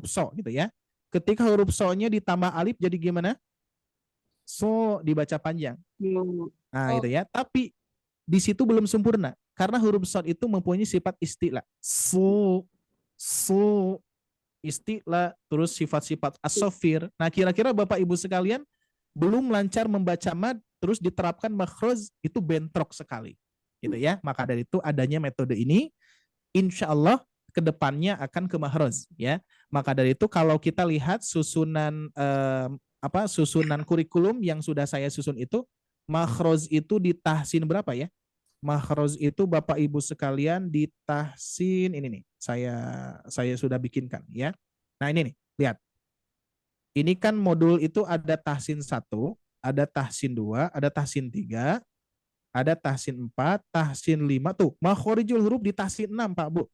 C: so gitu ya. Ketika huruf so-nya ditambah alif jadi gimana? So dibaca panjang. Nah, gitu ya. Tapi di situ belum sempurna karena huruf shad itu mempunyai sifat isti'la. So isti'la, terus sifat-sifat as-safir. Nah, kira-kira Bapak Ibu sekalian belum lancar membaca mad, terus diterapkan makhraj, itu bentrok sekali. Gitu ya. Maka dari itu adanya metode ini, insya Allah kedepannya akan ke makhraj ya. Maka dari itu kalau kita lihat susunan susunan kurikulum yang sudah saya susun itu, makhraj itu di tahsin berapa ya? Makhraj itu Bapak Ibu sekalian di tahsin ini nih. Saya sudah bikinkan ya. Nah, ini nih, lihat. Ini kan modul itu ada tahsin 1, ada tahsin 2, ada tahsin 3, ada tahsin 4, tahsin 5 tuh. Makhrijul huruf di tahsin 6 Pak Bu.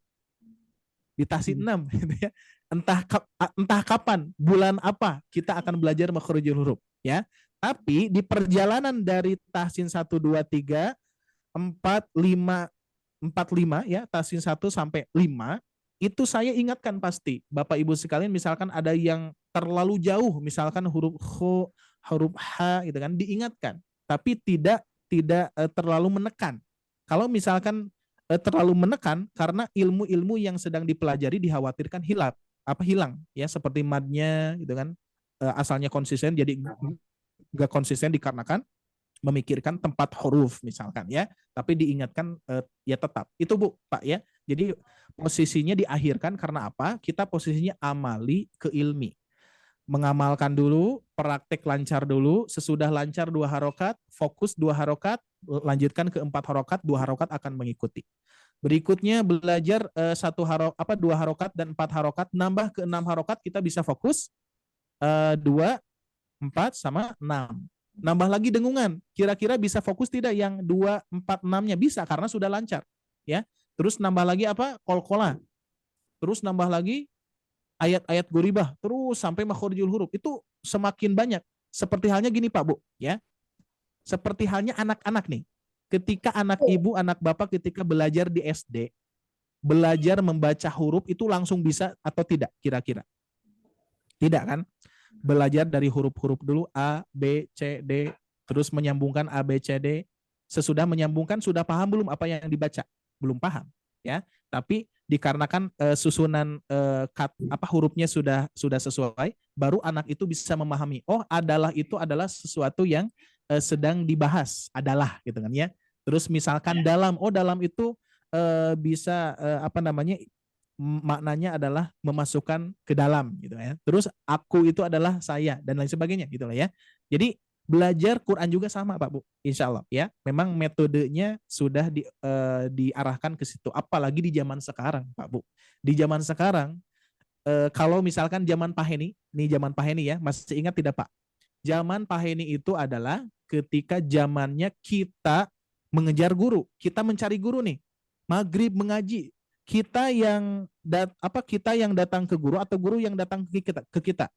C: Di tahsin 6 gitu ya. Entah kapan, bulan apa kita akan belajar makhrijul huruf ya. Tapi di perjalanan dari tahsin 1 2 3 4 5 ya, tahsin 1 sampai 5 itu saya ingatkan pasti Bapak Ibu sekalian, misalkan ada yang terlalu jauh, misalkan huruf kho, huruf ha gitu kan, diingatkan, tapi tidak terlalu menekan. Kalau misalkan terlalu menekan, karena ilmu-ilmu yang sedang dipelajari dikhawatirkan hilang ya, seperti madnya gitu kan, asalnya konsisten jadi nggak konsisten dikarenakan memikirkan tempat huruf misalkan ya, tapi diingatkan ya tetap itu Bu Pak ya. Jadi posisinya diakhirkan karena apa? Kita posisinya amali ke ilmi. Mengamalkan dulu, praktek lancar dulu, sesudah lancar 2 harokat, fokus 2 harokat, lanjutkan ke 4 harokat, 2 harokat akan mengikuti. Berikutnya belajar 2 harokat dan 4 harokat, nambah ke 6 harokat kita bisa fokus 2, 4 sama 6. Nambah lagi dengungan, kira-kira bisa fokus tidak yang 2, 4, 6-nya? Bisa karena sudah lancar. Ya. Terus nambah lagi apa? Qalqalah. Terus nambah lagi ayat-ayat goribah, terus sampai makhorijul huruf. Itu semakin banyak. Seperti halnya gini Pak Bu, ya. Seperti halnya anak-anak nih. Ketika anak ibu, anak bapak ketika belajar di SD, belajar membaca huruf itu langsung bisa atau tidak kira-kira? Tidak kan? Belajar dari huruf-huruf dulu, A, B, C, D, terus menyambungkan A, B, C, D. Sesudah menyambungkan sudah paham belum apa yang dibaca? Belum paham, ya. Tapi dikarenakan susunan hurufnya sudah sesuai, baru anak itu bisa memahami. Oh, itu adalah sesuatu yang sedang dibahas, adalah gitu kan ya. Terus misalkan dalam, dalam itu bisa maknanya adalah memasukkan ke dalam gitu ya. Terus aku itu adalah saya dan lain sebagainya gitu lah ya. Jadi belajar Quran juga sama Pak Bu, insya Allah ya. Memang metodenya sudah diarahkan ke situ. Apalagi di zaman sekarang Pak Bu. Di zaman sekarang kalau misalkan zaman Pak Heni, nih zaman Pak Heni ya, masih ingat tidak Pak? Zaman Pak Heni itu adalah ketika zamannya kita mengejar guru, kita mencari guru nih, maghrib mengaji. Kita yang datang ke guru atau guru yang datang ke kita?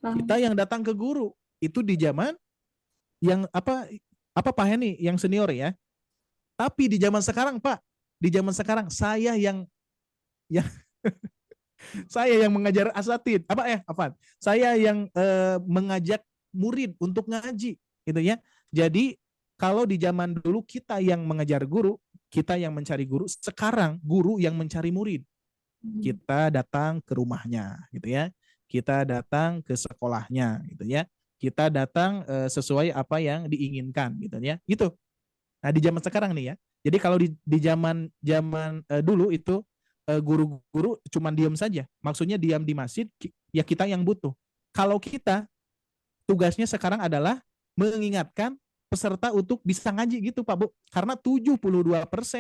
C: Kita yang datang ke guru. Itu di zaman yang Pak Heni yang senior ya. Tapi di zaman sekarang Pak, di zaman sekarang saya yang saya yang mengajar asatid, saya yang mengajak murid untuk ngaji gitu ya. Jadi kalau di zaman dulu kita yang mengajar guru, kita yang mencari guru, sekarang guru yang mencari murid. Kita datang ke rumahnya gitu ya. Kita datang ke sekolahnya gitu ya. Kita datang sesuai apa yang diinginkan gitu ya. Gitu. Nah, di zaman sekarang nih ya. Jadi kalau di zaman dulu itu guru-guru cuma diam saja. Maksudnya diam di masjid, ya kita yang butuh. Kalau kita tugasnya sekarang adalah mengingatkan peserta untuk bisa ngaji gitu Pak Bu. Karena 72%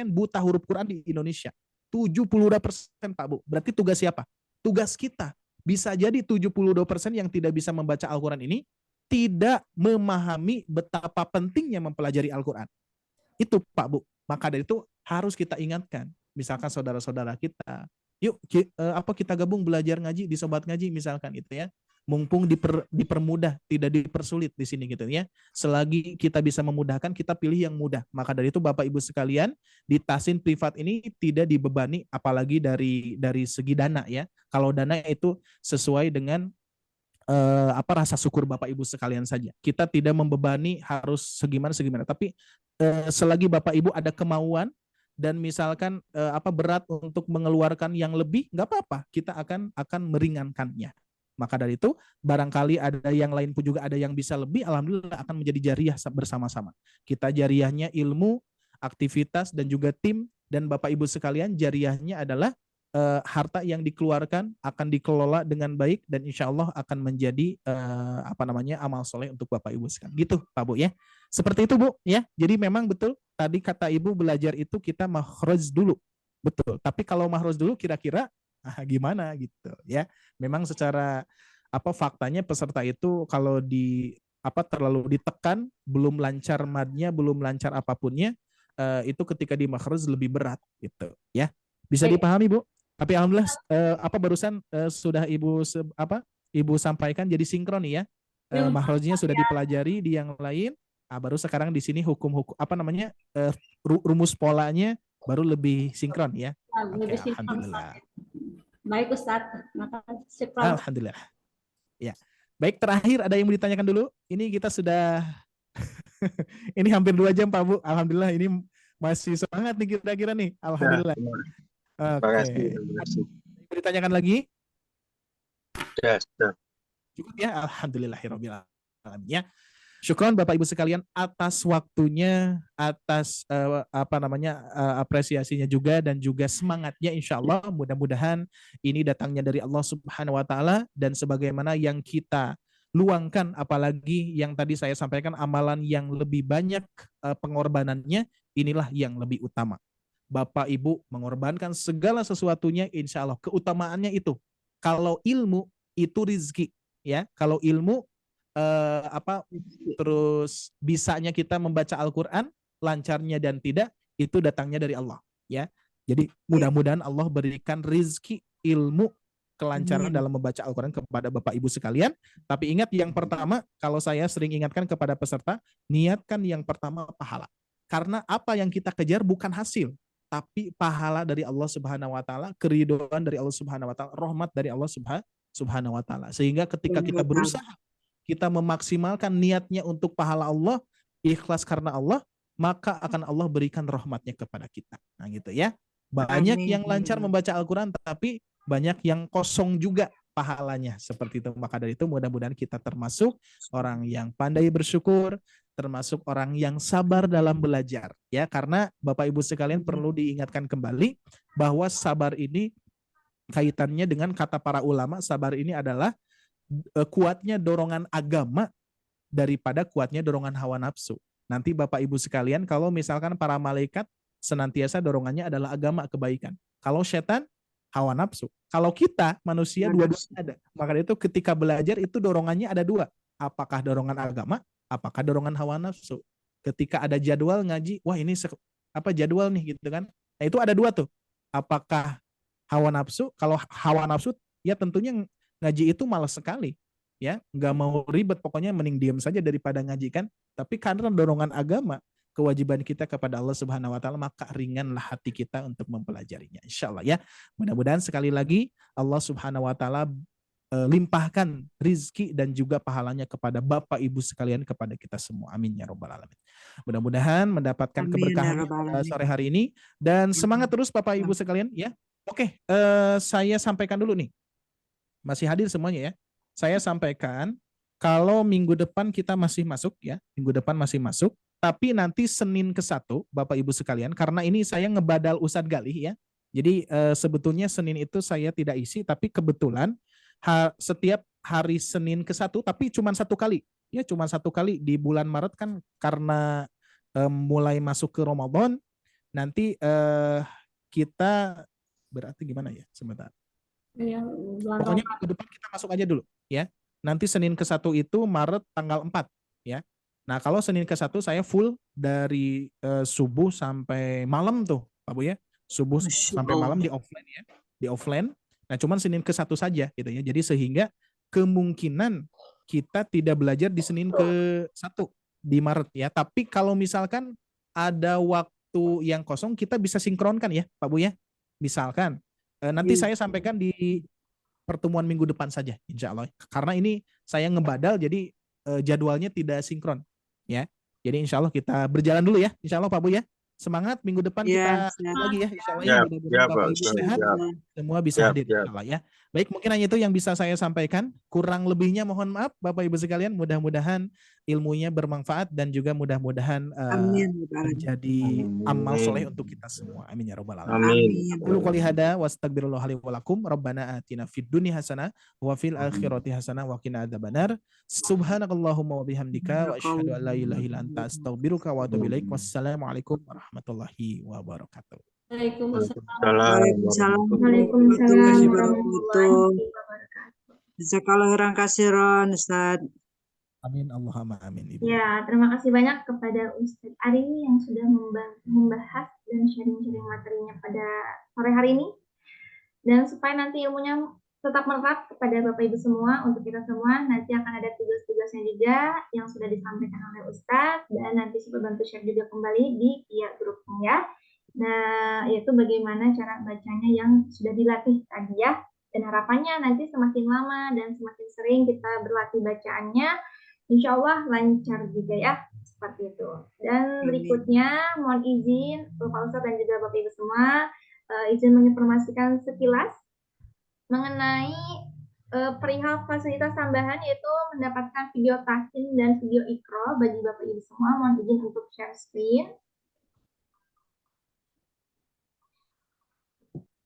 C: buta huruf Quran di Indonesia. 72% Pak Bu. Berarti tugas siapa? Tugas kita. Bisa jadi 72% yang tidak bisa membaca Al-Quran ini tidak memahami betapa pentingnya mempelajari Al-Quran. Itu Pak Bu. Maka dari itu harus kita ingatkan. Misalkan saudara-saudara kita, yuk kita gabung belajar ngaji di Sobat Ngaji misalkan itu ya. Mumpung dipermudah, tidak dipersulit di sini gitu ya. Selagi kita bisa memudahkan, kita pilih yang mudah. Maka dari itu Bapak Ibu sekalian, di Tahsin privat ini tidak dibebani apalagi dari segi dana ya. Kalau dana itu sesuai dengan rasa syukur Bapak Ibu sekalian saja. Kita tidak membebani harus segimana, tapi selagi Bapak Ibu ada kemauan dan misalkan berat untuk mengeluarkan yang lebih, nggak apa-apa, kita akan meringankannya. Maka dari itu barangkali ada yang lain pun juga ada yang bisa lebih, alhamdulillah akan menjadi jariah bersama-sama. Kita jariahnya ilmu, aktivitas dan juga tim, dan Bapak Ibu sekalian jariahnya adalah harta yang dikeluarkan akan dikelola dengan baik dan insya Allah akan menjadi amal soleh untuk Bapak Ibu sekalian. Gitu Pak Bu ya. Seperti itu Bu ya. Jadi memang betul tadi kata Ibu belajar itu kita makhraj dulu. Betul. Tapi kalau makhraj dulu kira-kira gimana gitu ya. Memang secara faktanya peserta itu kalau terlalu ditekan, belum lancar madnya, belum lancar apapunnya, itu ketika di makhraj lebih berat gitu ya. Bisa dipahami Bu? Tapi alhamdulillah barusan sudah Ibu sampaikan jadi sinkron ya. Makhrajnya sudah dipelajari di yang lain. Baru sekarang di sini hukum-hukum rumus polanya baru lebih sinkron ya.
E: Lebih sinkron.
C: Alhamdulillah.
E: Baik Ustadz, makasih.
C: Alhamdulillah. Ya. Baik, terakhir ada yang mau ditanyakan dulu? Ini kita sudah ini hampir 2 jam Pak Bu. Alhamdulillah ini masih semangat nih kira-kira nih. Alhamdulillah. Oke. Ditanyakan lagi?
F: Sudah.
C: Cukup ya. Alhamdulillahirabbil alamin ya. Syukron Bapak Ibu sekalian atas waktunya, atas apresiasinya juga dan juga semangatnya, insya Allah mudah-mudahan ini datangnya dari Allah Subhanahu Wa Taala, dan sebagaimana yang kita luangkan, apalagi yang tadi saya sampaikan amalan yang lebih banyak pengorbanannya, inilah yang lebih utama. Bapak Ibu mengorbankan segala sesuatunya, insya Allah keutamaannya itu. Kalau ilmu itu rizki, ya. Kalau ilmu terus bisanya kita membaca Al-Quran, lancarnya dan tidak, itu datangnya dari Allah, ya. Jadi mudah-mudahan Allah berikan rizki ilmu kelancaran dalam membaca Al-Quran kepada Bapak Ibu sekalian. Tapi ingat, yang pertama, kalau saya sering ingatkan kepada peserta, niatkan yang pertama pahala. Karena apa yang kita kejar bukan hasil, tapi pahala dari Allah Subhanahu Wa Taala, keridhaan dari Allah Subhanahu Wa Taala, rahmat dari Allah Subhanahu Wa Taala. Sehingga ketika kita berusaha, kita memaksimalkan niatnya untuk pahala Allah, ikhlas karena Allah, maka akan Allah berikan rahmatnya kepada kita. Nah gitu ya. Banyak yang lancar membaca Al-Quran, tapi banyak yang kosong juga pahalanya. Seperti itu. Maka dari itu mudah-mudahan kita termasuk orang yang pandai bersyukur, termasuk orang yang sabar dalam belajar. Ya, karena Bapak Ibu sekalian perlu diingatkan kembali bahwa sabar ini kaitannya dengan kata para ulama, sabar ini adalah kuatnya dorongan agama daripada kuatnya dorongan hawa nafsu. Nanti Bapak Ibu sekalian, kalau misalkan para malaikat senantiasa dorongannya adalah agama, kebaikan. Kalau setan, hawa nafsu. Kalau kita manusia, dua-duanya ada. Maka itu ketika belajar itu dorongannya ada dua. Apakah dorongan agama, apakah dorongan hawa nafsu. Ketika ada jadwal ngaji, wah ini jadwal nih gitu kan. Nah itu ada dua tuh. Apakah hawa nafsu? Kalau hawa nafsu, ya tentunya ngaji itu malas sekali, ya, nggak mau ribet, pokoknya mending diam saja daripada ngaji kan. Tapi karena dorongan agama, kewajiban kita kepada Allah Subhanahu Wa Taala, maka ringanlah hati kita untuk mempelajarinya, insya Allah ya. Mudah-mudahan sekali lagi Allah Subhanahu Wa Taala limpahkan rizki dan juga pahalanya kepada Bapak Ibu sekalian, kepada kita semua, amin ya robbal alamin. Mudah-mudahan mendapatkan keberkahan sore hari ini, dan semangat terus Bapak Ibu sekalian ya. Oke, saya sampaikan dulu nih. Masih hadir semuanya ya. Saya sampaikan kalau minggu depan kita masih masuk ya, minggu depan masih masuk, tapi nanti Senin ke-1 Bapak Ibu sekalian, karena ini saya ngebadal Ustadz Galih ya. Jadi sebetulnya Senin itu saya tidak isi, tapi kebetulan setiap hari Senin ke-1, tapi cuma satu kali. Ya, cuma satu kali di bulan Maret kan, karena mulai masuk ke Ramadan, nanti kita berarti gimana ya, sebentar.
E: Iya,
C: Pokoknya minggu depan kita masuk aja dulu ya. Nanti Senin ke-1 itu Maret tanggal 4 ya. Nah, kalau Senin ke-1 saya full dari subuh sampai malam tuh, Pak Bu ya. Subuh sampai malam di offline ya. Di offline. Nah, cuman Senin ke-1 saja gitu ya. Jadi sehingga kemungkinan kita tidak belajar di Senin ke-1 di Maret ya. Tapi kalau misalkan ada waktu yang kosong, kita bisa sinkronkan ya, Pak Bu ya. Misalkan nanti saya sampaikan di pertemuan minggu depan saja, insya Allah. Karena ini saya ngebadal, jadi jadwalnya tidak sinkron, ya. Jadi insya Allah kita berjalan dulu ya, insya Allah Pak Bu ya. Semangat, minggu depan kita lagi ya, insya Allah ya. Mudah-mudahan Bapak Ibu sehat, semua bisa hadir, insya Allah ya. Baik, mungkin hanya itu yang bisa saya sampaikan. Kurang lebihnya mohon maaf Bapak Ibu sekalian. Mudah-mudahan ilmunya bermanfaat dan juga mudah-mudahan menjadi amal soleh untuk kita semua. Amin ya robbal alamin. Qul qouli hada wastaghfirullah li wa lakum. Rabbana atina fid dunya hasanah wa fil akhirati hasanah wa qina adzabannar. Subhanakallahumma wa bihamdika wa asyhadu an la ilaha illa anta astaghfiruka wa atubu ilaik. Wassalamualaikum warahmatullahi wabarakatuh.
D: Waalaikumsalam
A: warahmatullahi wabarakatuh.
D: Jazakallahu khairan katsiran, Ustaz.
C: Amin Allahumma amin. Ibu.
A: Ya, terima kasih banyak kepada Ustadz Ari yang sudah membahas dan sharing-sharing materinya pada sore hari ini. Dan supaya nanti ilmunya tetap menerap kepada Bapak Ibu semua, untuk kita semua, nanti akan ada tugas-tugasnya juga yang sudah disampaikan oleh Ustadz, dan nanti saya bantu share juga kembali di via grupnya ya. Nah, yaitu bagaimana cara bacanya yang sudah dilatih tadi ya. Dan harapannya nanti semakin lama dan semakin sering kita berlatih bacaannya, insya Allah lancar juga ya, seperti itu. Dan berikutnya mohon izin Bapak Ustadz dan juga Bapak Ibu semua, izin menginformasikan sekilas mengenai perihal fasilitas tambahan yaitu mendapatkan video tahsin dan video ikro bagi Bapak Ibu semua. Mohon izin untuk share screen.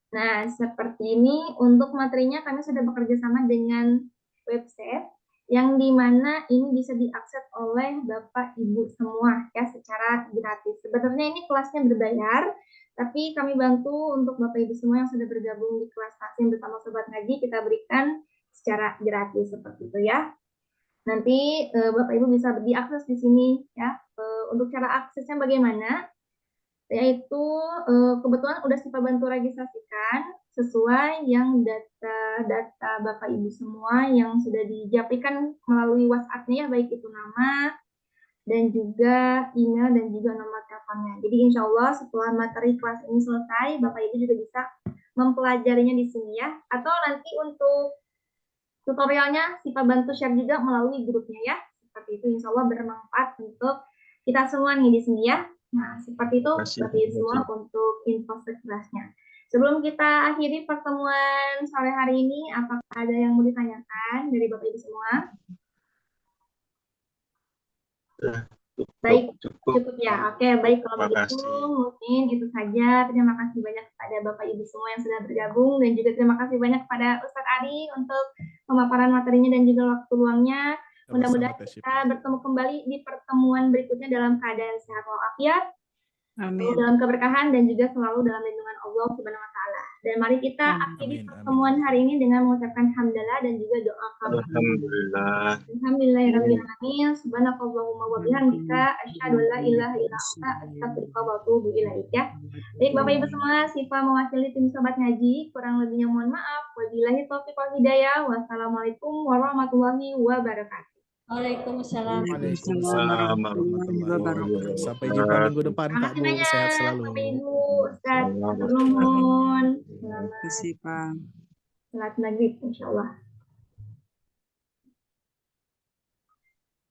A: Nah, seperti ini untuk materinya kami sudah bekerja sama dengan website yang dimana ini bisa diakses oleh Bapak Ibu semua ya secara gratis. Sebenarnya ini kelasnya berbayar, tapi kami bantu untuk Bapak Ibu semua yang sudah bergabung di kelas tahsin bersama Sobat Ngaji kita berikan secara gratis seperti itu ya. Nanti Bapak Ibu bisa diakses di sini ya. Untuk cara aksesnya bagaimana? Yaitu kebetulan udah Sipa bantu registrasikan sesuai yang data Bapak Ibu semua yang sudah dijapikan melalui WhatsApp-nya ya, baik itu nama dan juga email dan juga nomor teleponnya. Jadi insya Allah setelah materi kelas ini selesai, Bapak Ibu juga bisa mempelajarinya di sini ya. Atau nanti untuk tutorialnya Sipa bantu share juga melalui grupnya ya. Seperti itu insya Allah bermanfaat untuk kita semua nih di sini ya. Nah, seperti itu semua untuk info sekelasnya. Sebelum kita akhiri pertemuan sore hari ini, apakah ada yang mau ditanyakan dari Bapak Ibu semua? Baik, cukup ya. Oke, baik kalau begitu mungkin itu saja. Terima kasih banyak kepada Bapak Ibu semua yang sudah bergabung dan juga terima kasih banyak kepada Ustadz Ari untuk pemaparan materinya dan juga waktu luangnya. Mudah-mudahan kita bertemu kembali di pertemuan berikutnya dalam keadaan sehat walafiat, dalam keberkahan dan juga selalu dalam lindungan Allah Subhanahu wa taala. Dan mari kita akhiri pertemuan hari ini dengan mengucapkan hamdalah dan juga doa kabar.
F: Alhamdulillah.
A: Alhamdulillahirabbil alamin. Subhanakallahumma wa bihamdika asyhadu an la ilaha illa anta astaghfiruka wa atubu ilaik ya. Baik Bapak Ibu semua, Sipa mewakili tim Sobat Ngaji, kurang lebihnya mohon maaf. Wabillahi taufiq wal hidayah. Wassalamualaikum warahmatullahi wabarakatuh.
E: Waalaikumsalam.
C: Waalaikumsalam warahmatullahi wabarakatuh. Sampai jumpa minggu depan Kak Bu, sehat selalu.
A: Bapak Ibu, Ustaz, nuhun.
D: Terima kasih, Pak.
A: Salat maghrib insyaallah.